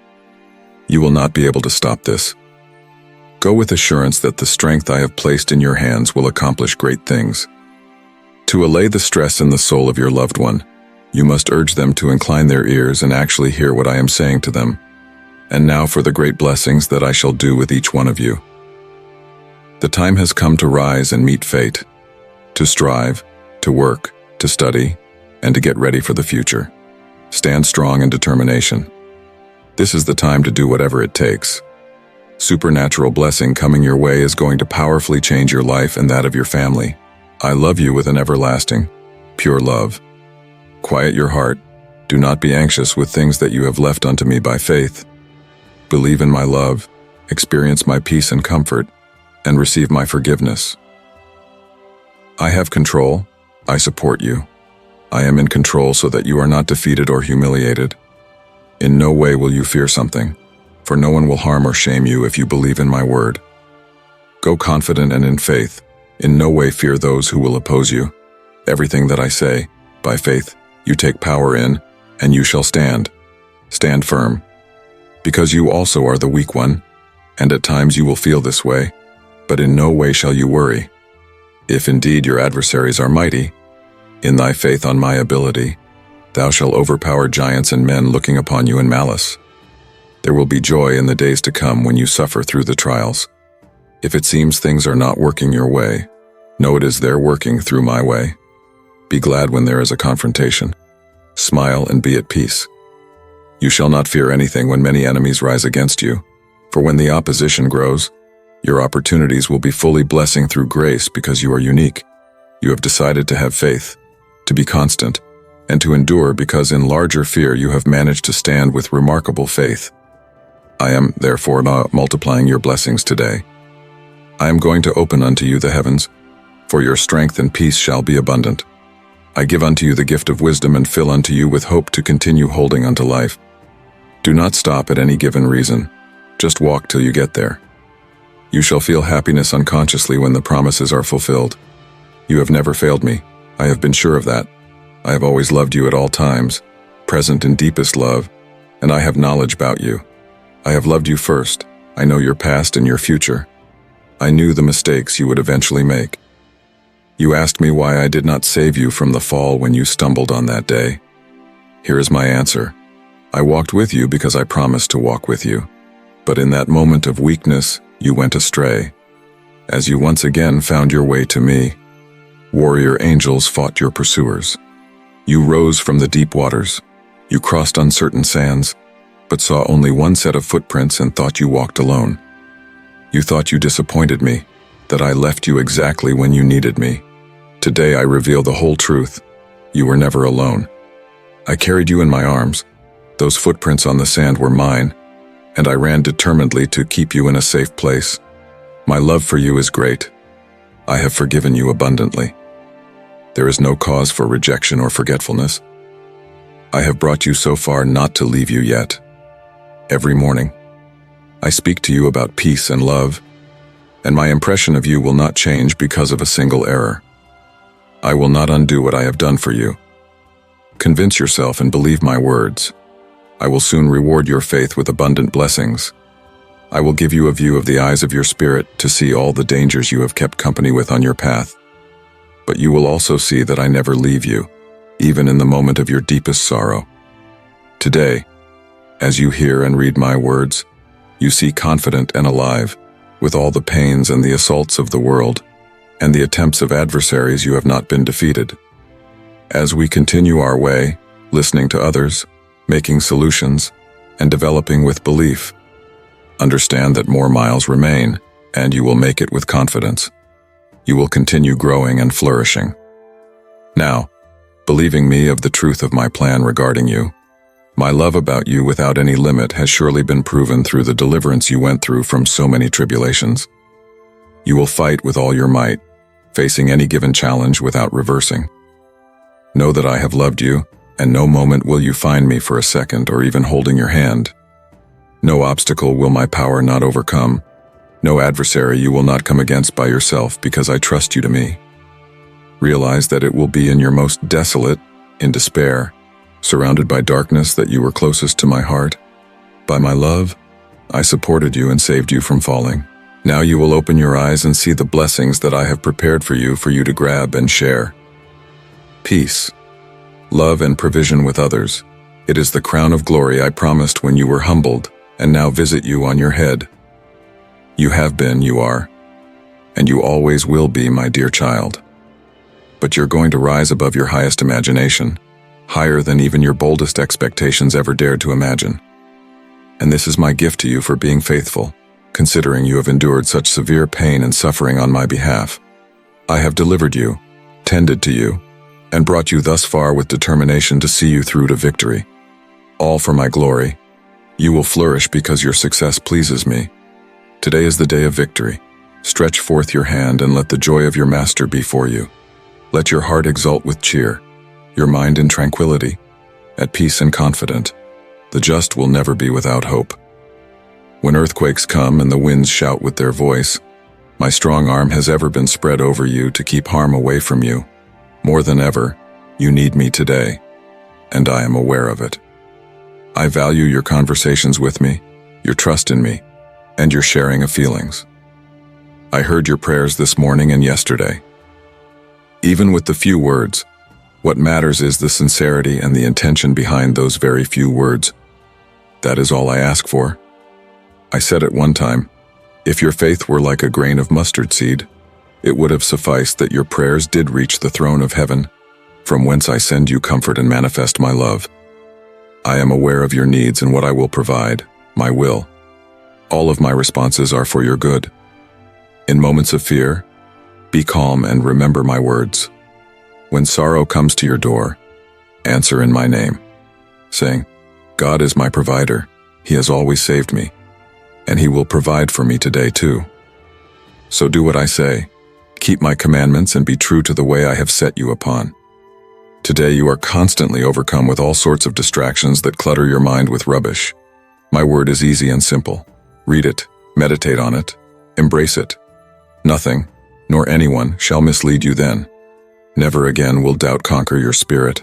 You will not be able to stop this. Go with assurance that the strength I have placed in your hands will accomplish great things. To allay the stress in the soul of your loved one, you must urge them to incline their ears and actually hear what I am saying to them. And now for the great blessings that I shall do with each one of you. The time has come to rise and meet fate, to strive, to work, to study, and to get ready for the future. Stand strong in determination. This is the time to do whatever it takes. Supernatural blessing coming your way is going to powerfully change your life and that of your family. I love you with an everlasting, pure love. Quiet your heart. Do not be anxious with things that you have left unto me by faith. Believe in my love, experience my peace and comfort, and receive my forgiveness. I have control. I support you. I am in control so that you are not defeated or humiliated. In no way will you fear something, for no one will harm or shame you if you believe in my word. Go confident and in faith. In no way fear those who will oppose you. Everything that I say, by faith, you take power in, and you shall stand. Stand firm. Because you also are the weak one, and at times you will feel this way, but in no way shall you worry. If indeed your adversaries are mighty, in thy faith on my ability, thou shalt overpower giants and men looking upon you in malice. There will be joy in the days to come when you suffer through the trials. If it seems things are not working your way, know it is there working through my way. Be glad when there is a confrontation. Smile and be at peace. You shall not fear anything when many enemies rise against you, for when the opposition grows, your opportunities will be fully blessing through grace because you are unique. You have decided to have faith, to be constant, and to endure because in larger fear you have managed to stand with remarkable faith. I am, therefore, multiplying your blessings today. I am going to open unto you the heavens, for your strength and peace shall be abundant. I give unto you the gift of wisdom and fill unto you with hope to continue holding unto life. Do not stop at any given reason. Just walk till you get there. You shall feel happiness unconsciously when the promises are fulfilled. You have never failed me. I have been sure of that. I have always loved you at all times, present in deepest love, and I have knowledge about you. I have loved you first. I know your past and your future. I knew the mistakes you would eventually make. You asked me why I did not save you from the fall when you stumbled on that day. Here is my answer. I walked with you because I promised to walk with you. But in that moment of weakness, you went astray. As you once again found your way to me, Warrior angels fought your pursuers. You rose from the deep waters. You crossed uncertain sands, but saw only one set of footprints and thought you walked alone. You thought you disappointed me, that I left you exactly when you needed me. Today I reveal the whole truth. You were never alone. I carried you in my arms. Those footprints on the sand were mine, and I ran determinedly to keep you in a safe place. My love for you is great. I have forgiven you abundantly. There is no cause for rejection or forgetfulness. I have brought you so far not to leave you yet. Every morning, I speak to you about peace and love, and my impression of you will not change because of a single error. I will not undo what I have done for you. Convince yourself and believe my words. I will soon reward your faith with abundant blessings. I will give you a view of the eyes of your spirit to see all the dangers you have kept company with on your path. But you will also see that I never leave you, even in the moment of your deepest sorrow. Today, as you hear and read my words, you see confident and alive, with all the pains and the assaults of the world, and the attempts of adversaries you have not been defeated. As we continue our way, listening to others, making solutions, and developing with belief, understand that more miles remain, and you will make it with confidence. You will continue growing and flourishing. Now, believing me of the truth of my plan regarding you, my love about you without any limit has surely been proven through the deliverance you went through from so many tribulations. You will fight with all your might, facing any given challenge without reversing. Know that I have loved you, and no moment will you find me for a second or even holding your hand. No obstacle will my power not overcome. No adversary you will not come against by yourself because I trust you to me. Realize that it will be in your most desolate, in despair, surrounded by darkness that you were closest to my heart. By my love, I supported you and saved you from falling. Now you will open your eyes and see the blessings that I have prepared for you to grab and share. Peace, love and provision with others. It is the crown of glory I promised when you were humbled, and now visit you on your head. You have been, you are, and you always will be my dear child. But you're going to rise above your highest imagination, higher than even your boldest expectations ever dared to imagine. And this is my gift to you for being faithful, considering you have endured such severe pain and suffering on my behalf. I have delivered you, tended to you, and brought you thus far with determination to see you through to victory. All for my glory. You will flourish because your success pleases me. Today is the day of victory. Stretch forth your hand and let the joy of your master be for you. Let your heart exult with cheer, your mind in tranquility, at peace and confident. The just will never be without hope. When earthquakes come and the winds shout with their voice, my strong arm has ever been spread over you to keep harm away from you. More than ever, you need me today, and I am aware of it. I value your conversations with me, your trust in me, and your sharing of feelings. I heard your prayers this morning and yesterday. Even with the few words, what matters is the sincerity and the intention behind those very few words. That is all I ask for. I said at one time, if your faith were like a grain of mustard seed, it would have sufficed that your prayers did reach the throne of heaven, from whence I send you comfort and manifest my love. I am aware of your needs and what I will provide, my will. All of my responses are for your good. In moments of fear, be calm and remember my words. When sorrow comes to your door, answer in my name, saying, God is my provider. He has always saved me, and he will provide for me today too. So do what I say. Keep my commandments and be true to the way I have set you upon. Today you are constantly overcome with all sorts of distractions that clutter your mind with rubbish. My word is easy and simple. Read it, meditate on it, embrace it. Nothing, nor anyone, shall mislead you then. Never again will doubt conquer your spirit,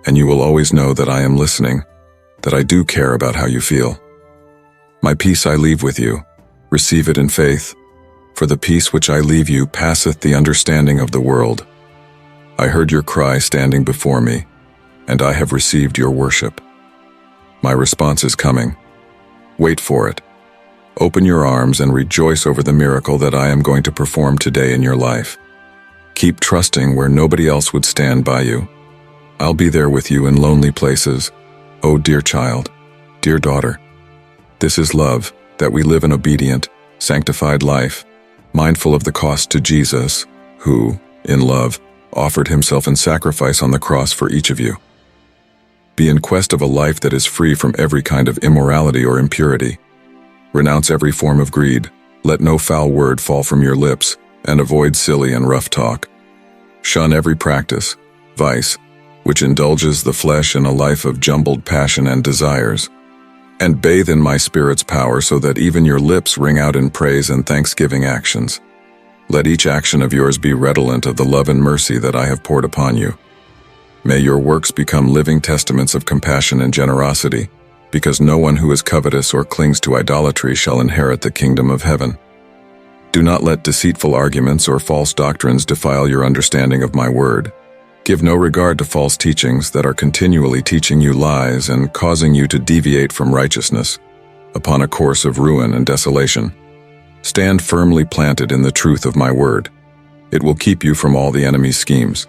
and you will always know that I am listening, that I do care about how you feel. My peace I leave with you. Receive it in faith, for the peace which I leave you passeth the understanding of the world. I heard your cry standing before me, and I have received your worship. My response is coming. Wait for it. Open your arms and rejoice over the miracle that I am going to perform today in your life. Keep trusting where nobody else would stand by you. I'll be there with you in lonely places. Oh, dear child, dear daughter. This is love, that we live an obedient, sanctified life, mindful of the cost to Jesus, who, in love, offered himself in sacrifice on the cross for each of you. Be in quest of a life that is free from every kind of immorality or impurity. Renounce every form of greed, let no foul word fall from your lips, and avoid silly and rough talk. Shun every practice, vice, which indulges the flesh in a life of jumbled passion and desires. And bathe in my Spirit's power so that even your lips ring out in praise and thanksgiving actions. Let each action of yours be redolent of the love and mercy that I have poured upon you. May your works become living testaments of compassion and generosity, because no one who is covetous or clings to idolatry shall inherit the kingdom of heaven. Do not let deceitful arguments or false doctrines defile your understanding of my word. Give no regard to false teachings that are continually teaching you lies and causing you to deviate from righteousness, upon a course of ruin and desolation. Stand firmly planted in the truth of my word. It will keep you from all the enemy's schemes.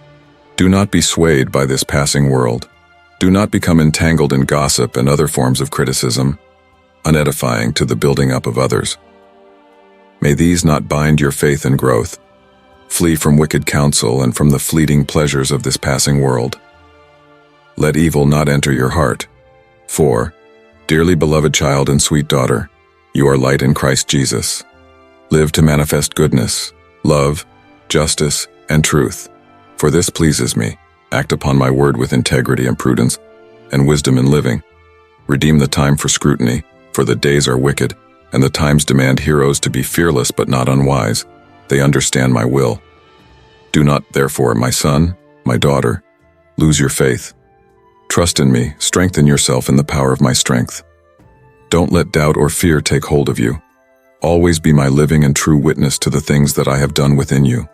Do not be swayed by this passing world. Do not become entangled in gossip and other forms of criticism, unedifying to the building up of others. May these not bind your faith and growth. Flee from wicked counsel and from the fleeting pleasures of this passing world. Let evil not enter your heart. For, dearly beloved child and sweet daughter, you are light in Christ Jesus. Live to manifest goodness, love, justice, and truth. For this pleases me. Act upon my word with integrity and prudence, and wisdom in living. Redeem the time for scrutiny, for the days are wicked, and the times demand heroes to be fearless but not unwise. They understand my will. Do not, therefore, my son, my daughter, lose your faith. Trust in me, strengthen yourself in the power of my strength. Don't let doubt or fear take hold of you. Always be my living and true witness to the things that I have done within you.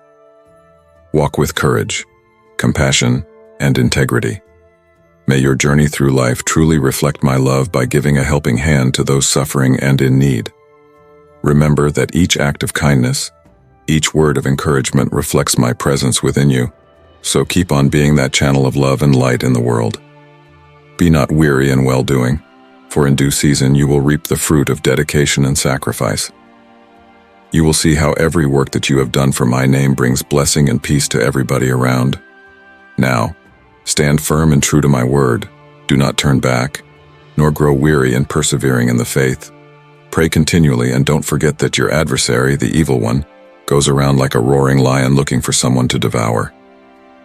Walk with courage, compassion, and integrity. May your journey through life truly reflect my love by giving a helping hand to those suffering and in need. Remember that each act of kindness, each word of encouragement reflects my presence within you, so keep on being that channel of love and light in the world. Be not weary in well-doing, for in due season you will reap the fruit of dedication and sacrifice. You will see how every work that you have done for my name brings blessing and peace to everybody around. Now, stand firm and true to my word. Do not turn back, nor grow weary in persevering in the faith. Pray continually and don't forget that your adversary, the evil one, goes around like a roaring lion looking for someone to devour.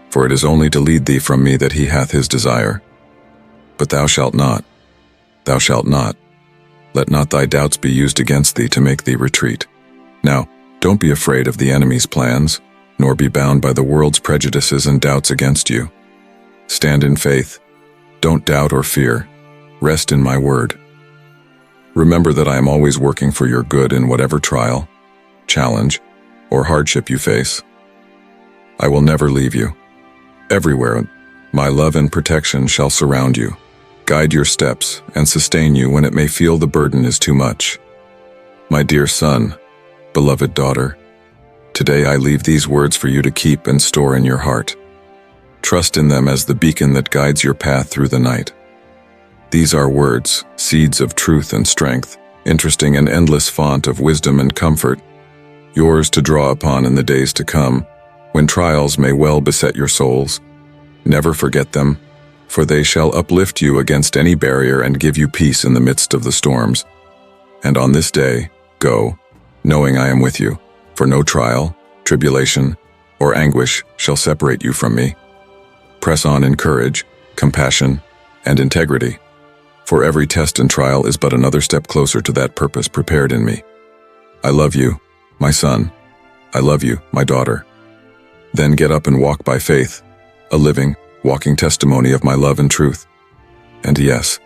For it is only to lead thee from me that he hath his desire. But thou shalt not. Thou shalt not. Let not thy doubts be used against thee to make thee retreat. Now, don't be afraid of the enemy's plans, nor be bound by the world's prejudices and doubts against you. Stand in faith. Don't doubt or fear. Rest in my word. Remember that I am always working for your good in whatever trial, challenge, or hardship you face. I will never leave you. Everywhere, my love and protection shall surround you, guide your steps, and sustain you when it may feel the burden is too much. My dear son, beloved daughter, today I leave these words for you to keep and store in your heart. Trust in them as the beacon that guides your path through the night. These are words, seeds of truth and strength, interesting and endless font of wisdom and comfort, yours to draw upon in the days to come, when trials may well beset your souls. Never forget them, for they shall uplift you against any barrier and give you peace in the midst of the storms. And on this day, go, knowing I am with you, for no trial, tribulation, or anguish shall separate you from me. Press on in courage, compassion, and integrity, for every test and trial is but another step closer to that purpose prepared in me. I love you, my son. I love you, my daughter. Then get up and walk by faith, a living, walking testimony of my love and truth. And yes,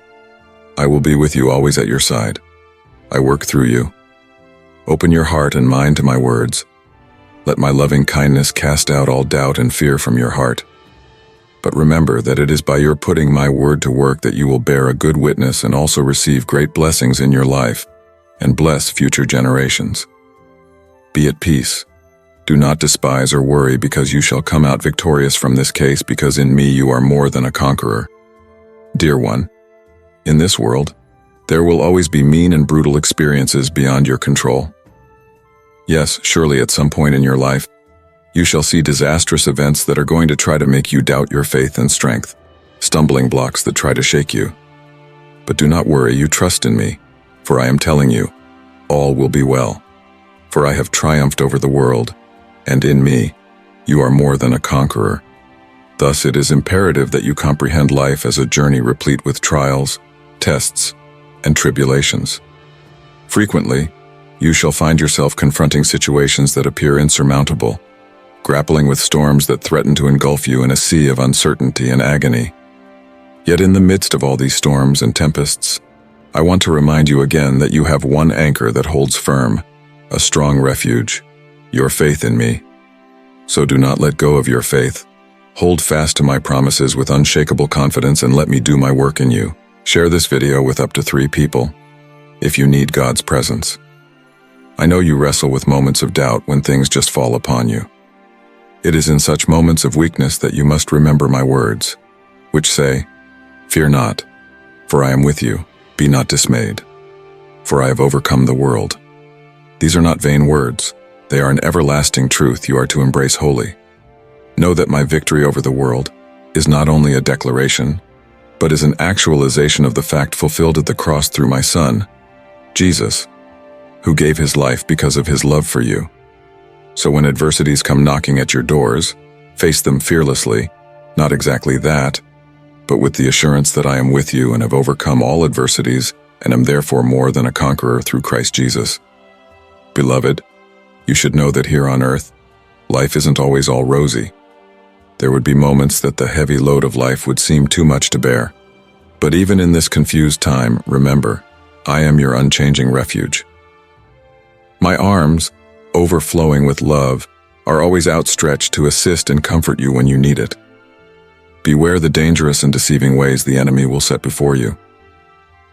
I will be with you always at your side. I work through you. Open your heart and mind to my words. Let my loving kindness cast out all doubt and fear from your heart. But remember that it is by your putting my word to work that you will bear a good witness and also receive great blessings in your life and bless future generations. Be at peace. Do not despise or worry, because you shall come out victorious from this case, because in me you are more than a conqueror. Dear one, in this world, there will always be mean and brutal experiences beyond your control. Yes, surely at some point in your life, you shall see disastrous events that are going to try to make you doubt your faith and strength, stumbling blocks that try to shake you. But do not worry, you trust in me, for I am telling you, all will be well. For I have triumphed over the world, and in me, you are more than a conqueror. Thus it is imperative that you comprehend life as a journey replete with trials, tests, and tribulations. Frequently, you shall find yourself confronting situations that appear insurmountable, grappling with storms that threaten to engulf you in a sea of uncertainty and agony. Yet in the midst of all these storms and tempests, I want to remind you again that you have one anchor that holds firm, a strong refuge, your faith in me. So do not let go of your faith. Hold fast to my promises with unshakable confidence and let me do my work in you. Share this video with up to 3 people if you need God's presence. I know you wrestle with moments of doubt when things just fall upon you. It is in such moments of weakness that you must remember my words, which say, "Fear not, for I am with you. Be not dismayed, for I have overcome the world." These are not vain words. They are an everlasting truth you are to embrace wholly. Know that my victory over the world is not only a declaration, but is an actualization of the fact fulfilled at the cross through my Son, Jesus, who gave his life because of his love for you. So when adversities come knocking at your doors, face them fearlessly, not exactly that, but with the assurance that I am with you and have overcome all adversities and am therefore more than a conqueror through Christ Jesus. Beloved, you should know that here on earth, life isn't always all rosy. There would be moments that the heavy load of life would seem too much to bear. But even in this confused time, remember, I am your unchanging refuge. My arms, overflowing with love, are always outstretched to assist and comfort you when you need it. Beware the dangerous and deceiving ways the enemy will set before you.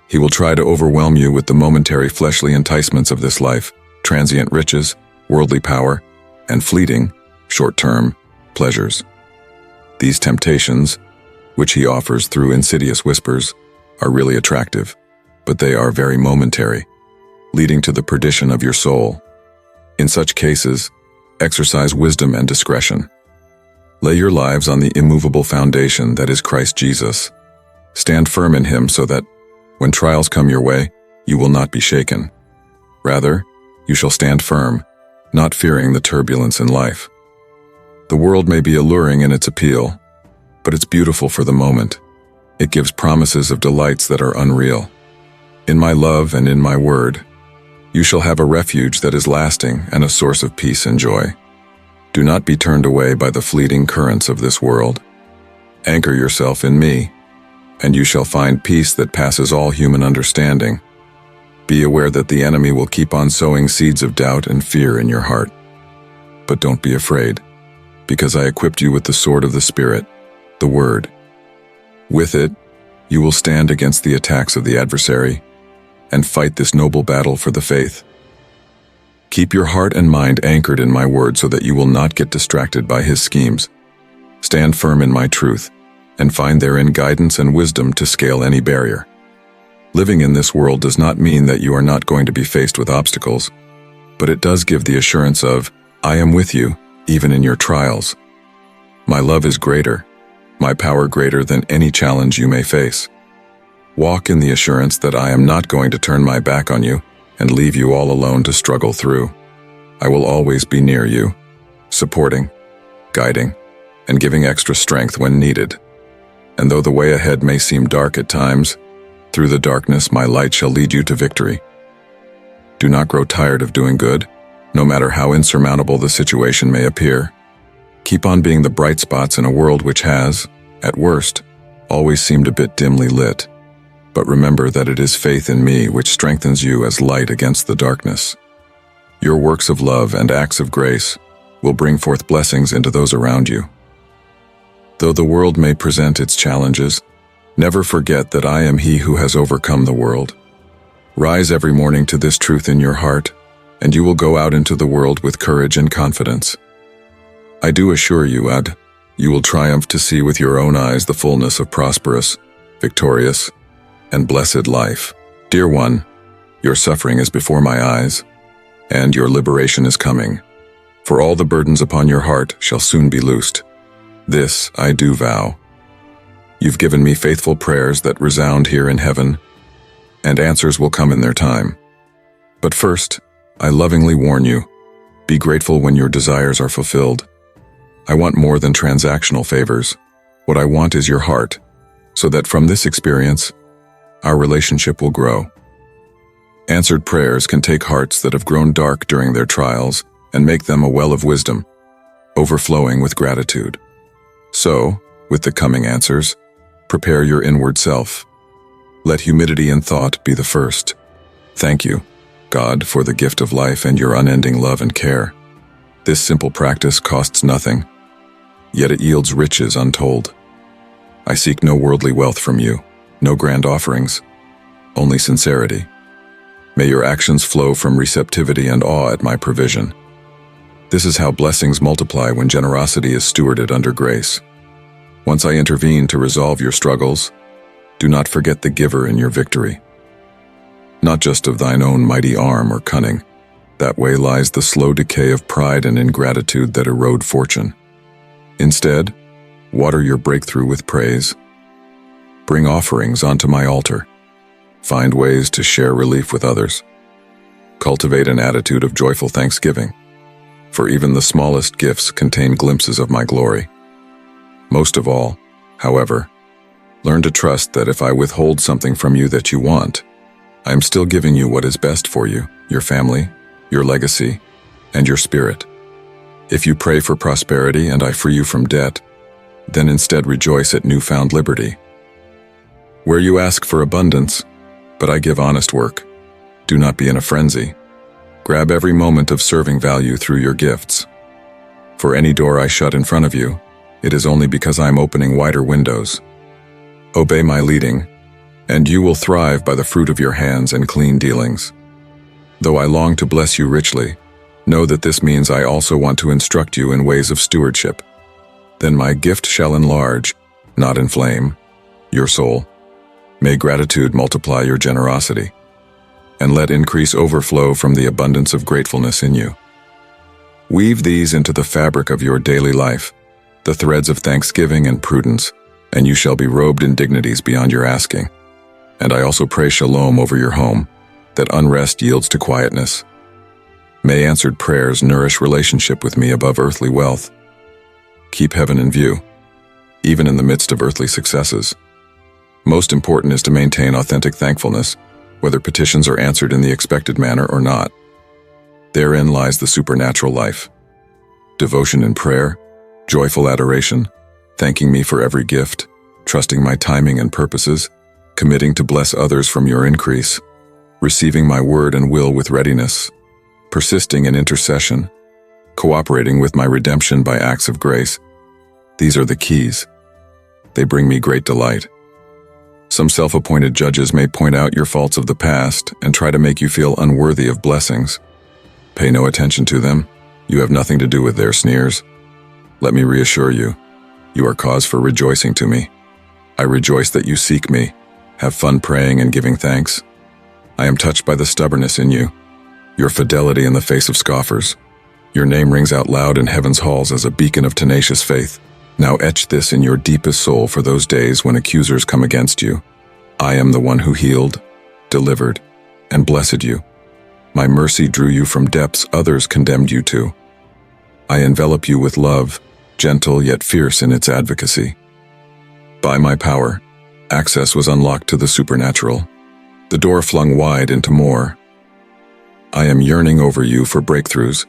He will try to overwhelm you with the momentary fleshly enticements of this life, transient riches, worldly power, and fleeting, short-term pleasures. These temptations, which he offers through insidious whispers, are really attractive, but they are very momentary, leading to the perdition of your soul. In such cases, exercise wisdom and discretion. Lay your lives on the immovable foundation that is Christ Jesus. Stand firm in him so that, when trials come your way, you will not be shaken. Rather, you shall stand firm, not fearing the turbulence in life. The world may be alluring in its appeal, but it's beautiful for the moment. It gives promises of delights that are unreal. In my love and in my word, you shall have a refuge that is lasting and a source of peace and joy. Do not be turned away by the fleeting currents of this world. Anchor yourself in me, and you shall find peace that passes all human understanding. Be aware that the enemy will keep on sowing seeds of doubt and fear in your heart. But don't be afraid, because I equipped you with the sword of the Spirit, the Word. With it, you will stand against the attacks of the adversary and fight this noble battle for the faith. Keep your heart and mind anchored in my word so that you will not get distracted by his schemes. Stand firm in my truth and find therein guidance and wisdom to scale any barrier. Living in this world does not mean that you are not going to be faced with obstacles, but it does give the assurance of, I am with you, even in your trials. My love is greater, my power greater than any challenge you may face. Walk in the assurance that I am not going to turn my back on you and leave you all alone to struggle through. I will always be near you, supporting, guiding, and giving extra strength when needed. And though the way ahead may seem dark at times, through the darkness my light shall lead you to victory. Do not grow tired of doing good, no matter how insurmountable the situation may appear. Keep on being the bright spots in a world which has, at worst, always seemed a bit dimly lit. But remember that it is faith in me which strengthens you as light against the darkness. Your works of love and acts of grace will bring forth blessings into those around you. Though the world may present its challenges, never forget that I am he who has overcome the world. Rise every morning to this truth in your heart, and you will go out into the world with courage and confidence. I do assure you, Ad, you will triumph to see with your own eyes the fullness of prosperous, victorious, and blessed life. Dear one, your suffering is before my eyes, and your liberation is coming, for all the burdens upon your heart shall soon be loosed. This I do vow. You've given me faithful prayers that resound here in heaven, and answers will come in their time. But first, I lovingly warn you, be grateful when your desires are fulfilled. I want more than transactional favors. What I want is your heart, so that from this experience, our relationship will grow. Answered prayers can take hearts that have grown dark during their trials and make them a well of wisdom, overflowing with gratitude. So, with the coming answers, prepare your inward self. Let humility in thought be the first. Thank you, God, for the gift of life and your unending love and care. This simple practice costs nothing, yet it yields riches untold. I seek no worldly wealth from you, no grand offerings, only sincerity. May your actions flow from receptivity and awe at my provision. This is how blessings multiply when generosity is stewarded under grace. Once I intervene to resolve your struggles, do not forget the giver in your victory. Not just of thine own mighty arm or cunning. That way lies the slow decay of pride and ingratitude that erode fortune. Instead, water your breakthrough with praise. Bring offerings onto my altar. Find ways to share relief with others. Cultivate an attitude of joyful thanksgiving, for even the smallest gifts contain glimpses of my glory. Most of all, however, learn to trust that if I withhold something from you that you want, I am still giving you what is best for you, your family, your legacy, and your spirit. If you pray for prosperity and I free you from debt, then instead rejoice at newfound liberty. Where you ask for abundance, but I give honest work, do not be in a frenzy. Grab every moment of serving value through your gifts. For any door I shut in front of you, it is only because I am opening wider windows. Obey my leading, and you will thrive by the fruit of your hands and clean dealings. Though I long to bless you richly, know that this means I also want to instruct you in ways of stewardship. Then my gift shall enlarge, not inflame, your soul. May gratitude multiply your generosity, and let increase overflow from the abundance of gratefulness in you. Weave these into the fabric of your daily life, the threads of thanksgiving and prudence, and you shall be robed in dignities beyond your asking. And I also pray shalom over your home, that unrest yields to quietness. May answered prayers nourish relationship with me above earthly wealth. Keep heaven in view, even in the midst of earthly successes. Most important is to maintain authentic thankfulness, whether petitions are answered in the expected manner or not. Therein lies the supernatural life. Devotion in prayer, joyful adoration, thanking me for every gift, trusting my timing and purposes, committing to bless others from your increase, receiving my word and will with readiness, persisting in intercession, cooperating with my redemption by acts of grace. These are the keys. They bring me great delight. Some self-appointed judges may point out your faults of the past and try to make you feel unworthy of blessings. Pay no attention to them. You have nothing to do with their sneers. Let me reassure you, you are cause for rejoicing to me. I rejoice that you seek me, have fun praying and giving thanks. I am touched by the stubbornness in you, your fidelity in the face of scoffers. Your name rings out loud in heaven's halls as a beacon of tenacious faith. Now etch this in your deepest soul for those days when accusers come against you. I am the one who healed, delivered, and blessed you. My mercy drew you from depths others condemned you to. I envelop you with love, gentle yet fierce in its advocacy. By my power, access was unlocked to the supernatural, the door flung wide into more. I am yearning over you for breakthroughs,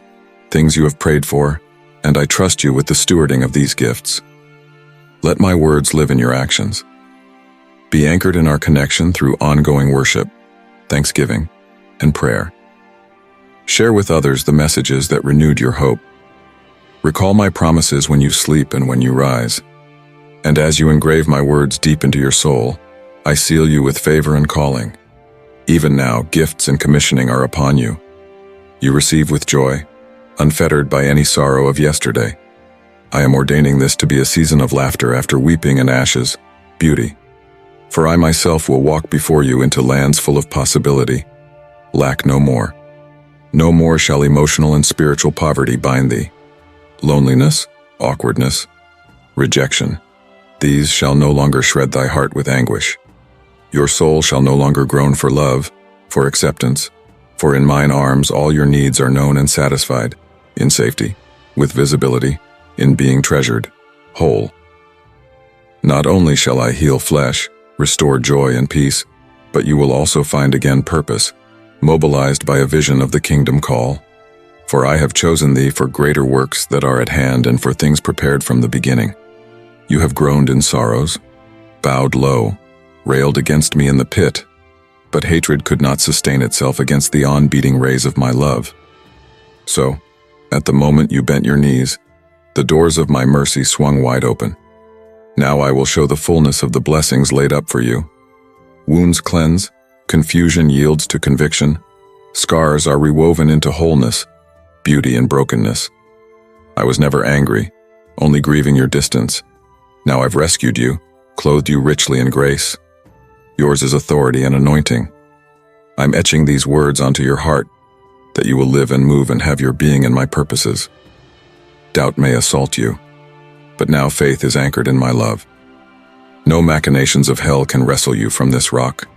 things you have prayed for, and I trust you with the stewarding of these gifts. Let my words live in your actions. Be anchored in our connection through ongoing worship, thanksgiving, and prayer. Share with others the messages that renewed your hope. Recall my promises when you sleep and when you rise. And as you engrave my words deep into your soul, I seal you with favor and calling. Even now, gifts and commissioning are upon you. You receive with joy, unfettered by any sorrow of yesterday. I am ordaining this to be a season of laughter after weeping and ashes, beauty. For I myself will walk before you into lands full of possibility. Lack no more. No more shall emotional and spiritual poverty bind thee. Loneliness, awkwardness, rejection, these shall no longer shred thy heart with anguish. Your soul shall no longer groan for love, for acceptance, for in mine arms all your needs are known and satisfied, in safety, with visibility, in being treasured, whole. Not only shall I heal flesh, restore joy and peace, but you will also find again purpose, mobilized by a vision of the kingdom call. For I have chosen thee for greater works that are at hand and for things prepared from the beginning. You have groaned in sorrows, bowed low, railed against me in the pit, but hatred could not sustain itself against the on-beating rays of my love. So, at the moment you bent your knees, the doors of my mercy swung wide open. Now I will show the fullness of the blessings laid up for you. Wounds cleanse, confusion yields to conviction, scars are rewoven into wholeness, beauty in brokenness. I was never angry, only grieving your distance. Now I've rescued you, clothed you richly in grace. Yours is authority and anointing. I'm etching these words onto your heart, that you will live and move and have your being in my purposes. Doubt may assault you, but now faith is anchored in my love. No machinations of hell can wrestle you from this rock.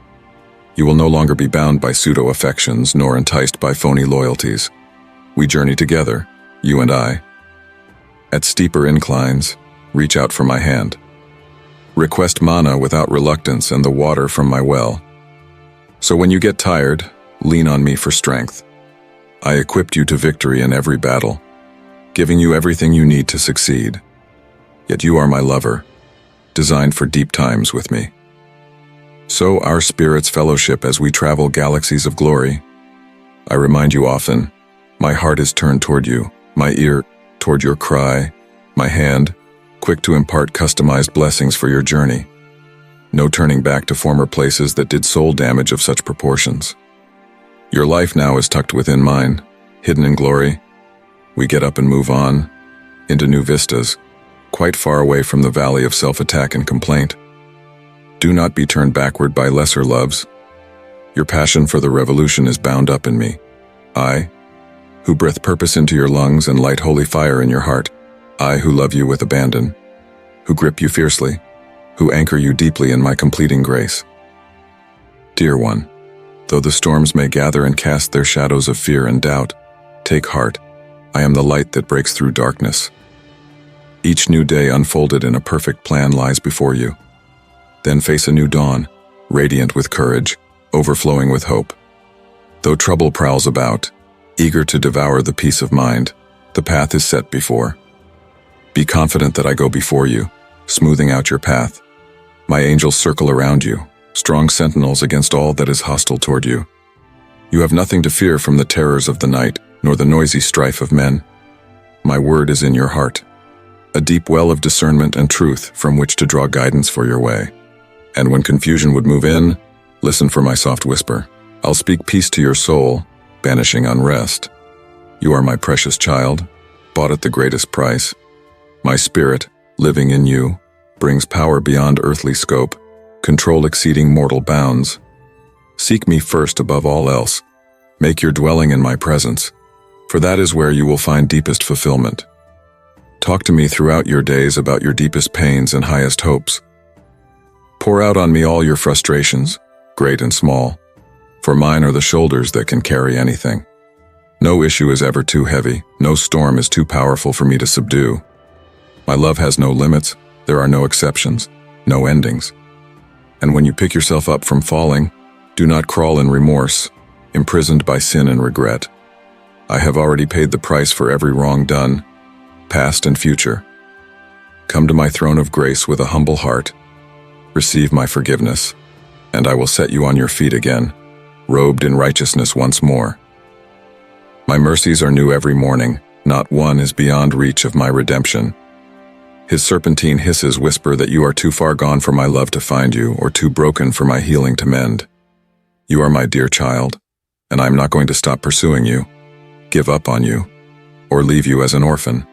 You will no longer be bound by pseudo-affections nor enticed by phony loyalties. We journey together, you and I. At steeper inclines, reach out for my hand. Request manna without reluctance and the water from my well. So when you get tired, lean on me for strength. I equipped you to victory in every battle, giving you everything you need to succeed. Yet you are my lover, designed for deep times with me. So our spirits fellowship as we travel galaxies of glory. I remind you often, my heart is turned toward you, my ear toward your cry, my hand quick to impart customized blessings for your journey. No turning back to former places that did soul damage of such proportions. Your life now is tucked within mine, hidden in glory. We get up and move on, into new vistas, quite far away from the valley of self-attack and complaint. Do not be turned backward by lesser loves. Your passion for the revolution is bound up in me. I, who breathe purpose into your lungs and light holy fire in your heart. I who love you with abandon, who grip you fiercely, who anchor you deeply in my completing grace. Dear one, though the storms may gather and cast their shadows of fear and doubt, take heart, I am the light that breaks through darkness. Each new day unfolded in a perfect plan lies before you. Then face a new dawn, radiant with courage, overflowing with hope. Though trouble prowls about, eager to devour the peace of mind, the path is set before. Be confident that I go before you, smoothing out your path. My angels circle around you, strong sentinels against all that is hostile toward you. You have nothing to fear from the terrors of the night, nor the noisy strife of men. My word is in your heart, a deep well of discernment and truth from which to draw guidance for your way. And when confusion would move in, listen for my soft whisper. I'll speak peace to your soul, banishing unrest. You are my precious child, bought at the greatest price. My spirit, living in you, brings power beyond earthly scope, control exceeding mortal bounds. Seek me first above all else. Make your dwelling in my presence, for that is where you will find deepest fulfillment. Talk to me throughout your days about your deepest pains and highest hopes. Pour out on me all your frustrations, great and small, for mine are the shoulders that can carry anything. No issue is ever too heavy, no storm is too powerful for me to subdue. My love has no limits, there are no exceptions, no endings. And when you pick yourself up from falling, do not crawl in remorse, imprisoned by sin and regret. I have already paid the price for every wrong done, past and future. Come to my throne of grace with a humble heart. Receive my forgiveness, and I will set you on your feet again, robed in righteousness once more. My mercies are new every morning, not one is beyond reach of my redemption. His serpentine hisses whisper that you are too far gone for my love to find you, or too broken for my healing to mend. You are my dear child, and I am not going to stop pursuing you, give up on you, or leave you as an orphan.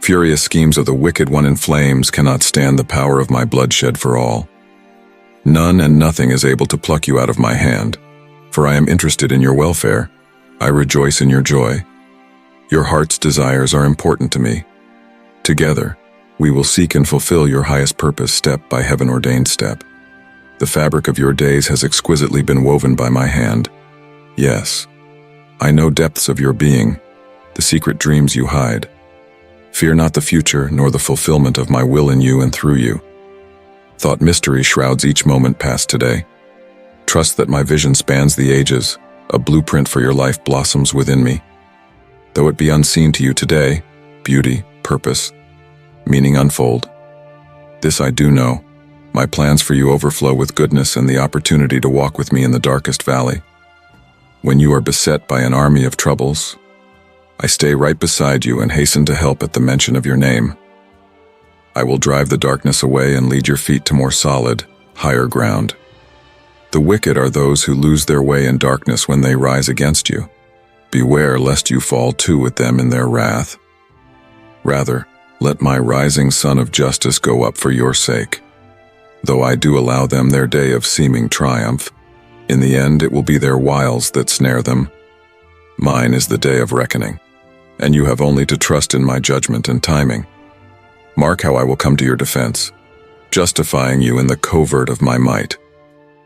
Furious schemes of the wicked one in flames cannot stand the power of my bloodshed for all. None and nothing is able to pluck you out of my hand, for I am interested in your welfare. I rejoice in your joy. Your heart's desires are important to me. Together, we will seek and fulfill your highest purpose step by heaven-ordained step. The fabric of your days has exquisitely been woven by my hand. Yes, I know depths of your being, the secret dreams you hide. Fear not the future, nor the fulfillment of my will in you and through you. Thought mystery shrouds each moment past today. Trust that my vision spans the ages, a blueprint for your life blossoms within me. Though it be unseen to you today, beauty, purpose, meaning unfold. This I do know. My plans for you overflow with goodness and the opportunity to walk with me in the darkest valley. When you are beset by an army of troubles, I stay right beside you and hasten to help at the mention of your name. I will drive the darkness away and lead your feet to more solid, higher ground. The wicked are those who lose their way in darkness when they rise against you. Beware lest you fall too with them in their wrath. Rather, let my rising sun of justice go up for your sake. Though I do allow them their day of seeming triumph, in the end it will be their wiles that snare them. Mine is the day of reckoning, and you have only to trust in my judgment and timing. Mark how I will come to your defense, justifying you in the covert of my might.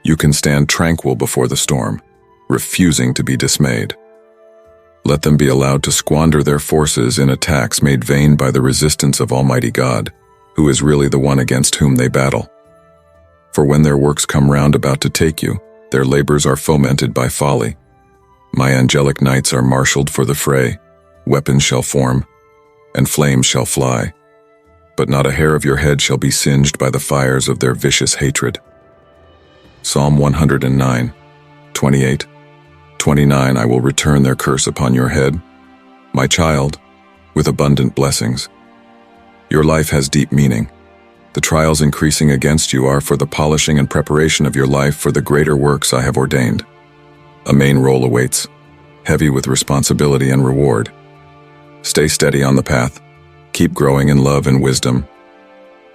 You can stand tranquil before the storm, refusing to be dismayed. Let them be allowed to squander their forces in attacks made vain by the resistance of Almighty God, who is really the one against whom they battle. For when their works come round about to take you, their labors are fomented by folly. My angelic knights are marshaled for the fray, weapons shall form, and flames shall fly. But not a hair of your head shall be singed by the fires of their vicious hatred. Psalm 109, 28, 29 I will return their curse upon your head, my child, with abundant blessings. Your life has deep meaning. The trials increasing against you are for the polishing and preparation of your life for the greater works I have ordained. A main role awaits, heavy with responsibility and reward. Stay steady on the path. Keep growing in love and wisdom.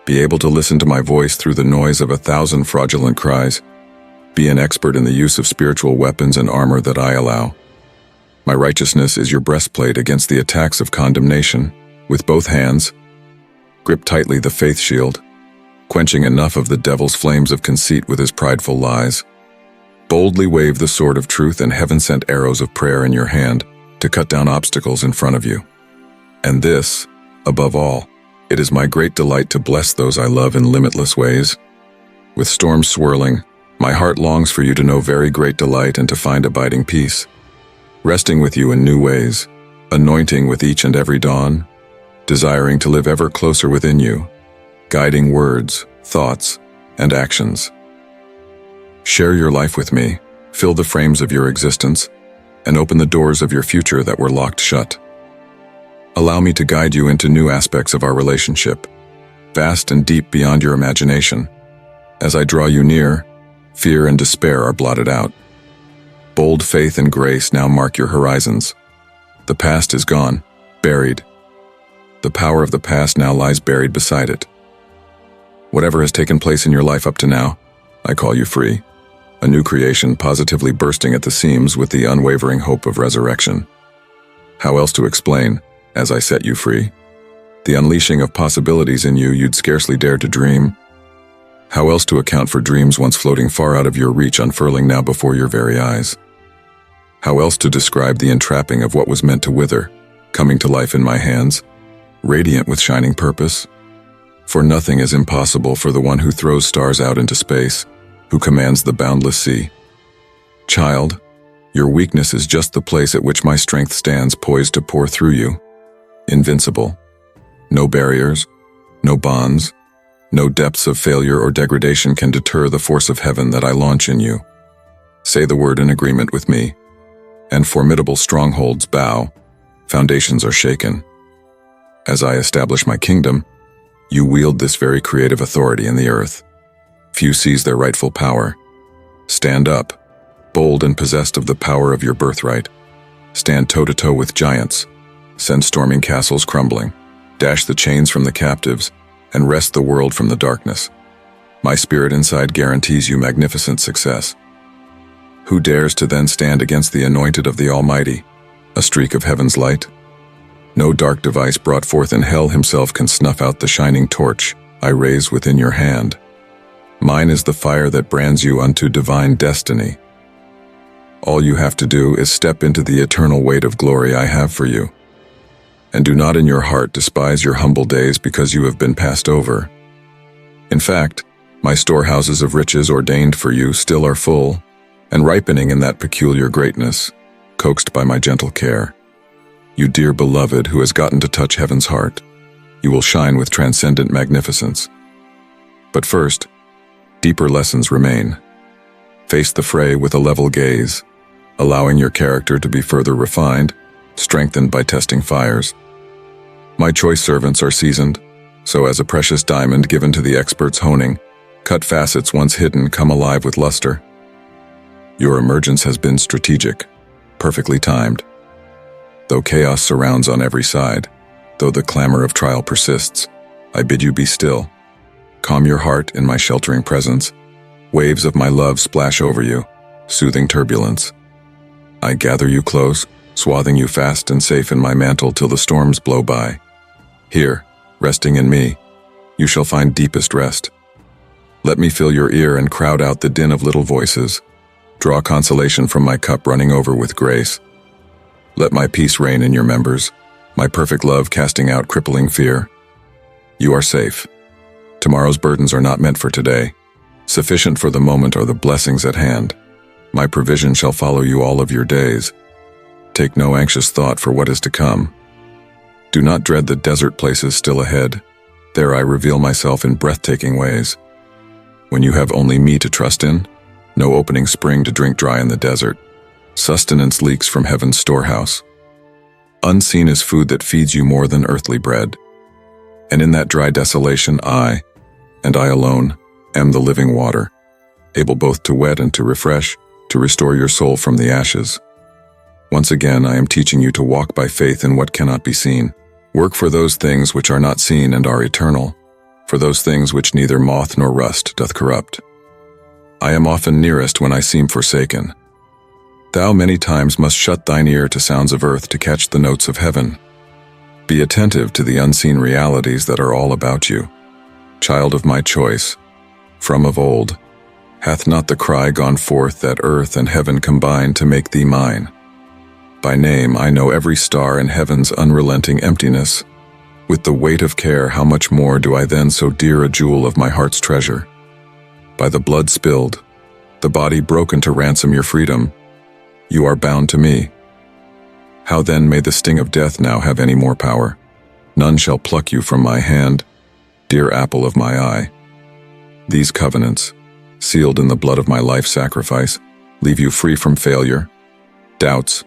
Be able to listen to my voice through the noise of 1,000 fraudulent cries. Be an expert in the use of spiritual weapons and armor that I allow. My righteousness is your breastplate against the attacks of condemnation. With both hands, grip tightly the faith shield, quenching enough of the devil's flames of conceit with his prideful lies. Boldly wave the sword of truth and heaven-sent arrows of prayer in your hand to cut down obstacles in front of you. And this, above all, it is my great delight to bless those I love in limitless ways. With storms swirling, my heart longs for you to know very great delight and to find abiding peace. Resting with you in new ways, anointing with each and every dawn, desiring to live ever closer within you, guiding words, thoughts, and actions. Share your life with me, fill the frames of your existence, and open the doors of your future that were locked shut. Allow me to guide you into new aspects of our relationship, vast and deep beyond your imagination. As I draw you near, fear and despair are blotted out. Bold faith and grace now mark your horizons. The past is gone, buried. The power of the past now lies buried beside it. Whatever has taken place in your life up to now, I call you free. A new creation positively bursting at the seams with the unwavering hope of resurrection. How else to explain, as I set you free, the unleashing of possibilities in you you'd scarcely dare to dream? How else to account for dreams once floating far out of your reach unfurling now before your very eyes? How else to describe the entrapping of what was meant to wither, coming to life in my hands, radiant with shining purpose? For nothing is impossible for the one who throws stars out into space, who commands the boundless sea. Child, your weakness is just the place at which my strength stands poised to pour through you. Invincible. No barriers, no bonds, no depths of failure or degradation can deter the force of heaven that I launch in you. Say the word in agreement with me, and formidable strongholds bow, foundations are shaken. As I establish my kingdom, you wield this very creative authority in the earth. Few seize their rightful power. Stand up, bold and possessed of the power of your birthright. Stand toe-to-toe with giants. Send storming castles crumbling. dash the chains from the captives, and wrest the world from the darkness. My spirit inside guarantees you magnificent success. Who dares to then stand against the anointed of the Almighty, a streak of heaven's light? No dark device brought forth in hell himself can snuff out the shining torch I raise within your hand. Mine is the fire that brands you unto divine destiny. All you have to do is step into the eternal weight of glory I have for you. And do not in your heart despise your humble days because you have been passed over. In fact, my storehouses of riches ordained for you still are full, and ripening in that peculiar greatness, coaxed by my gentle care. You dear beloved who has gotten to touch heaven's heart, you will shine with transcendent magnificence. But first, deeper lessons remain. Face the fray with a level gaze, allowing your character to be further refined, strengthened by testing fires. My choice servants are seasoned, so as a precious diamond given to the expert's honing, cut facets once hidden come alive with luster. Your emergence has been strategic, perfectly timed. Though chaos surrounds on every side, though the clamor of trial persists, I bid you be still. Calm your heart in my sheltering presence. Waves of my love splash over you, soothing turbulence. I gather you close, swathing you fast and safe in my mantle till the storms blow by. Here, resting in me, you shall find deepest rest. Let me fill your ear and crowd out the din of little voices. Draw consolation from my cup running over with grace. Let my peace reign in your members, my perfect love casting out crippling fear. You are safe. Tomorrow's burdens are not meant for today. Sufficient for the moment are the blessings at hand. My provision shall follow you all of your days. Take no anxious thought for what is to come. Do not dread the desert places still ahead. There I reveal myself in breathtaking ways. When you have only me to trust in, no opening spring to drink dry in the desert. Sustenance leaks from heaven's storehouse. Unseen is food that feeds you more than earthly bread. And in that dry desolation I, and I alone, am the living water, able both to wet and to refresh, to restore your soul from the ashes. Once again I am teaching you to walk by faith in what cannot be seen. Work for those things which are not seen and are eternal, for those things which neither moth nor rust doth corrupt. I am often nearest when I seem forsaken. Thou many times must shut thine ear to sounds of earth to catch the notes of heaven. Be attentive to the unseen realities that are all about you. Child of my choice, from of old, hath not the cry gone forth that earth and heaven combine to make thee mine? By name I know every star in heaven's unrelenting emptiness. With the weight of care how much more do I then so dear a jewel of my heart's treasure? By the blood spilled, the body broken to ransom your freedom, you are bound to me. How then may the sting of death now have any more power? None shall pluck you from my hand, dear apple of my eye. These covenants, sealed in the blood of my life sacrifice, leave you free from failure, doubts,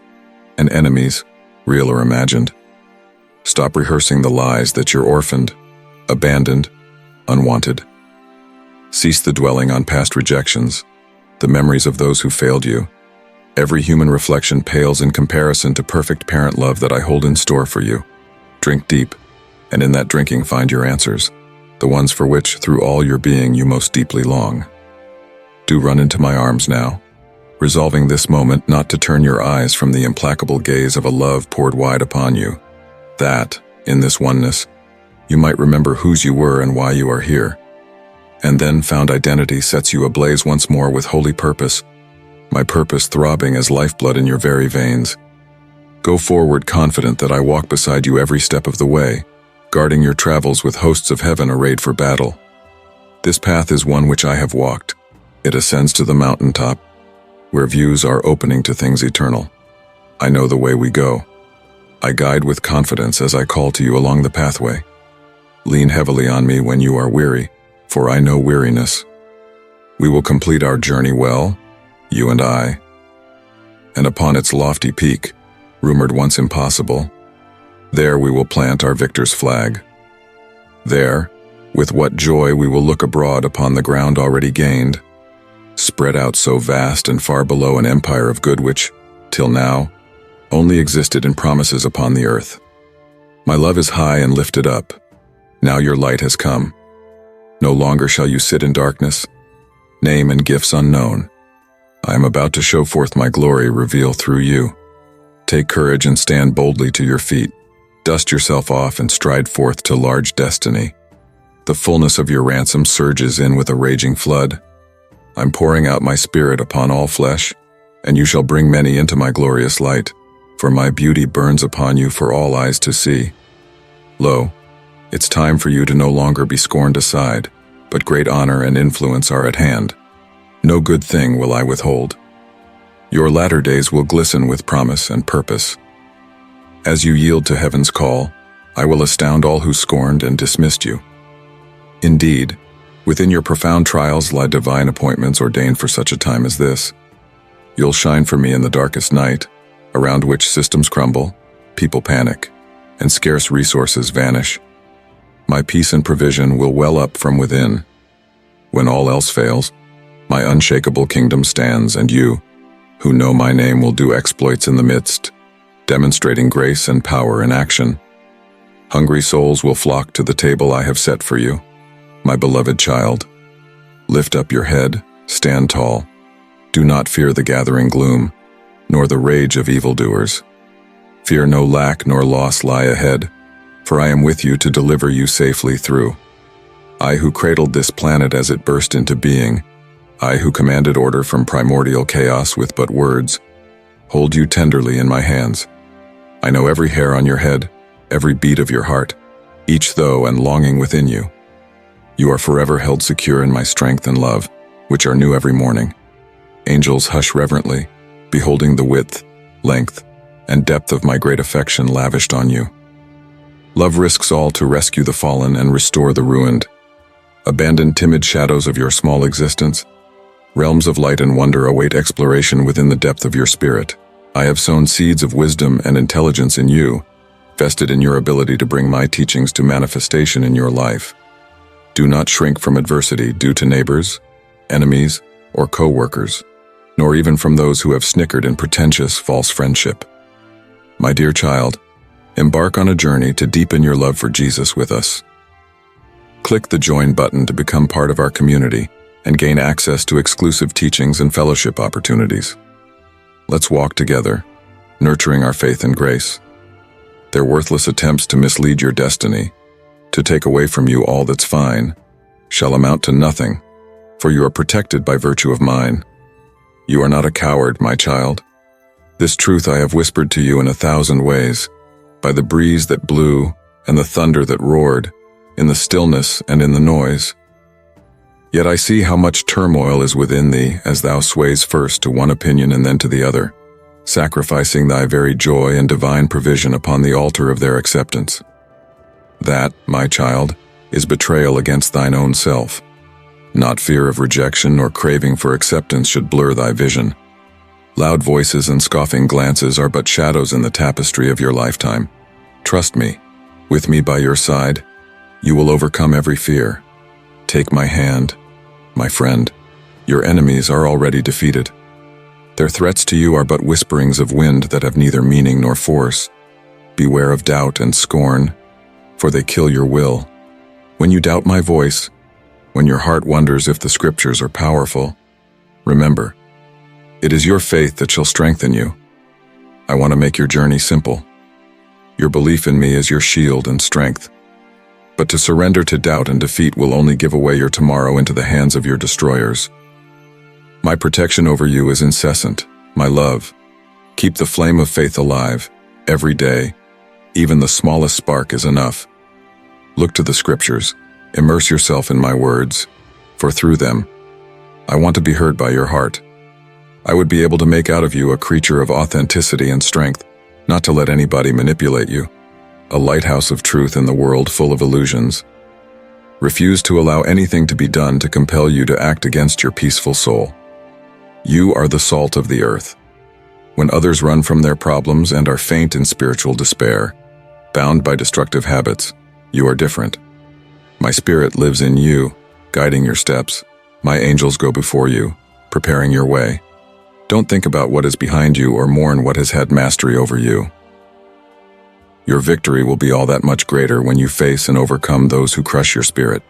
and enemies, real or imagined. Stop rehearsing the lies that you're orphaned, abandoned, unwanted. Cease the dwelling on past rejections, the memories of those who failed you. Every human reflection pales in comparison to perfect parent love that I hold in store for you. Drink deep, and in that drinking find your answers, the ones for which, through all your being, you most deeply long. Do run into my arms now, resolving this moment not to turn your eyes from the implacable gaze of a love poured wide upon you, that, in this oneness, you might remember whose you were and why you are here. And then found identity sets you ablaze once more with holy purpose, my purpose throbbing as lifeblood in your very veins. Go forward confident that I walk beside you every step of the way, guarding your travels with hosts of heaven arrayed for battle. This path is one which I have walked. It ascends to the mountaintop, where views are opening to things eternal. I know the way we go. I guide with confidence as I call to you along the pathway. Lean heavily on me when you are weary, for I know weariness. We will complete our journey well, you and I. And upon its lofty peak, rumored once impossible, there we will plant our victor's flag. There, with what joy we will look abroad upon the ground already gained, spread out so vast and far below an empire of good which, till now, only existed in promises upon the earth. My love is high and lifted up. Now your light has come. No longer shall you sit in darkness, name and gifts unknown. I am about to show forth my glory reveal through you. Take courage and stand boldly to your feet. Dust yourself off and stride forth to large destiny. The fullness of your ransom surges in with a raging flood. I'm pouring out my spirit upon all flesh, and you shall bring many into my glorious light, for my beauty burns upon you for all eyes to see. Lo, it's time for you to no longer be scorned aside, but great honor and influence are at hand. No good thing will I withhold. Your latter days will glisten with promise and purpose. As you yield to heaven's call, I will astound all who scorned and dismissed you. Indeed, within your profound trials lie divine appointments ordained for such a time as this. You'll shine for me in the darkest night, around which systems crumble, people panic, and scarce resources vanish. My peace and provision will well up from within. When all else fails, my unshakable kingdom stands, and you, who know my name, will do exploits in the midst, demonstrating grace and power in action. Hungry souls will flock to the table I have set for you. My beloved child, lift up your head, stand tall. Do not fear the gathering gloom, nor the rage of evildoers. Fear no lack nor loss lie ahead, for I am with you to deliver you safely through. I who cradled this planet as it burst into being, I who commanded order from primordial chaos with but words, hold you tenderly in my hands. I know every hair on your head, every beat of your heart, each though and longing within you. You are forever held secure in my strength and love, which are new every morning. Angels hush reverently, beholding the width, length, and depth of my great affection lavished on you. Love risks all to rescue the fallen and restore the ruined. Abandon timid shadows of your small existence. Realms of light and wonder await exploration within the depth of your spirit. I have sown seeds of wisdom and intelligence in you, vested in your ability to bring my teachings to manifestation in your life. Do not shrink from adversity due to neighbors, enemies, or co-workers, nor even from those who have snickered in pretentious, false friendship. My dear child, embark on a journey to deepen your love for Jesus with us. Click the Join button to become part of our community and gain access to exclusive teachings and fellowship opportunities. Let's walk together, nurturing our faith and grace. Their worthless attempts to mislead your destiny, to take away from you all that's fine, shall amount to nothing, for you are protected by virtue of mine. You are not a coward, my child. This truth I have whispered to you in 1,000 ways, by the breeze that blew and the thunder that roared, in the stillness and in the noise. Yet I see how much turmoil is within thee as thou sways first to one opinion and then to the other, sacrificing thy very joy and divine provision upon the altar of their acceptance. That, my child, is betrayal against thine own self. Not fear of rejection nor craving for acceptance should blur thy vision. Loud voices and scoffing glances are but shadows in the tapestry of your lifetime. Trust me, with me by your side, you will overcome every fear. Take my hand, my friend. Your enemies are already defeated. Their threats to you are but whisperings of wind that have neither meaning nor force. Beware of doubt and scorn, for they kill your will. When you doubt my voice, when your heart wonders if the scriptures are powerful, remember, it is your faith that shall strengthen you. I want to make your journey simple. Your belief in me is your shield and strength. But to surrender to doubt and defeat will only give away your tomorrow into the hands of your destroyers. My protection over you is incessant, my love. Keep the flame of faith alive, every day. Even the smallest spark is enough. Look to the scriptures, immerse yourself in my words, for through them, I want to be heard by your heart. I would be able to make out of you a creature of authenticity and strength, not to let anybody manipulate you. A lighthouse of truth in the world full of illusions. Refuse to allow anything to be done to compel you to act against your peaceful soul. You are the salt of the earth. When others run from their problems and are faint in spiritual despair, bound by destructive habits, you are different. My spirit lives in you, guiding your steps. My angels go before you, preparing your way. Don't think about what is behind you or mourn what has had mastery over you. Your victory will be all that much greater when you face and overcome those who crush your spirit.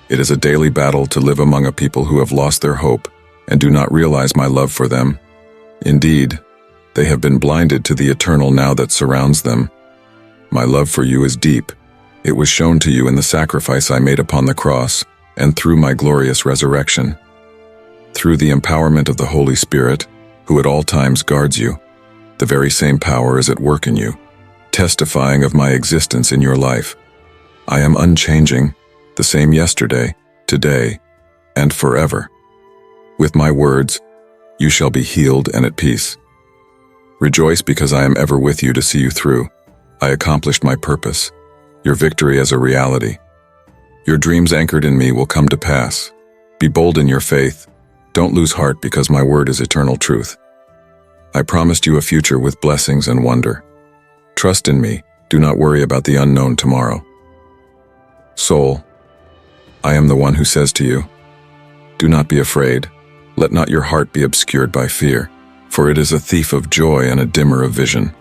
It is a daily battle to live among a people who have lost their hope and do not realize my love for them. Indeed, they have been blinded to the eternal now that surrounds them. My love for you is deep. It was shown to you in the sacrifice I made upon the cross and through my glorious resurrection. Through the empowerment of the Holy Spirit, who at all times guards you, the very same power is at work in you, testifying of my existence in your life. I am unchanging, the same yesterday, today, and forever. With my words, you shall be healed and at peace. Rejoice because I am ever with you to see you through. I accomplished my purpose. Your victory as a reality. Your dreams anchored in me will come to pass. Be bold in your faith. Don't lose heart because my word is eternal truth. I promised you a future with blessings and wonder. Trust in me. Do not worry about the unknown tomorrow. Soul, I am the one who says to you, do not be afraid. Let not your heart be obscured by fear, for it is a thief of joy and a dimmer of vision.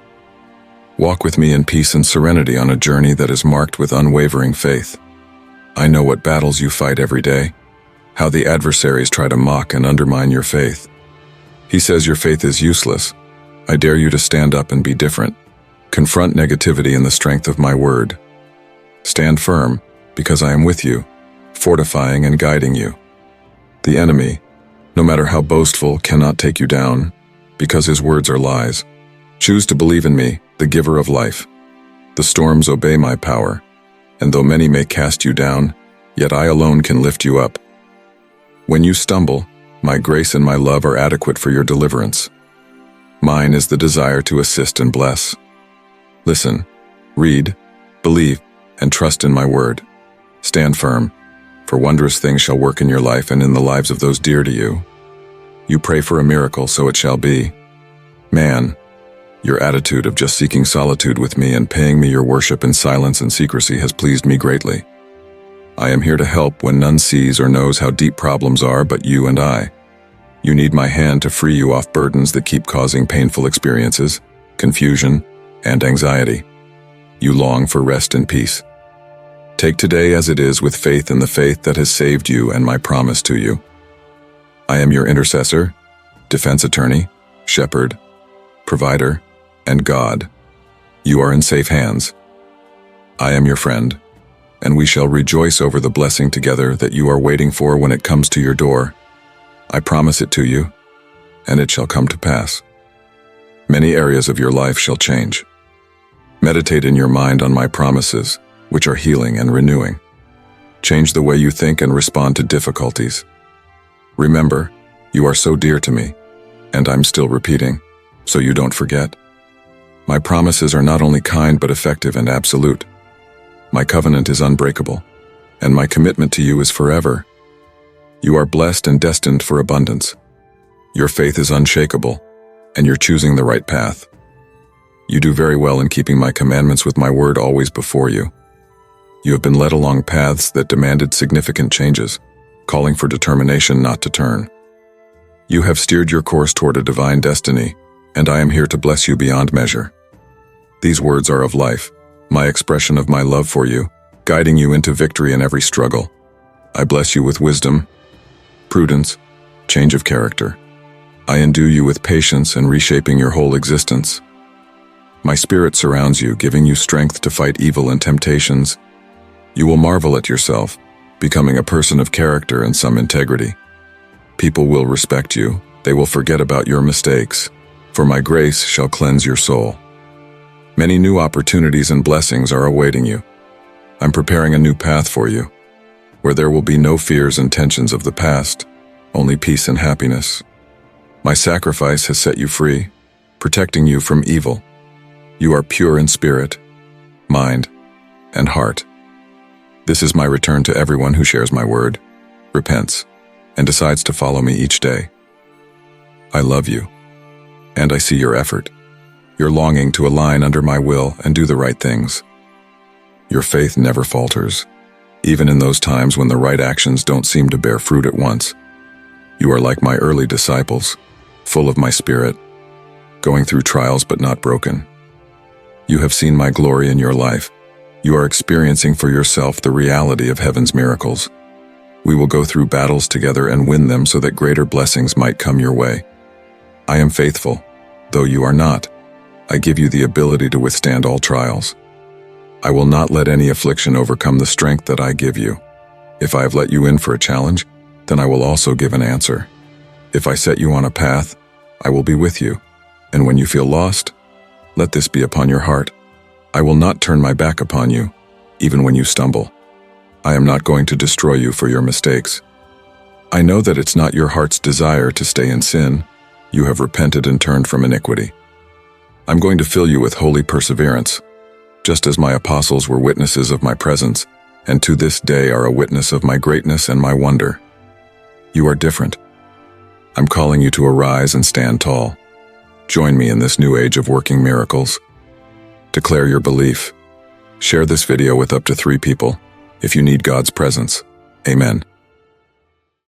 Walk with me in peace and serenity on a journey that is marked with unwavering faith. I know what battles you fight every day, how the adversaries try to mock and undermine your faith. He says your faith is useless. I dare you to stand up and be different. Confront negativity in the strength of my word. Stand firm, because I am with you, fortifying and guiding you. The enemy, no matter how boastful, cannot take you down, because his words are lies. Choose to believe in me, the giver of life. The storms obey my power, and though many may cast you down, yet I alone can lift you up. When you stumble, my grace and my love are adequate for your deliverance. Mine is the desire to assist and bless. Listen, read, believe, and trust in my word. Stand firm, for wondrous things shall work in your life and in the lives of those dear to you. You pray for a miracle, so it shall be. Man, your attitude of just seeking solitude with me and paying me your worship in silence and secrecy has pleased me greatly. I am here to help when none sees or knows how deep problems are but you and I. You need my hand to free you off burdens that keep causing painful experiences, confusion, and anxiety. You long for rest and peace. Take today as it is with faith in the faith that has saved you and my promise to you. I am your intercessor, defense attorney, shepherd, provider, and God. You are in safe hands. I am your friend, and we shall rejoice over the blessing together that you are waiting for when it comes to your door. I promise it to you, and it shall come to pass. Many areas of your life shall change. Meditate in your mind on my promises, which are healing and renewing. Change the way you think and respond to difficulties. Remember, you are so dear to me, and I'm still repeating, so you don't forget. My promises are not only kind but effective and absolute. My covenant is unbreakable, and my commitment to you is forever. You are blessed and destined for abundance. Your faith is unshakable, and you're choosing the right path. You do very well in keeping my commandments with my word always before you. You have been led along paths that demanded significant changes, calling for determination not to turn. You have steered your course toward a divine destiny, and I am here to bless you beyond measure. These words are of life, my expression of my love for you, guiding you into victory in every struggle. I bless you with wisdom, prudence, change of character. I endue you with patience and reshaping your whole existence. My spirit surrounds you, giving you strength to fight evil and temptations. You will marvel at yourself, becoming a person of character and some integrity. People will respect you. They will forget about your mistakes, for my grace shall cleanse your soul. Many new opportunities and blessings are awaiting you. I'm preparing a new path for you, where there will be no fears and tensions of the past, only peace and happiness. My sacrifice has set you free, protecting you from evil. You are pure in spirit, mind, and heart. This is my return to everyone who shares my word, repents, and decides to follow me each day. I love you, and I see your effort, your longing to align under my will and do the right things. Your faith never falters, even in those times when the right actions don't seem to bear fruit at once. You are like my early disciples, full of my spirit, going through trials but not broken. You have seen my glory in your life. You are experiencing for yourself the reality of heaven's miracles. We will go through battles together and win them so that greater blessings might come your way. I am faithful, though you are not. I give you the ability to withstand all trials. I will not let any affliction overcome the strength that I give you. If I have let you in for a challenge, then I will also give an answer. If I set you on a path, I will be with you. And when you feel lost, let this be upon your heart. I will not turn my back upon you, even when you stumble. I am not going to destroy you for your mistakes. I know that it's not your heart's desire to stay in sin. You have repented and turned from iniquity. I'm going to fill you with holy perseverance, just as my apostles were witnesses of my presence, and to this day are a witness of my greatness and my wonder. You are different. I'm calling you to arise and stand tall. Join me in this new age of working miracles. Declare your belief. Share this video with up to 3 people if you need God's presence. Amen.